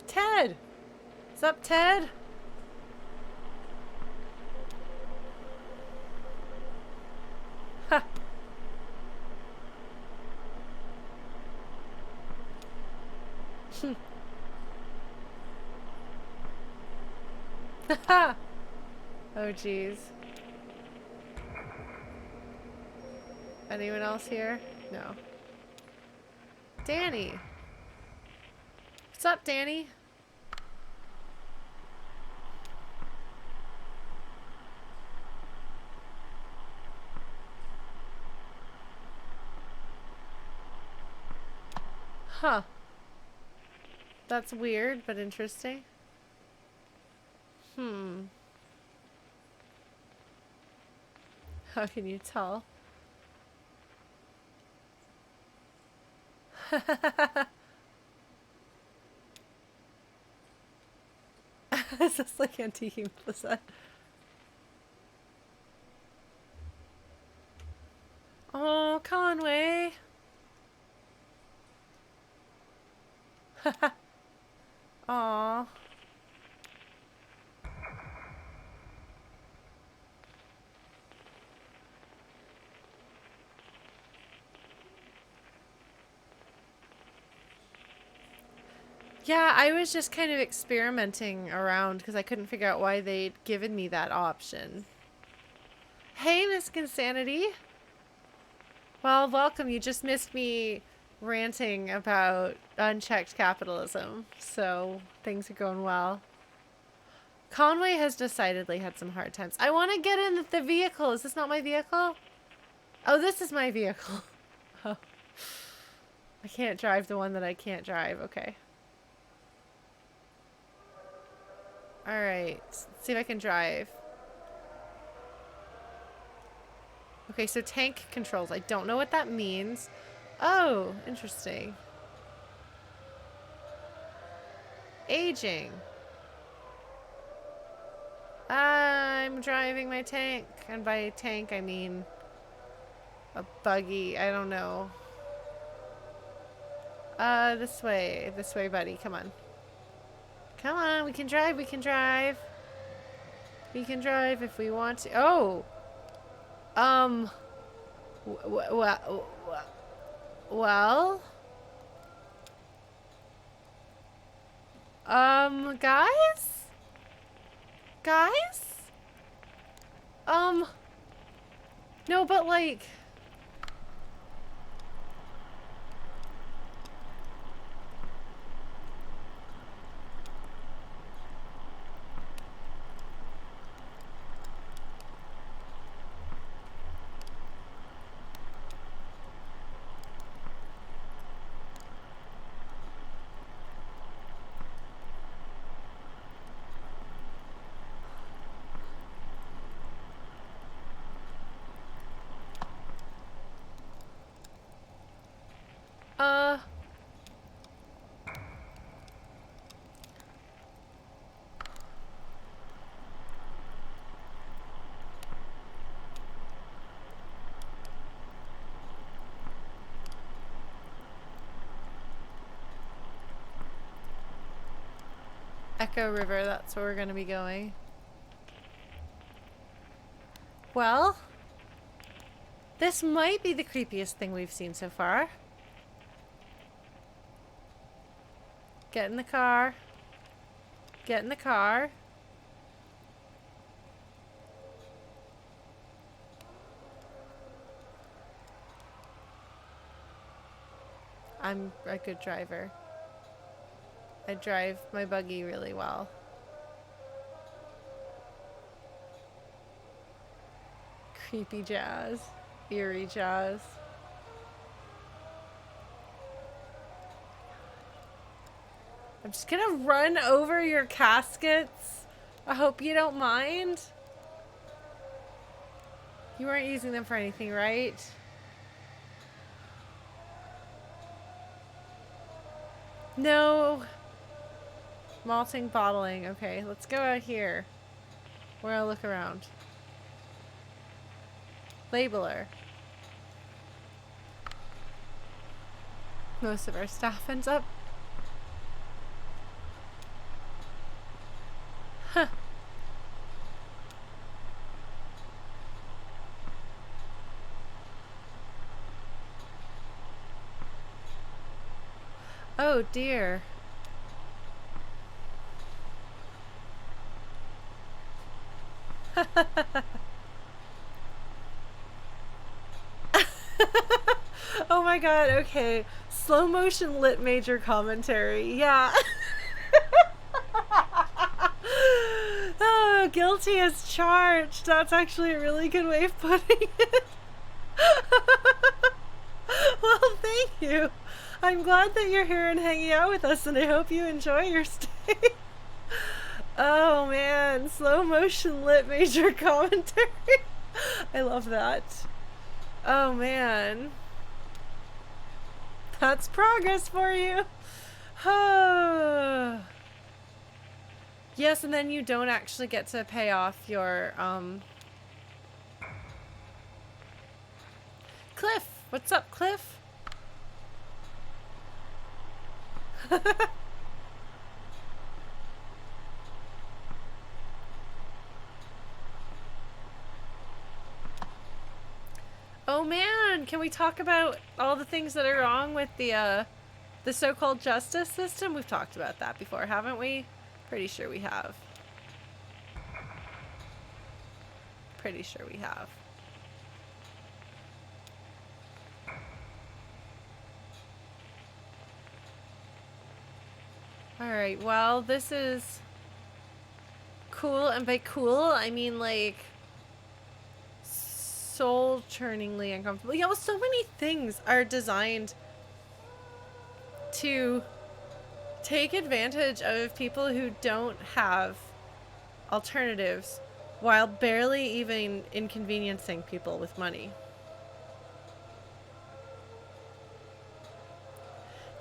Ted! What's up, Ted? Ha! Oh, jeez. Anyone else here? No. Danny! What's up, Danny? Huh. That's weird, but interesting. How can you tell? Is this like antiquing the set? Oh, Conway. Aw. Yeah, I was just kind of experimenting around because I couldn't figure out why they'd given me that option. Hey, Miss Insanity. Well, welcome. You just missed me ranting about unchecked capitalism, so things are going well. Conway has decidedly had some hard times. I want to get in the vehicle. Is this not my vehicle? Oh, this is my vehicle. Oh. I can't drive the one that I can't drive. Okay. Alright. Let's see if I can drive. Okay, so tank controls. I don't know what that means. Oh, interesting. Aging. I'm driving my tank. And by tank, I mean a buggy. I don't know. This way. This way, buddy. Come on. Come on. We can drive. We can drive. We can drive if we want to. Oh! Well? Guys? Guys? No, but like... Echo River, that's where we're gonna be going. Well, this might be the creepiest thing we've seen so far. Get in the car. Get in the car. I'm a good driver. I drive my buggy really well. Creepy jazz. Eerie jazz. I'm just gonna run over your caskets. I hope you don't mind. You weren't using them for anything, right? No. Malting, bottling. Okay, let's go out here. We're gonna look around. Labeler. Most of our staff ends up. Huh. Oh dear. Oh my god, okay. Slow motion lit major commentary. Yeah. Oh, guilty as charged. That's actually a really good way of putting it. Well, thank you. I'm glad that you're here and hanging out with us, and I hope you enjoy your stay. Oh man, slow motion lit major commentary. I love that. Oh man. That's progress for you. Yes, and then you don't actually get to pay off your, Cliff! What's up, Cliff? Oh man, can we talk about all the things that are wrong with the so-called justice system? We've talked about that before, haven't we? Pretty sure we have. Pretty sure we have. Alright, well, this is cool, and by cool, I mean, like, soul-churningly uncomfortable. Yeah, well, so many things are designed to take advantage of people who don't have alternatives while barely even inconveniencing people with money.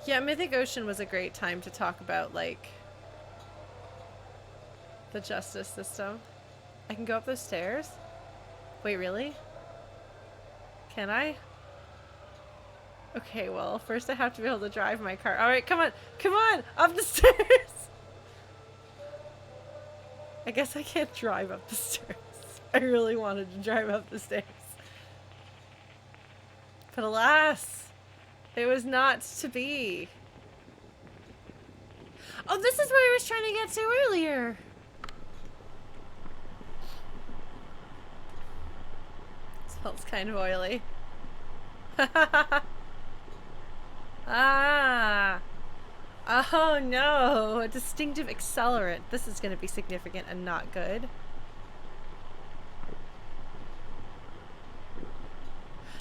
Yeah, Mythic Ocean was a great time to talk about, like, the justice system. I can go up those stairs? Wait, really? Can I? Okay, well, first I have to be able to drive my car. Alright, come on! Come on! Up the stairs! I guess I can't drive up the stairs. I really wanted to drive up the stairs. But alas, it was not to be. Oh, this is where I was trying to get to earlier! Smells kind of oily. Ah! Oh no! A distinctive accelerant. This is going to be significant and not good.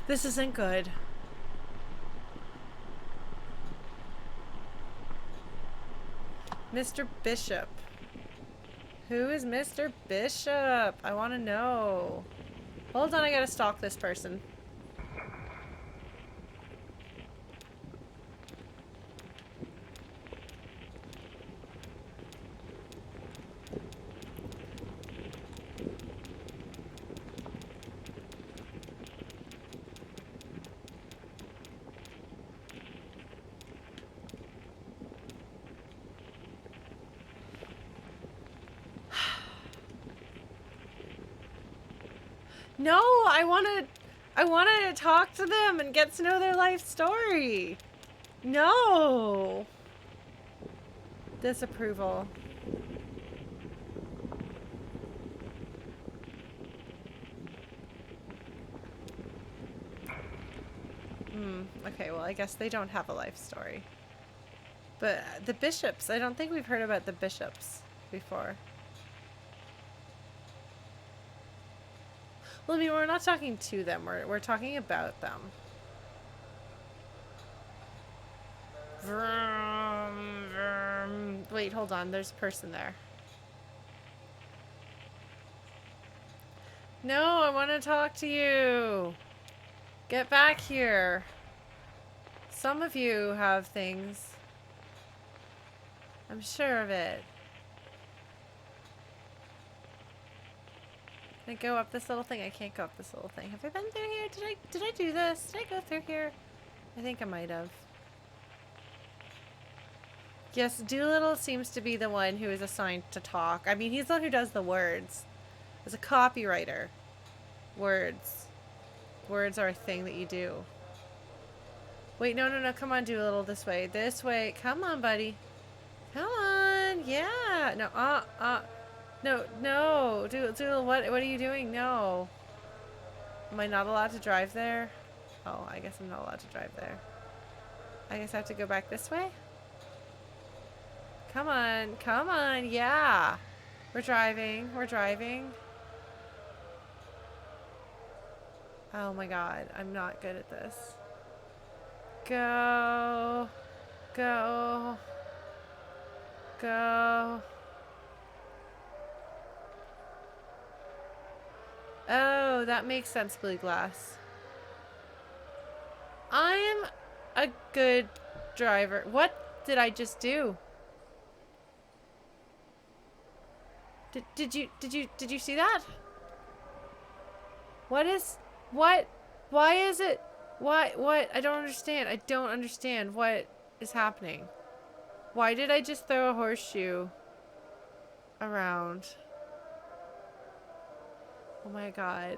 This isn't good. Mr. Bishop. Who is Mr. Bishop? I want to know. Hold on, I gotta stalk this person. No, I wanna talk to them and get to know their life story. No. Disapproval. Okay, well, I guess they don't have a life story. But the bishops, I don't think we've heard about the bishops before. Well, I mean, we're not talking to them. We're talking about them. Vroom, vroom. Wait, hold on. There's a person there. No, I want to talk to you. Get back here. Some of you have things. I'm sure of it. Can I go up this little thing? I can't go up this little thing. Have I been through here? Did I do this? Did I go through here? I think I might have. Yes, Doolittle seems to be the one who is assigned to talk. I mean, he's the one who does the words. As a copywriter. Words. Words are a thing that you do. Wait, no. Come on, Doolittle. This way. This way. Come on, buddy. Come on. Yeah. No, Doolittle, what are you doing? No. Am I not allowed to drive there? Oh, I guess I'm not allowed to drive there. I guess I have to go back this way? Come on. Come on. Yeah. We're driving. We're driving. Oh my god. I'm not good at this. Go. Go. Go. Oh, that makes sense, Blue Glass. I'm a good driver. What did I just do? Did you see that? What? Why is it? What? I don't understand. I don't understand what is happening. Why did I just throw a horseshoe around? Oh my god.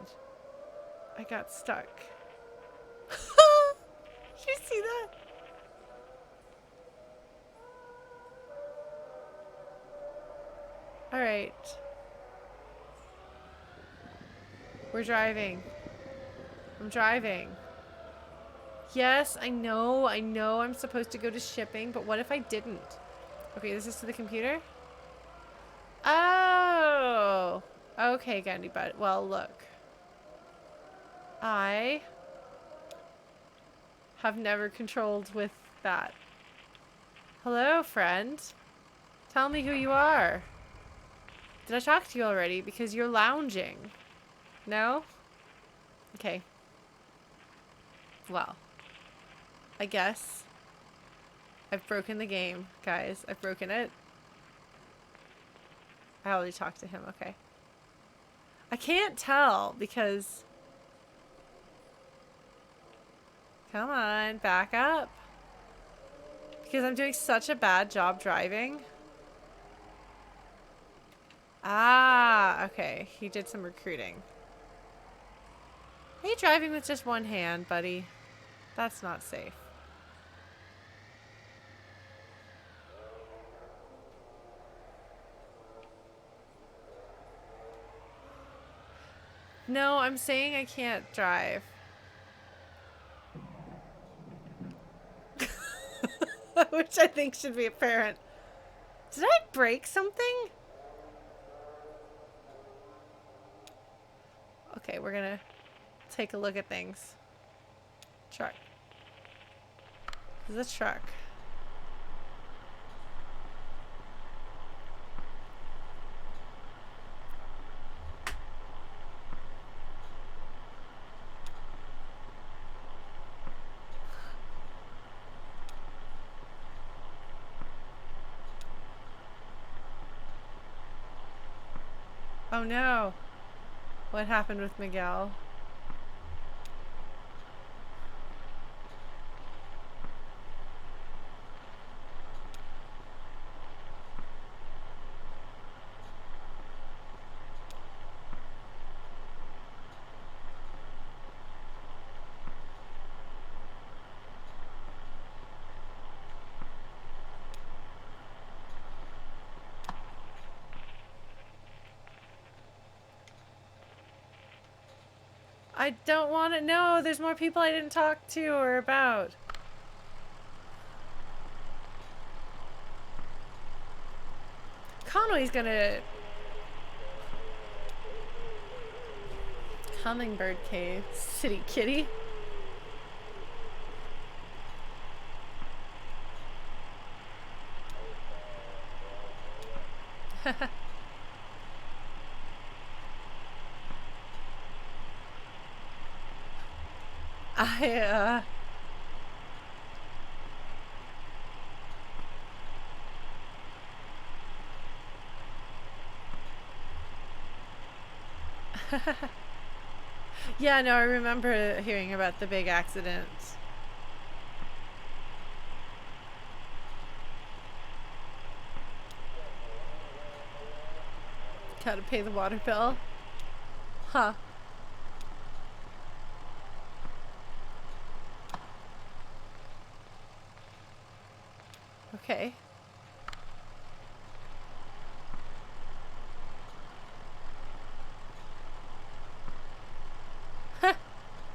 I got stuck. Did you see that? Alright. We're driving. I'm driving. Yes, I know I'm supposed to go to shipping, but what if I didn't? Okay, this is to the computer? Oh! Okay, Gandhi Bud. Well, look. I have never controlled with that. Hello, friend. Tell me who you are. Did I talk to you already? Because you're lounging. No? Okay. Well. I guess. I've broken the game, guys. I've broken it. I already talked to him. Okay. I can't tell because... Come on, back up. Because I'm doing such a bad job driving. Ah, okay. He did some recruiting. Are you driving with just one hand, buddy? That's not safe. No, I'm saying I can't drive. Which I think should be apparent. Did I break something? Okay, we're gonna take a look at things. Truck. This is a truck. Oh no. What happened with Miguel? I don't want to know. There's more people I didn't talk to or about. Conway's gonna... Hummingbird Cave. City Kitty. Yeah, no, I remember hearing about the big accident. Gotta pay the water bill. Huh. Okay.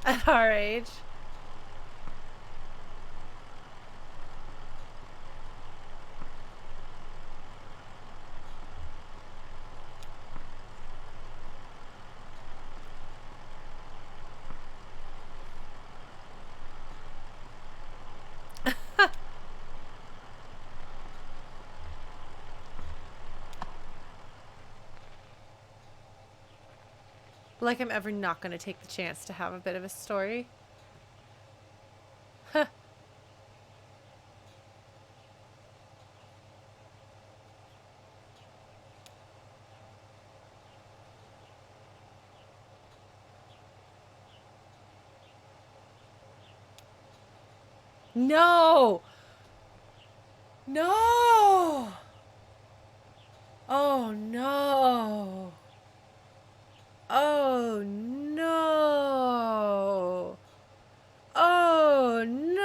At our age. Like I'm ever not going to take the chance to have a bit of a story. Huh. No! No! Oh no! Oh no! Oh no!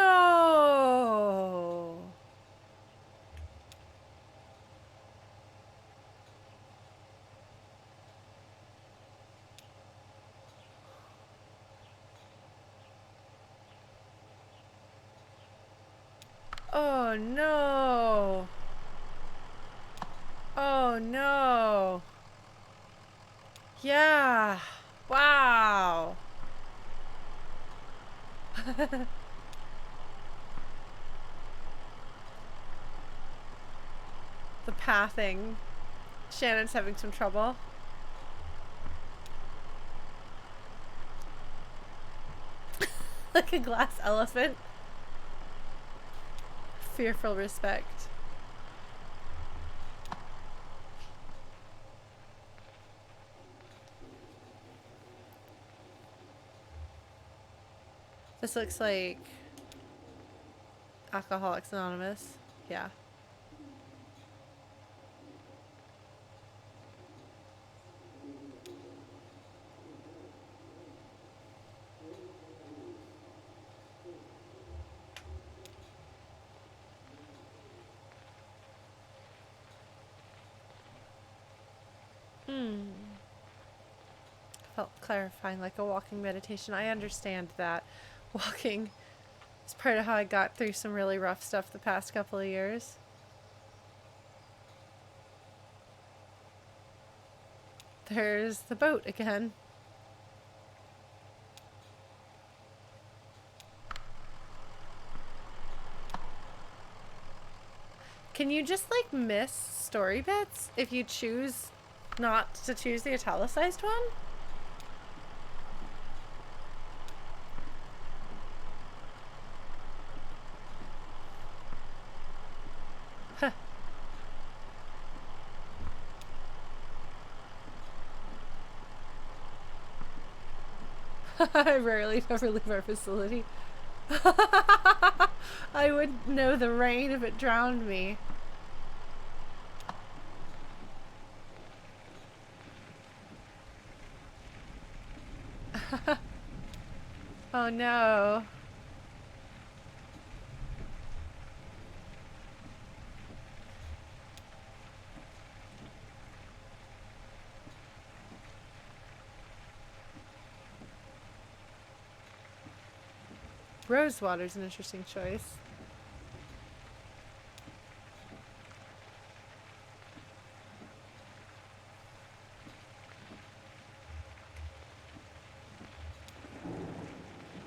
Oh no! Oh no! Yeah! Wow! The pathing. Shannon's having some trouble. Like a glass elephant. Fearful respect. This looks like Alcoholics Anonymous. Yeah. Felt clarifying, like a walking meditation. I understand that. Walking is part of how I got through some really rough stuff the past couple of years. There's the boat again. Can you just like miss story bits if you choose not to choose the italicized one? Huh. I rarely ever leave our facility. I would know the rain if it drowned me. Oh no. Rosewater's an interesting choice.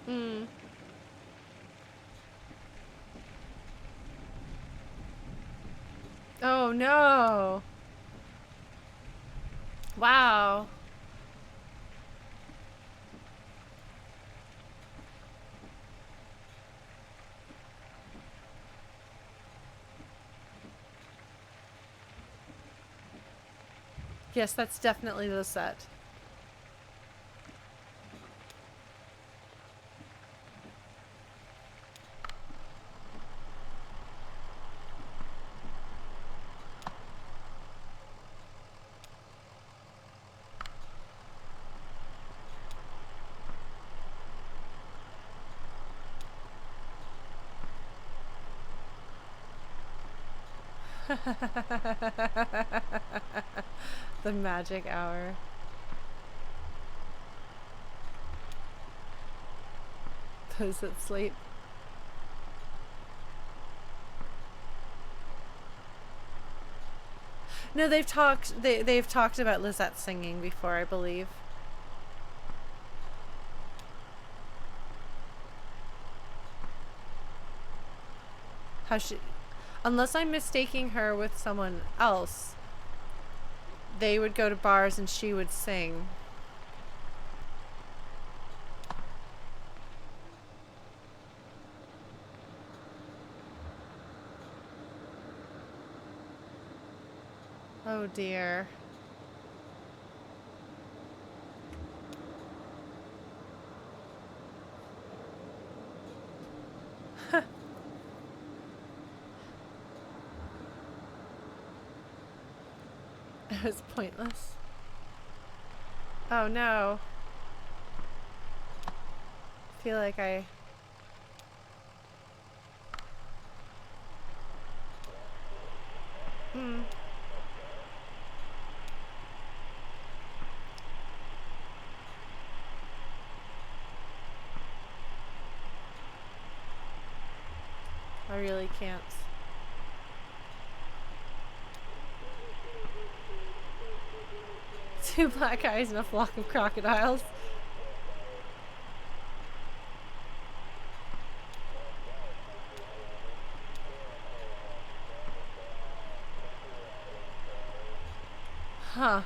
Hmm. Oh no. Wow. Yes, that's definitely the set. The magic hour. Those that sleep. No, they've talked about Lizette singing before, I believe. How she, unless I'm mistaking her with someone else, they would go to bars and she would sing. Oh dear. It was pointless. Oh no. I feel like I... I really can't. Two black eyes and a flock of crocodiles. Huh.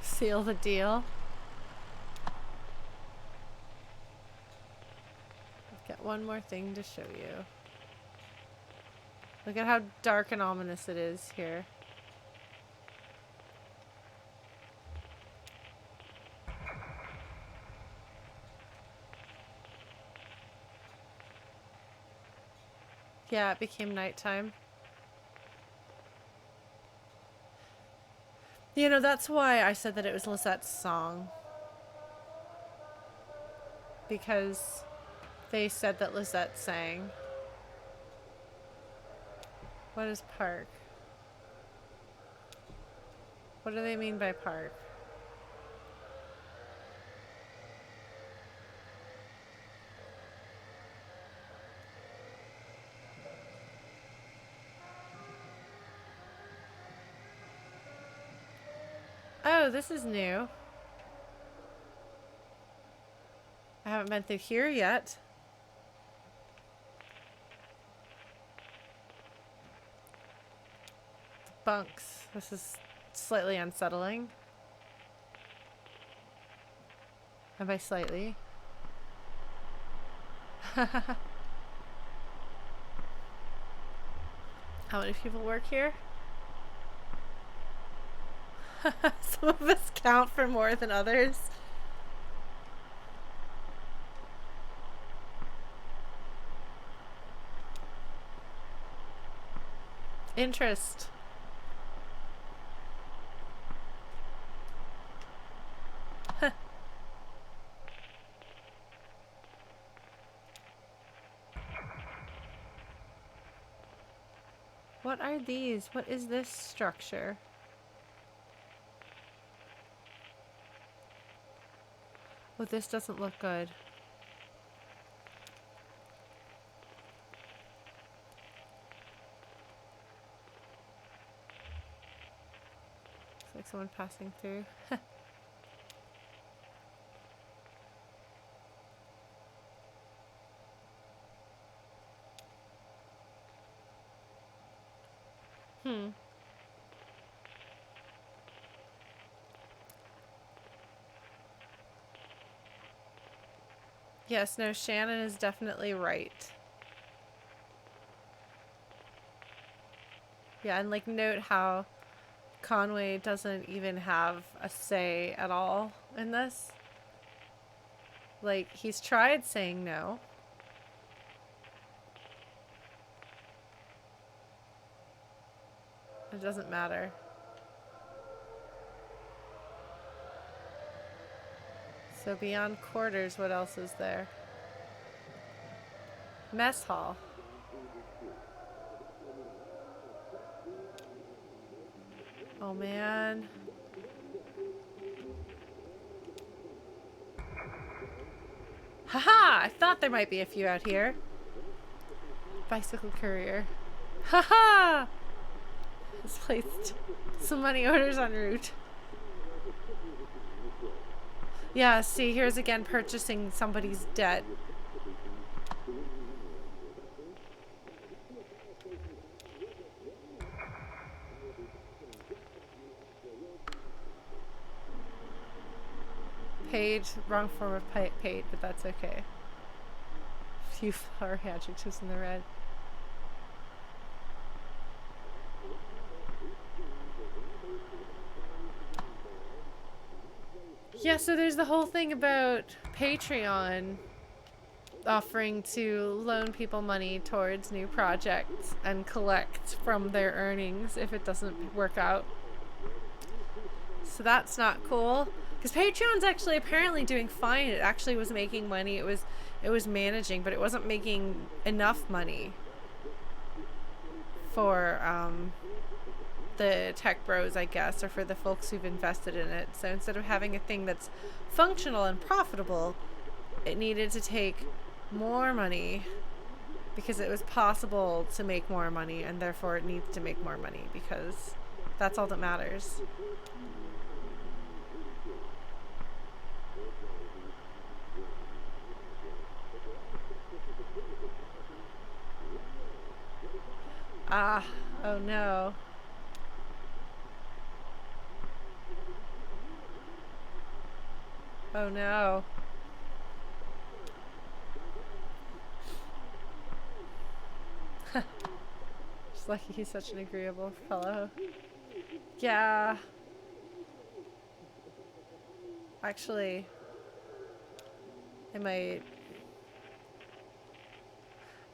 Seal the deal. I've got one more thing to show you. Look at how dark and ominous it is here. Yeah, it became nighttime. You know, that's why I said that it was Lisette's song. Because they said that Lisette sang. What is park? What do they mean by park? Oh, this is new. I haven't been through here yet. Bunks. This is slightly unsettling. And by slightly. How many people work here? Some of us count for more than others. Interest. What are these? What is this structure? Oh, this doesn't look good. Looks like someone passing through. Yes, no, Shannon is definitely right. Yeah, and like note how Conway doesn't even have a say at all in this. Like, he's tried saying no. It doesn't matter. So beyond quarters, what else is there? Mess hall. Oh man. Haha! I thought there might be a few out here. Bicycle courier. Haha! Has placed some money orders en route. Yeah, see, here's again purchasing somebody's debt. Paid, wrong form of paid, but that's okay. Few flower adjectives in the red. Yeah, so there's the whole thing about Patreon offering to loan people money towards new projects and collect from their earnings if it doesn't work out. So that's not cool. Because Patreon's actually apparently doing fine. It actually was making money. It was managing, but it wasn't making enough money for the tech bros, I guess, or for the folks who've invested in it. So instead of having a thing that's functional and profitable, it needed to take more money because it was possible to make more money, and therefore it needs to make more money because that's all that matters. Ah, oh no. Oh no. Just lucky he's such an agreeable fellow. Yeah. Actually, I might...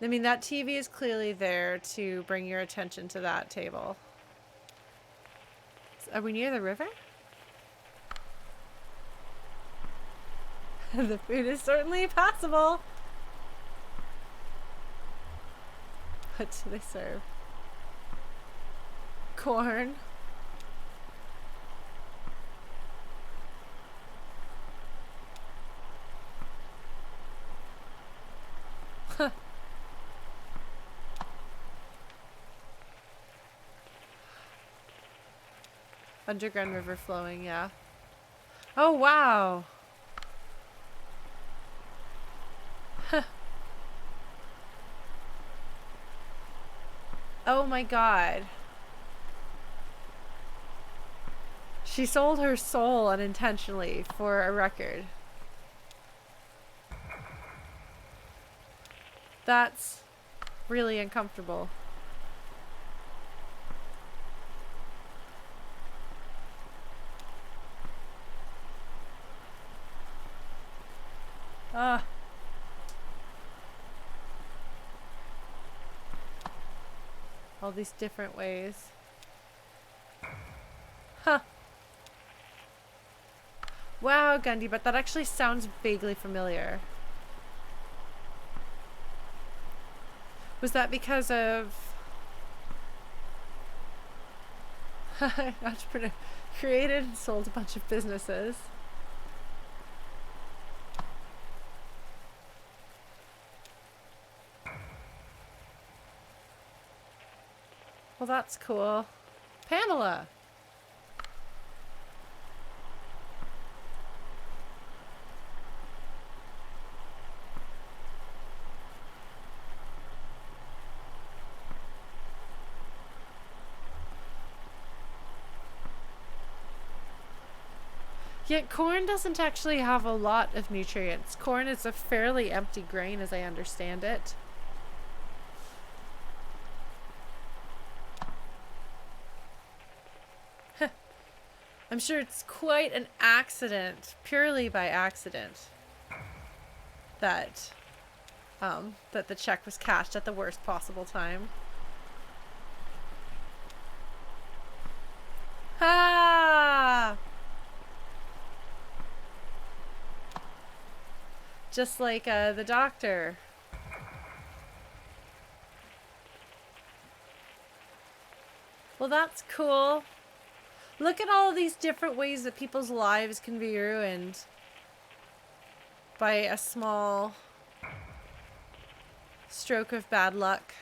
I mean, that TV is clearly there to bring your attention to that table. Are we near the river? The food is certainly passable. What do they serve? Corn. Underground river flowing, yeah. Oh, wow. Oh my god. She sold her soul unintentionally for a record. That's really uncomfortable. Ah. All these different ways. Huh. Wow, Gundy, but that actually sounds vaguely familiar. Was that because of... entrepreneur created and sold a bunch of businesses. Well, that's cool. Pamela! Yet corn doesn't actually have a lot of nutrients. Corn is a fairly empty grain as I understand it. I'm sure it's quite an accident, purely by accident, that that the check was cashed at the worst possible time. Ha! Just like the doctor. Well, that's cool. Look at all of these different ways that people's lives can be ruined by a small stroke of bad luck.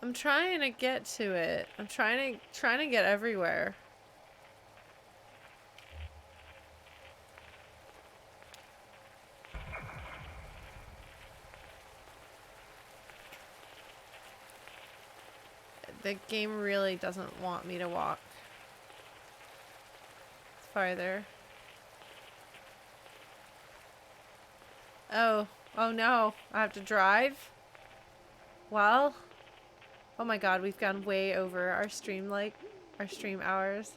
I'm trying to get to it. I'm trying to get everywhere. The game really doesn't want me to walk farther. Oh no, I have to drive? Well, oh my god, we've gone way over our stream hours.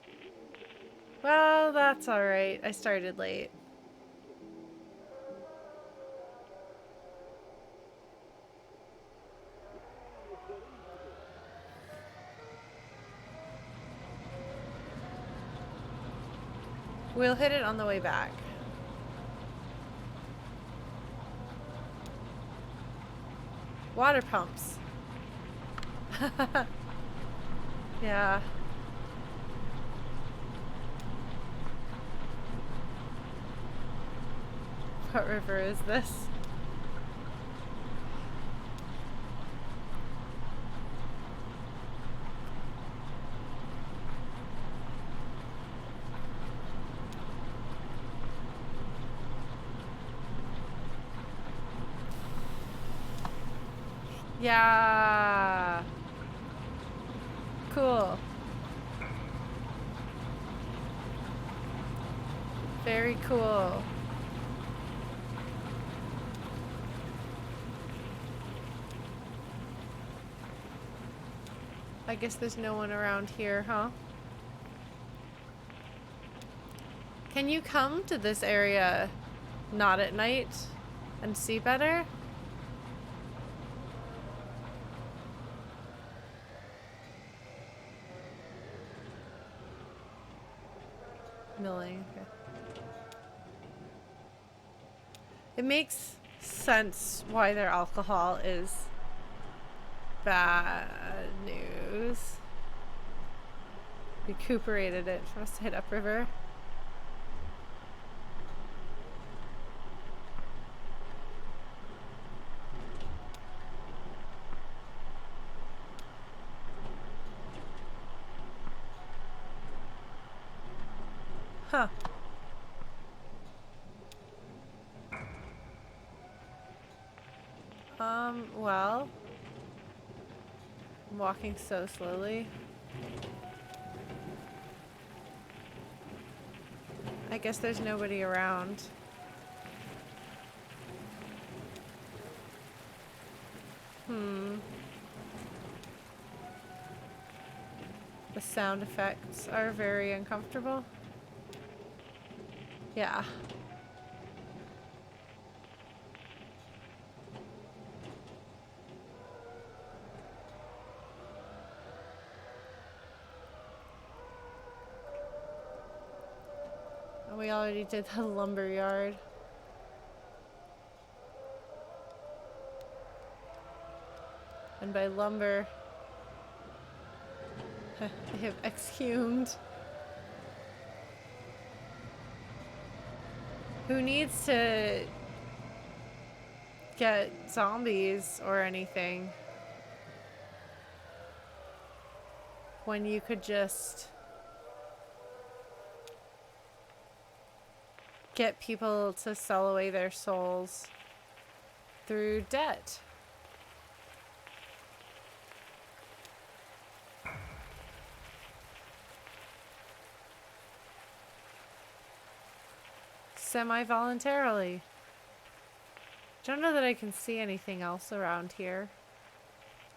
Well, that's alright. I started late. We'll hit it on the way back. Water pumps. Yeah. What river is this? Yeah. Cool. Very cool. I guess there's no one around here, huh? Can you come to this area not at night and see better? Milling. Okay. It makes sense why their alcohol is bad news. Recuperated it for us to hit upriver. Huh. Well, I'm walking so slowly. I guess there's nobody around. The sound effects are very uncomfortable. Yeah. We already did the lumber yard. And by lumber, they have exhumed. Who needs to get zombies or anything when you could just get people to sell away their souls through debt? Semi-voluntarily. Don't know that I can see anything else around here.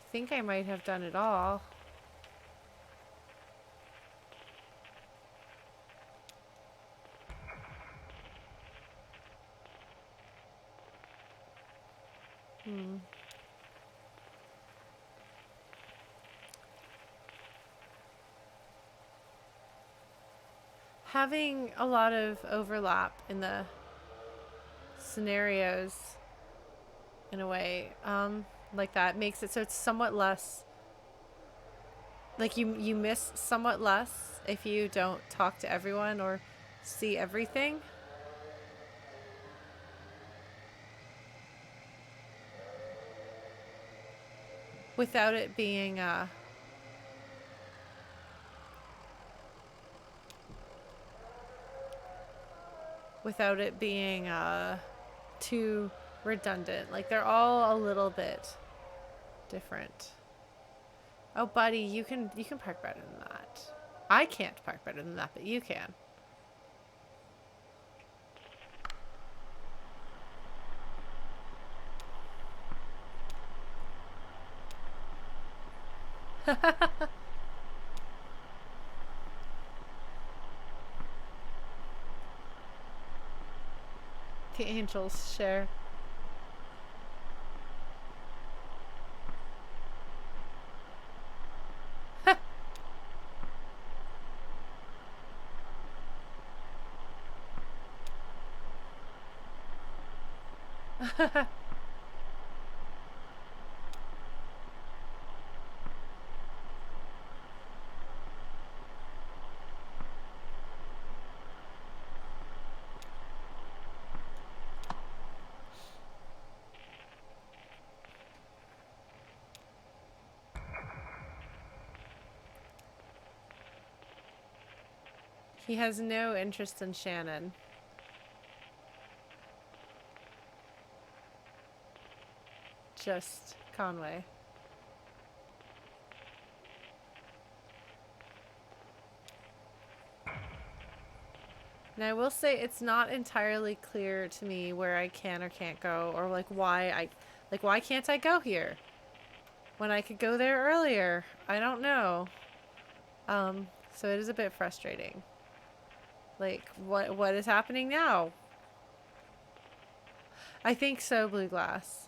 I think I might have done it all. Having a lot of overlap in the scenarios, in a way, like that makes it so it's somewhat less, like you miss somewhat less if you don't talk to everyone or see everything. Without it being too redundant. Like they're all a little bit different. Oh, buddy, you can park better than that. I can't park better than that, but you can. The angels share. He has no interest in Shannon. Just Conway. And I will say it's not entirely clear to me where I can or can't go, or like why can't I go here when I could go there earlier? I don't know. So it is a bit frustrating. Like what is happening now? I think so, Blue Glass.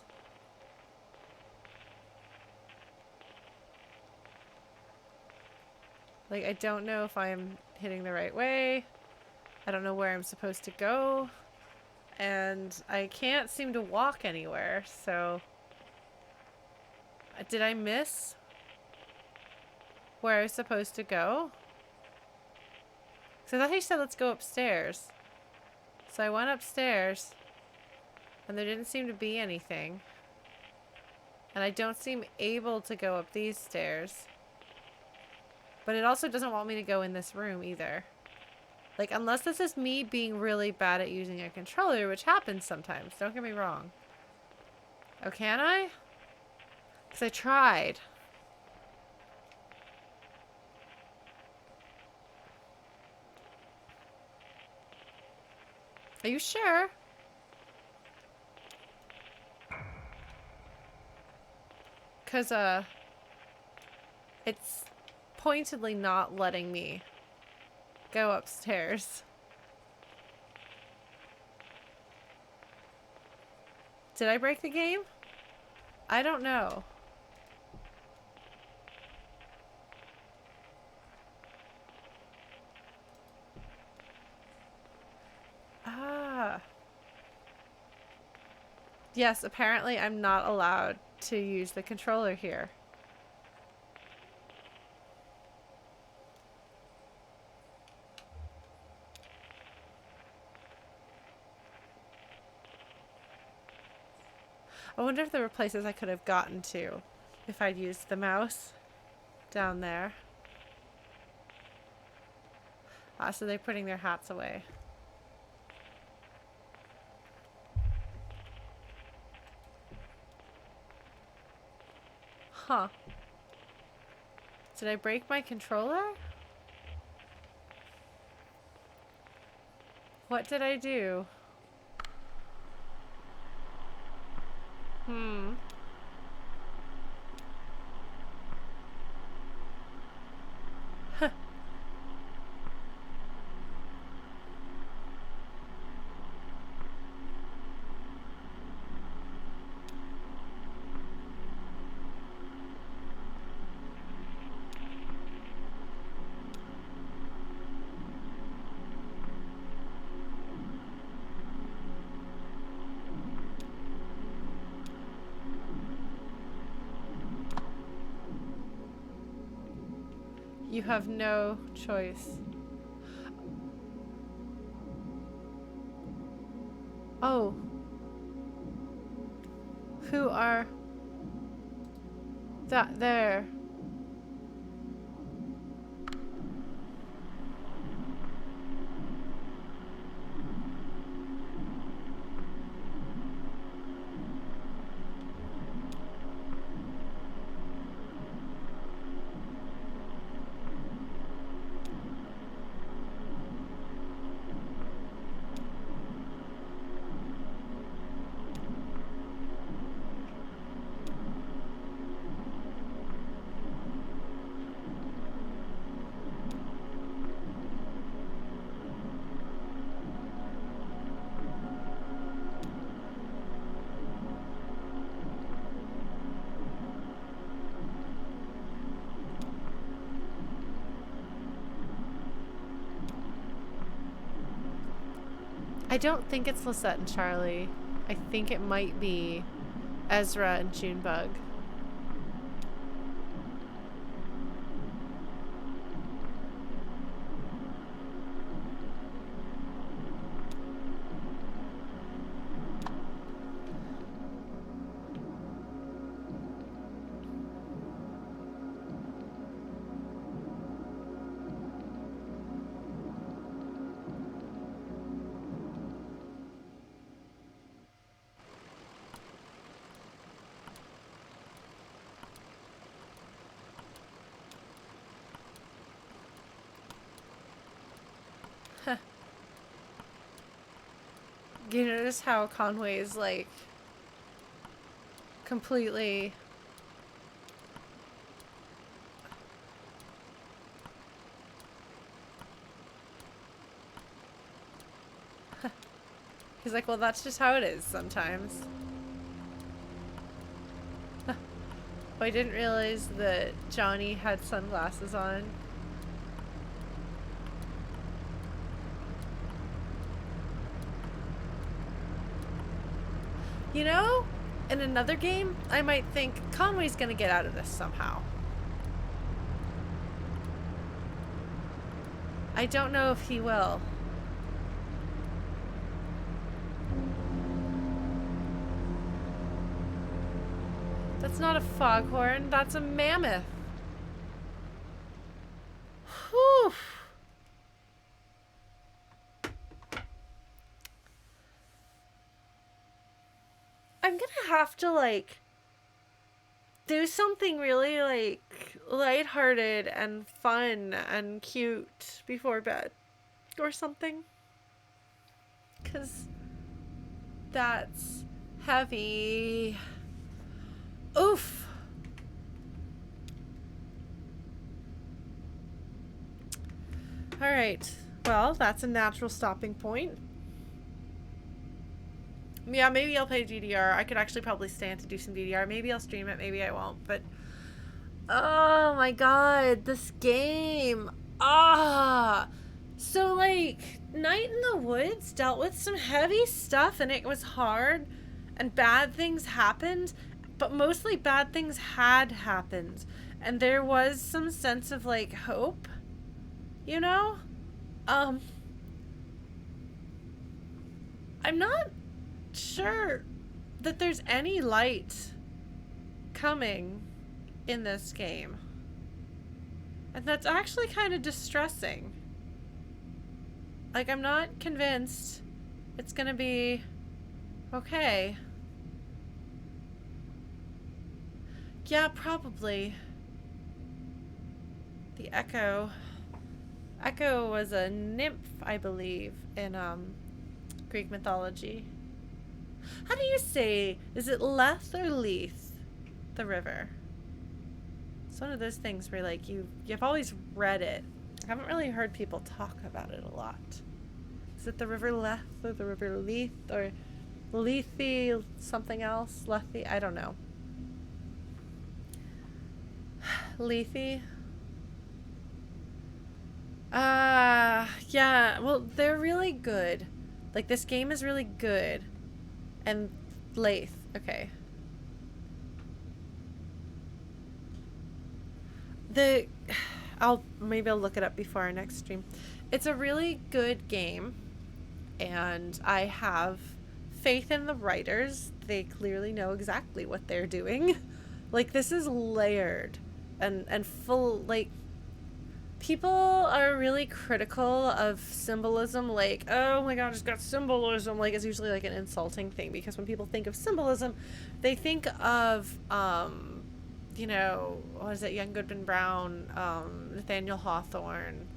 Like, I don't know if I'm hitting the right way. I don't know where I'm supposed to go. And I can't seem to walk anywhere, so... Did I miss where I was supposed to go? Because I thought he said let's go upstairs. So I went upstairs, and there didn't seem to be anything. And I don't seem able to go up these stairs. But it also doesn't want me to go in this room either. Like, unless this is me being really bad at using a controller, which happens sometimes, don't get me wrong. Oh, can I? Because I tried. Are you sure? Because, it's pointedly not letting me go upstairs. Did I break the game? I don't know. Ah. Yes, apparently I'm not allowed to use the controller here. I wonder if there were places I could have gotten to if I'd used the mouse down there. Ah, so they're putting their hats away. Huh. Did I break my controller? What did I do? You have no choice. Oh. Who are that there? I don't think it's Lisette and Charlie. I think it might be Ezra and Junebug. You notice how Conway is like completely he's like, well, that's just how it is sometimes. Oh, I didn't realize that Johnny had sunglasses on. You know, in another game, I might think Conway's gonna get out of this somehow. I don't know if he will. That's not a foghorn, that's a mammoth. Whew. I'm gonna have to, like, do something really, like, lighthearted and fun and cute before bed. Or something. 'Cause that's heavy. Oof. Alright. Well, that's a natural stopping point. Yeah, maybe I'll play DDR. I could actually probably stand to do some DDR. Maybe I'll stream it, maybe I won't. But, oh my god, this game. So, like, Night in the Woods dealt with some heavy stuff, and it was hard, and bad things happened, but mostly bad things had happened. And there was some sense of, like, hope, you know? I'm not sure that there's any light coming in this game. And that's actually kind of distressing. Like, I'm not convinced it's gonna be okay. Yeah, probably. The Echo. Echo was a nymph, I believe, in Greek mythology. How do you say, is it Leth or Leith, the river? It's one of those things where, like, you've always read it. I haven't really heard people talk about it a lot. Is it the river Leth or the river Leith or Lethe something else? Lethe? I don't know. Lethe? Yeah, well, they're really good. Like, this game is really good. And Leith, okay. Maybe I'll look it up before our next stream. It's a really good game, and I have faith in the writers. They clearly know exactly what they're doing. Like, this is layered and full, like, people are really critical of symbolism, like, oh my god, it's got symbolism. Like, it's usually like an insulting thing, because when people think of symbolism, they think of you know, what is it, Young Goodman Brown, Nathaniel Hawthorne,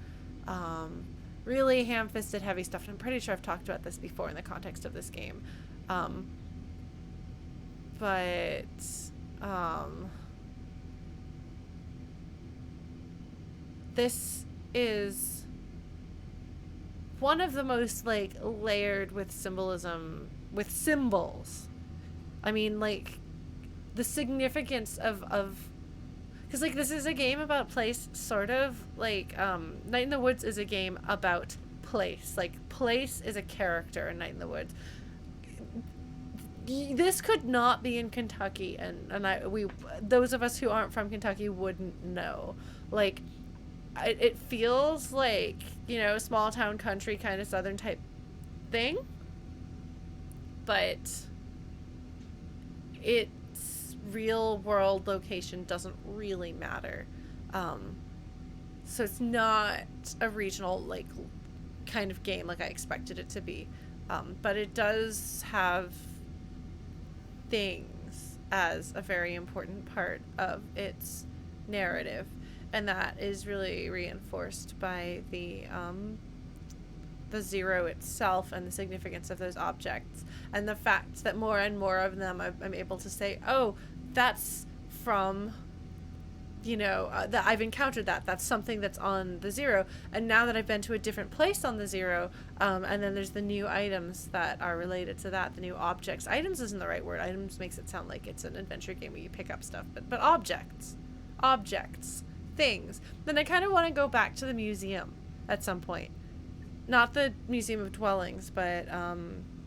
really ham-fisted heavy stuff. And I'm pretty sure I've talked about this before in the context of this game. This is one of the most, like, layered with symbolism, with symbols. I mean, like, the significance of because, like, this is a game about place, sort of, like, Night in the Woods is a game about place. Like, place is a character in Night in the Woods. This could not be in Kentucky, and those of us who aren't from Kentucky wouldn't know. Like, it feels like, you know, small town country kind of southern type thing, but its real world location doesn't really matter. So it's not a regional, like, kind of game like I expected it to be, but it does have things as a very important part of its narrative, and that is really reinforced by the zero itself and the significance of those objects, and the fact that more and more of them I'm able to say, oh, that's from, you know, that I've encountered that's something that's on the zero, and now that I've been to a different place on the zero, and then there's the new items that are related to that, the new objects. Items isn't the right word. Items makes it sound like it's an adventure game where you pick up stuff, but objects, things. Then I kind of want to go back to the museum at some point, not the Museum of Dwellings, but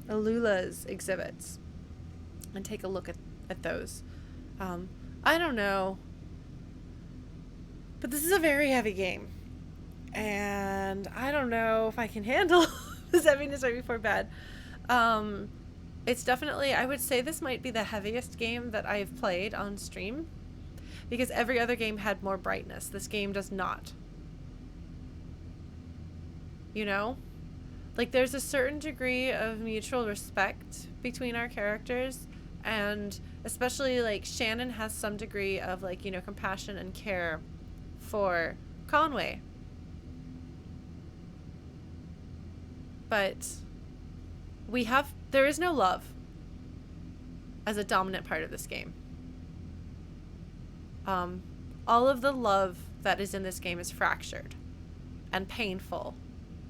Lula's exhibits, and take a look at those. I don't know. But this is a very heavy game, and I don't know if I can handle this heaviness right before bed. It's definitely, I would say this might be the heaviest game that I've played on stream, because every other game had more brightness. This game does not. You know? Like, there's a certain degree of mutual respect between our characters, and especially, like, Shannon has some degree of, like, you know, compassion and care for Conway. But there is no love as a dominant part of this game. All of the love that is in this game is fractured and painful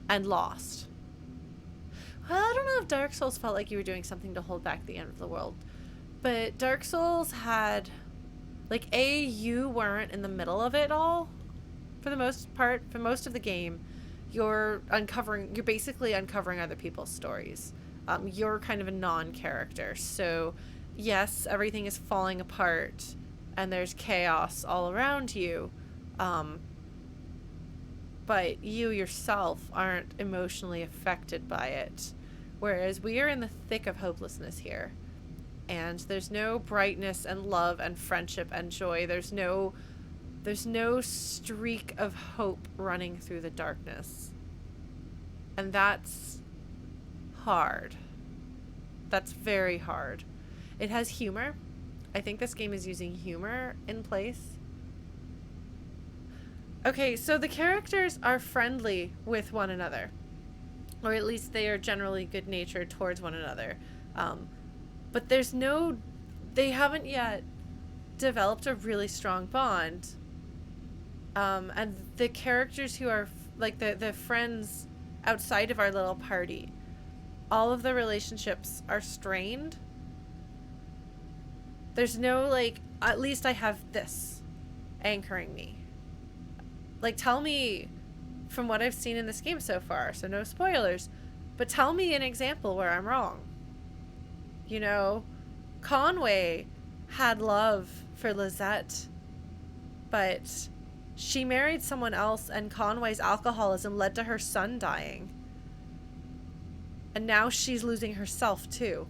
and lost. Well, I don't know if Dark Souls felt like you were doing something to hold back the end of the world, but Dark Souls had, like, you weren't in the middle of it all for the most part. For most of the game, you're basically uncovering other people's stories. You're kind of a non-character. So, yes, everything is falling apart and there's chaos all around you. But you yourself aren't emotionally affected by it. Whereas we are in the thick of hopelessness here. And there's no brightness and love and friendship and joy. There's no streak of hope running through the darkness. And that's hard. That's very hard. It has humor. I think this game is using humor in place. Okay, so the characters are friendly with one another. Or at least they are generally good-natured towards one another. But they haven't yet developed a really strong bond. And the characters who are, like, the friends outside of our little party, all of the relationships are strained. There's no, like, at least I have this anchoring me. Like, tell me, from what I've seen in this game so far, so no spoilers, but tell me an example where I'm wrong. You know, Conway had love for Lizette, but she married someone else, and Conway's alcoholism led to her son dying. And now she's losing herself, too.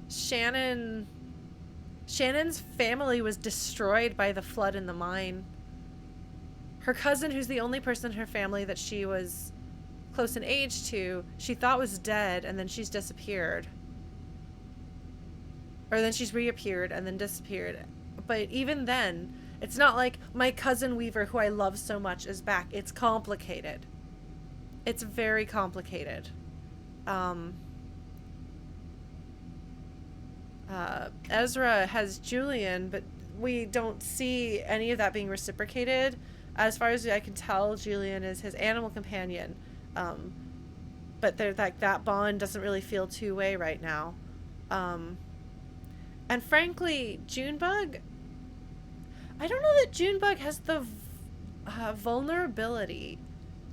Shannon's family was destroyed by the flood in the mine. Her cousin, who's the only person in her family that she was close in age to, she thought was dead, and then she's disappeared. Or then she's reappeared and then disappeared. But even then, it's not like my cousin Weaver, who I love so much, is back. It's complicated. It's very complicated. Ezra has Julian, but we don't see any of that being reciprocated. As far as I can tell, Julian is his animal companion. But they're like, that bond doesn't really feel two-way right now. And frankly, Junebug, I don't know that Junebug has vulnerability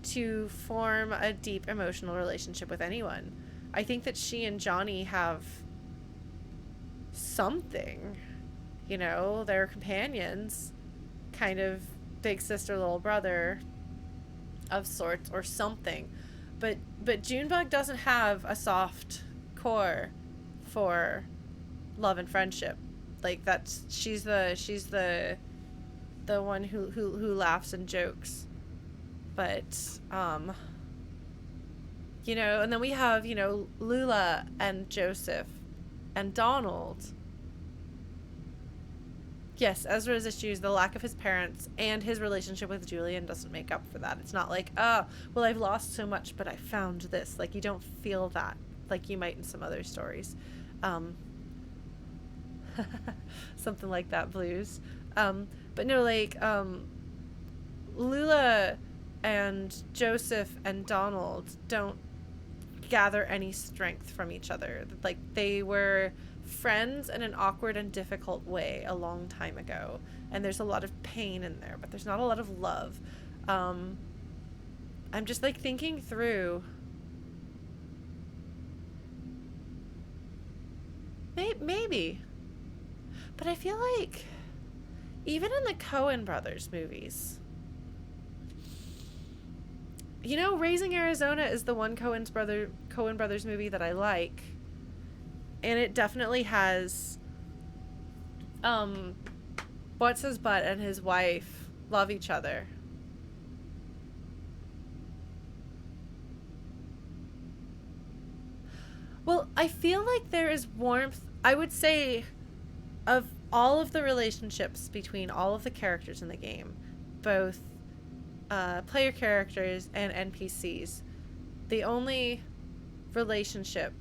to form a deep emotional relationship with anyone. I think that she and Johnny have something, you know, they're companions, kind of big sister, little brother of sorts or something. But Junebug doesn't have a soft core for love and friendship. Like that's she's the one who laughs and jokes. But you know, and then we have, you know, Lula and Joseph and Donald. Yes, Ezra's issues, the lack of his parents, and his relationship with Julian doesn't make up for that. It's not like, oh, well, I've lost so much, but I found this. Like, you don't feel that like you might in some other stories. Something like that, Blues. But no, like, Lula and Joseph and Donald don't gather any strength from each other. Like, they were friends in an awkward and difficult way a long time ago, and there's a lot of pain in there, but there's not a lot of love. I'm just like thinking through, maybe, but I feel like even in the Coen brothers movies, you know, Raising Arizona is the one Coen brothers movie that I like. And it definitely has, what's his butt and his wife love each other. Well, I feel like there is warmth, I would say, of all of the relationships between all of the characters in the game, both player characters and NPCs. The only relationship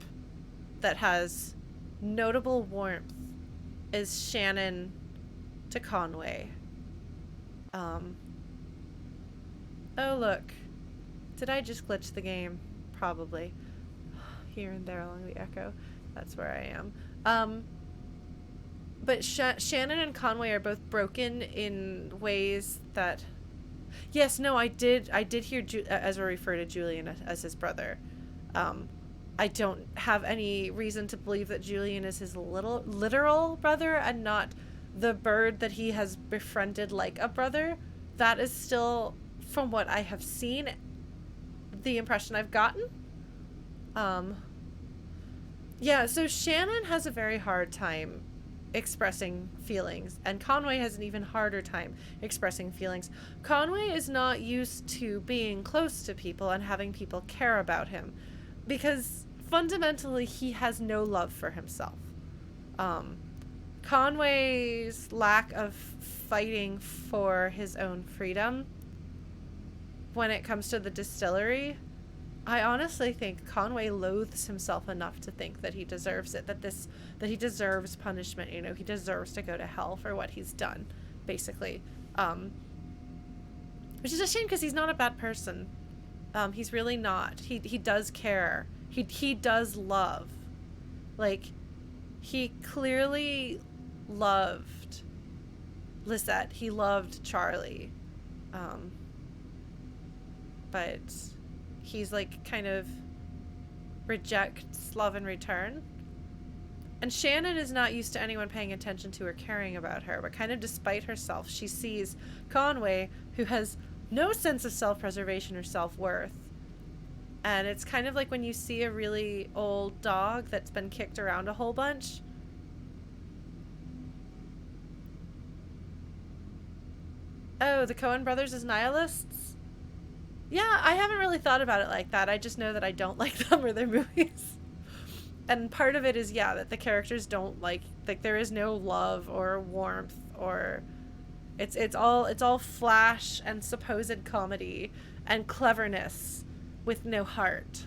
that has notable warmth is Shannon to Conway. Oh, look. Did I just glitch the game? Probably. Here and there along the echo. That's where I am. But Shannon and Conway are both broken in ways that... Yes, no, I did hear Ezra refer to Julian as his brother. I don't have any reason to believe that Julian is his literal brother and not the bird that he has befriended like a brother. That is still, from what I have seen, the impression I've gotten. Yeah, so Shannon has a very hard time expressing feelings, and Conway has an even harder time expressing feelings. Conway is not used to being close to people and having people care about him, because fundamentally he has no love for himself. Conway's lack of fighting for his own freedom when it comes to the distillery, I honestly think Conway loathes himself enough to think that he deserves it, that he deserves punishment, you know, he deserves to go to hell for what he's done, basically. Which is a shame because he's not a bad person. He's really not. He does care. He does love. Like, he clearly loved Lisette. He loved Charlie. But he's like kind of rejects love in return. And Shannon is not used to anyone paying attention to or caring about her, but kind of despite herself, she sees Conway, who has no sense of self-preservation or self-worth. And it's kind of like when you see a really old dog that's been kicked around a whole bunch. Oh, the Coen brothers as nihilists? Yeah, I haven't really thought about it like that. I just know that I don't like them or their movies. And part of it is, yeah, that the characters don't like there is no love or warmth, or it's all flash and supposed comedy and cleverness with no heart.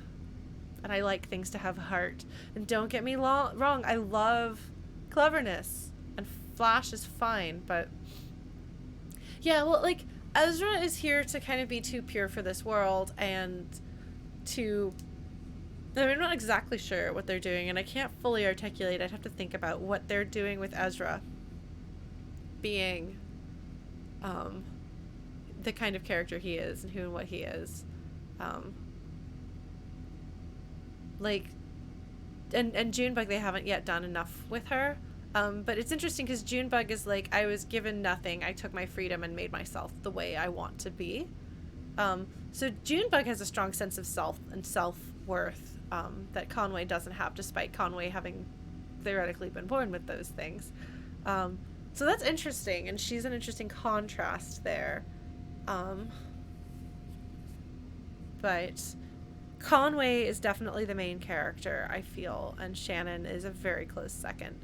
And I like things to have heart. And don't get me wrong, I love cleverness, and flash is fine, but yeah, well, like, Ezra is here to kind of be too pure for this world, and to... I mean, I'm not exactly sure what they're doing, and I can't fully articulate. I'd have to think about what they're doing with Ezra being the kind of character he is and who and what he is. Um, like, and Junebug, they haven't yet done enough with her. But it's interesting because Junebug is like, I was given nothing. I took my freedom and made myself the way I want to be. So Junebug has a strong sense of self and self-worth that Conway doesn't have, despite Conway having theoretically been born with those things. So that's interesting, and she's an interesting contrast there. But Conway is definitely the main character, I feel, and Shannon is a very close second.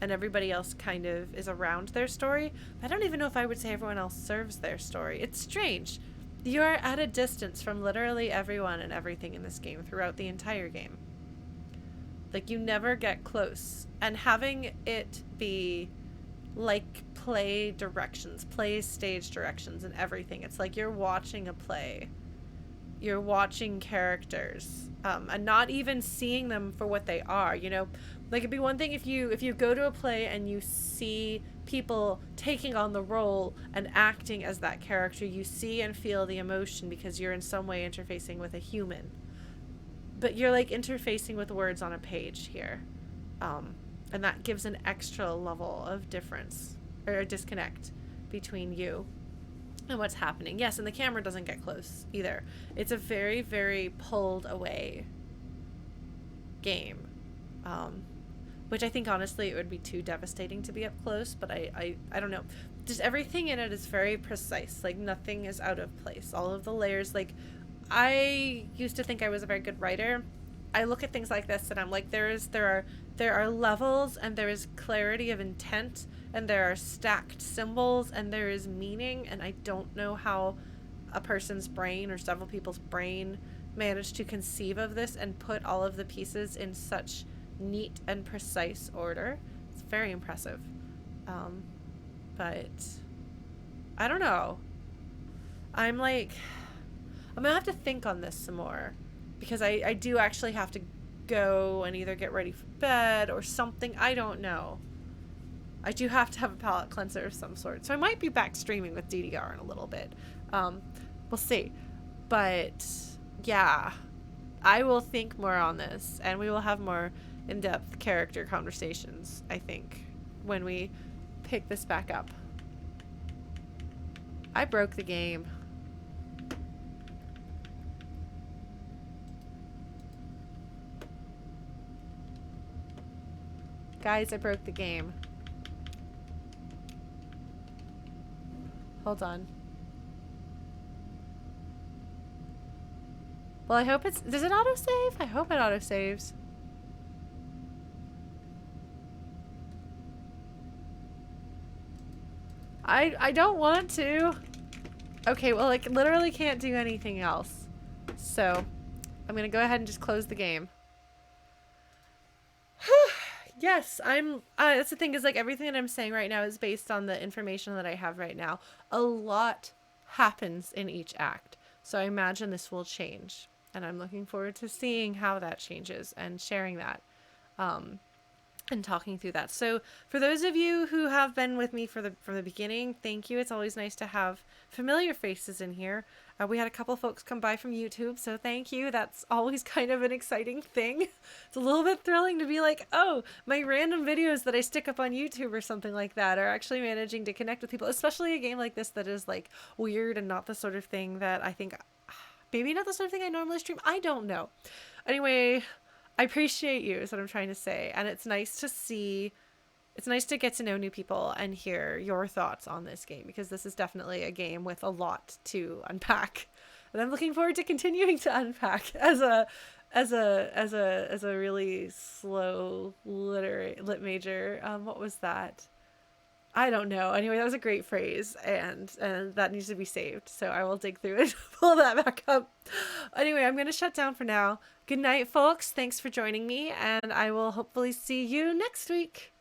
And everybody else kind of is around their story. I don't even know if I would say everyone else serves their story. It's strange. You're at a distance from literally everyone and everything in this game throughout the entire game. Like, you never get close. And having it be like play directions, play stage directions and everything. It's like you're watching a play. You're watching characters. And not even seeing them for what they are, you know? Like, it'd be one thing if you go to a play and you see people taking on the role and acting as that character. You see and feel the emotion because you're in some way interfacing with a human. But you're like interfacing with words on a page here. And that gives an extra level of difference or a disconnect between you and what's happening. Yes, and the camera doesn't get close either. It's a very, very pulled away game. Which I think, honestly, it would be too devastating to be up close, but I don't know. Just everything in it is very precise. Like, nothing is out of place. All of the layers, like, I used to think I was a very good writer. I look at things like this and I'm like, there are levels, and there is clarity of intent, and there are stacked symbols, and there is meaning, and I don't know how a person's brain or several people's brain managed to conceive of this and put all of the pieces in such neat and precise order. It's very impressive. But I don't know. I'm gonna have to think on this some more, because I do actually have to go and either get ready for bed or something. I don't know. I do have to have a palate cleanser of some sort, so I might be back streaming with DDR in a little bit. We'll see. But yeah, I will think more on this, and we will have more in-depth character conversations, I think, when we pick this back up. I broke the game. Guys, I broke the game. Hold on. Well, I hope it's... Does it autosave? I hope it autosaves. I don't want to. Okay, well, I literally can't do anything else. So, I'm gonna go ahead and just close the game. Yes, that's the thing, is like everything that I'm saying right now is based on the information that I have right now. A lot happens in each act. So I imagine this will change. And I'm looking forward to seeing how that changes and sharing that. And talking through that. So for those of you who have been with me from the beginning, thank you. It's always nice to have familiar faces in here. We had a couple folks come by from YouTube, so thank you. That's always kind of an exciting thing. It's a little bit thrilling to be like, oh, my random videos that I stick up on YouTube or something like that are actually managing to connect with people, especially a game like this that is like weird and not the sort of thing that I think, maybe not the sort of thing I normally stream. I don't know. Anyway, I appreciate you is what I'm trying to say. And it's nice to see, it's nice to get to know new people and hear your thoughts on this game, because this is definitely a game with a lot to unpack. And I'm looking forward to continuing to unpack as a really slow lit major. What was that? I don't know. Anyway, that was a great phrase, and that needs to be saved. So I will dig through it and pull that back up. Anyway, I'm going to shut down for now. Good night, folks. Thanks for joining me, and I will hopefully see you next week.